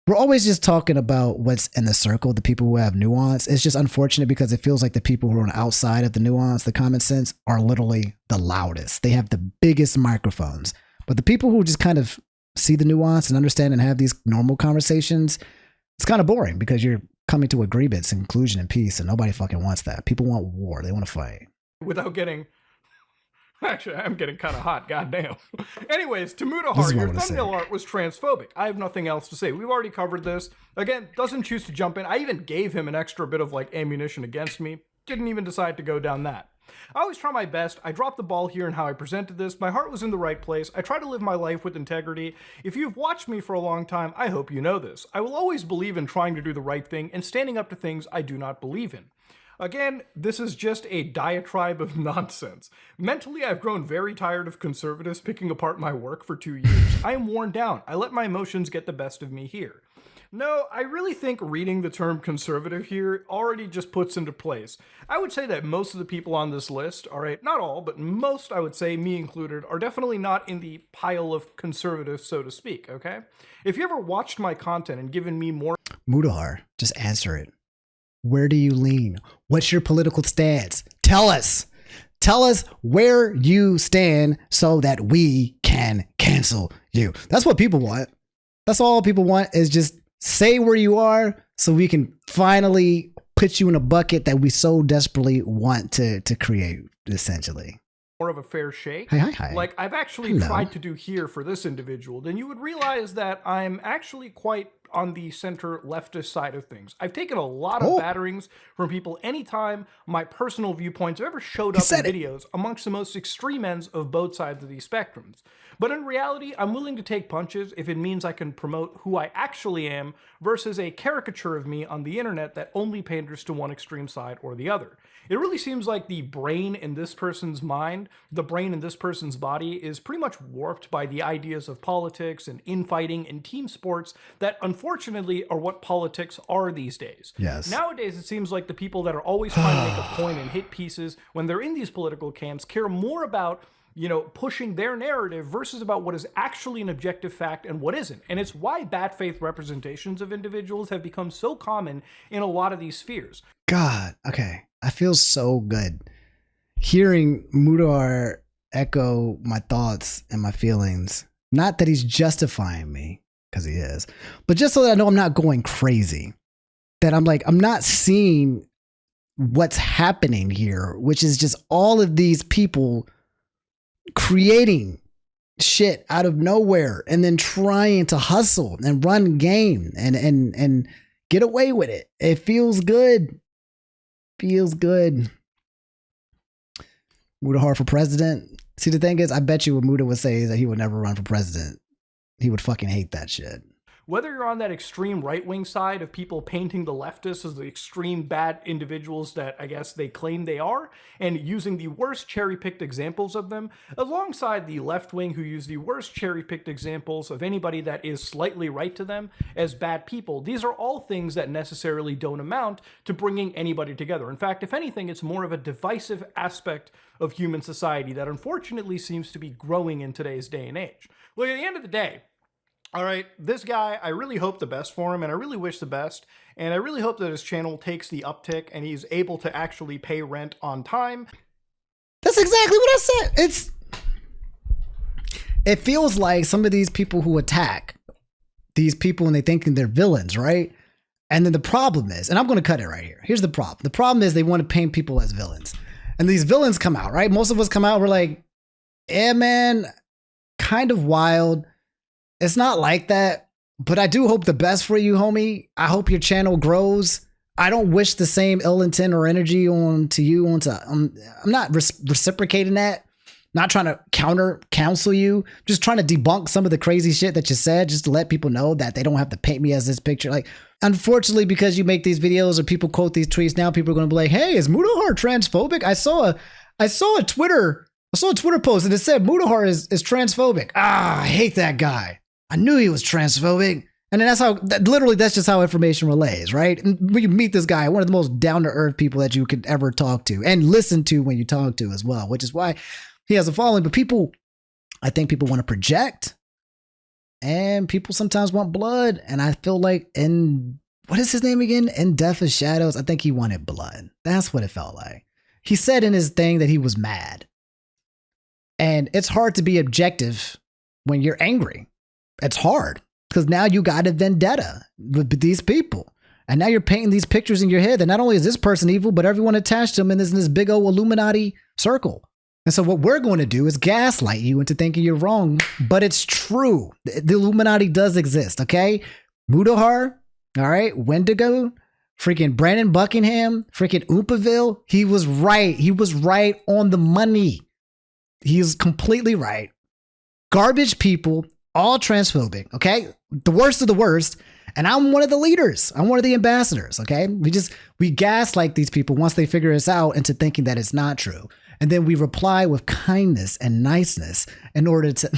We're always just talking about what's in the circle, the people who have nuance. It's just unfortunate because it feels like the people who are on the outside of the nuance, the common sense, are literally the loudest. They have the biggest microphones. But the people who just kind of see the nuance and understand and have these normal conversations, it's kind of boring because you're coming to agreements and inclusion and peace, and nobody fucking wants that. People want war. They want to fight. Without getting... Actually, I'm getting kind of hot, goddamn. Anyways, to Mutahar, your thumbnail art was transphobic. I have nothing else to say. We've already covered this. Again, doesn't choose to jump in. I even gave him an extra bit of like ammunition against me. Didn't even decide to go down that. I always try my best. I dropped the ball here in how I presented this. My heart was in the right place. I try to live my life with integrity. If you've watched me for a long time, I hope you know this. I will always believe in trying to do the right thing and standing up to things I do not believe in. Again, this is just a diatribe of nonsense. Mentally, I've grown very tired of conservatives picking apart my work for 2 years. I am worn down. I let my emotions get the best of me here. No, I really think reading the term conservative here already just puts into place. I would say that most of the people on this list, alright, not all, but most, I would say, me included, are definitely not in the pile of conservatives, so to speak, okay? If you ever watched my content and given me more... Mutahar, just answer it. Where do you lean? What's your political stance? Tell us. Tell us where you stand so that we can cancel you. That's what people want. That's all people want, is just say where you are so we can finally put you in a bucket that we so desperately want to create, essentially. More of a fair shake, hi. like I've actually tried to do here for this individual, then you would realize that I'm actually quite on the center leftist side of things. I've taken a lot of batterings from people anytime my personal viewpoints have ever showed up in videos amongst the most extreme ends of both sides of these spectrums. But in reality, I'm willing to take punches if it means I can promote who I actually am versus a caricature of me on the internet that only panders to one extreme side or the other. It really seems like the brain in this person's mind, the brain in this person's body, is pretty much warped by the ideas of politics and infighting and team sports that unfortunately are what politics are these days. Yes. Nowadays, it seems like the people that are always trying to make a point and hit pieces when they're in these political camps care more about, you know, pushing their narrative versus about what is actually an objective fact and what isn't. And it's why bad faith representations of individuals have become so common in a lot of these spheres. God, okay. I feel so good hearing Mutahar echo my thoughts and my feelings. Not that he's justifying me, because he is, but just so that I know I'm not going crazy. That I'm like, I'm not seeing what's happening here, which is just all of these people creating shit out of nowhere and then trying to hustle and run game and get away with it. It feels good. Feels good. Mutahar for president. See, the thing is, I bet you what Muta would say is that he would never run for president. He would fucking hate that shit. Whether you're on that extreme right-wing side of people painting the leftists as the extreme bad individuals that I guess they claim they are, and using the worst cherry-picked examples of them, alongside the left-wing who use the worst cherry-picked examples of anybody that is slightly right to them as bad people, these are all things that necessarily don't amount to bringing anybody together. In fact, if anything, it's more of a divisive aspect of human society that unfortunately seems to be growing in today's day and age. Look, at the end of the day, all right, this guy, I really hope the best for him, and I really wish the best, and I really hope that his channel takes the uptick and he's able to actually pay rent on time. That's exactly what I said. It feels like some of these people who attack these people and they thinking they're villains, right? And then the problem is, and I'm going to cut it right here. Here's the problem. The problem is they want to paint people as villains. And these villains come out, right? Most of us come out, we're like, yeah, man, kind of wild. It's not like that, but I do hope the best for you, homie. I hope your channel grows. I don't wish the same ill intent or energy onto you. I'm not reciprocating that. Not trying to counsel you. Just trying to debunk some of the crazy shit that you said, just to let people know that they don't have to paint me as this picture. Like, unfortunately, because you make these videos or people quote these tweets, now people are going to be like, "Hey, is Mutahar transphobic?" I saw a Twitter post and it said Mutahar is transphobic. I hate that guy. I knew he was transphobic. And then literally, that's just how information relays, right? And when you meet this guy, one of the most down to earth people that you could ever talk to and listen to when you talk to as well, which is why he has a following. But I think people want to project, and people sometimes want blood. And I feel like what is his name again? In Death of Shadows, I think he wanted blood. That's what it felt like. He said in his thing that he was mad. And it's hard to be objective when you're angry. It's hard. Because now you got a vendetta with these people. And now you're painting these pictures in your head that not only is this person evil, but everyone attached to him is in this big old Illuminati circle. And so what we're going to do is gaslight you into thinking you're wrong. But it's true. The Illuminati does exist, okay? Mutahar, all right? Wendigo, freaking Brandon Buckingham, freaking Oompaville. He was right. He was right on the money. He is completely right. Garbage people, all transphobic, okay? The worst of the worst. And I'm one of the leaders. I'm one of the ambassadors, okay? We gaslight these people once they figure us out into thinking that it's not true. And then we reply with kindness and niceness in order to,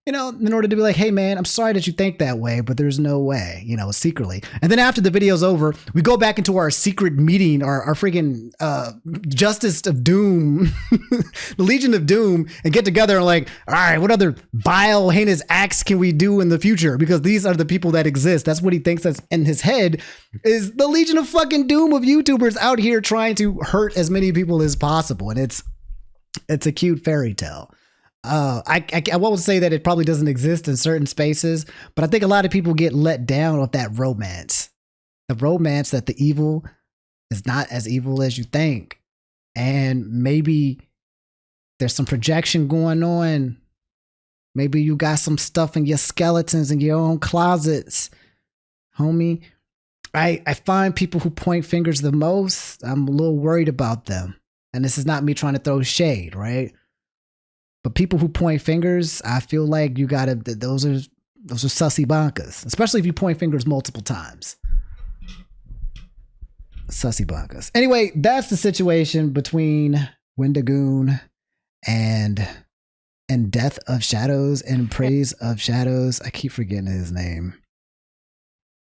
in order to be like, hey man, I'm sorry that you think that way, but there's no way, secretly. And then after the video's over, we go back into our secret meeting, our freaking Justice of Doom, the Legion of Doom, and get together and like, all right, what other vile, heinous acts can we do in the future? Because these are the people that exist. That's what he thinks that's in his head, is the Legion of fucking Doom of YouTubers out here trying to hurt as many people as possible. And it's a cute fairy tale. I won't say that it probably doesn't exist in certain spaces, but I think a lot of people get let down with that romance. The romance that the evil is not as evil as you think. And maybe there's some projection going on. Maybe you got some stuff in your skeletons in your own closets, homie. I find people who point fingers the most, I'm a little worried about them. And this is not me trying to throw shade, right? But people who point fingers, I feel like you gotta, those are sussy bonkers, especially if you point fingers multiple times. Sussy bonkers. Anyway, that's the situation between Wendigoon and Death of Shadows and Praise of Shadows. I keep forgetting his name.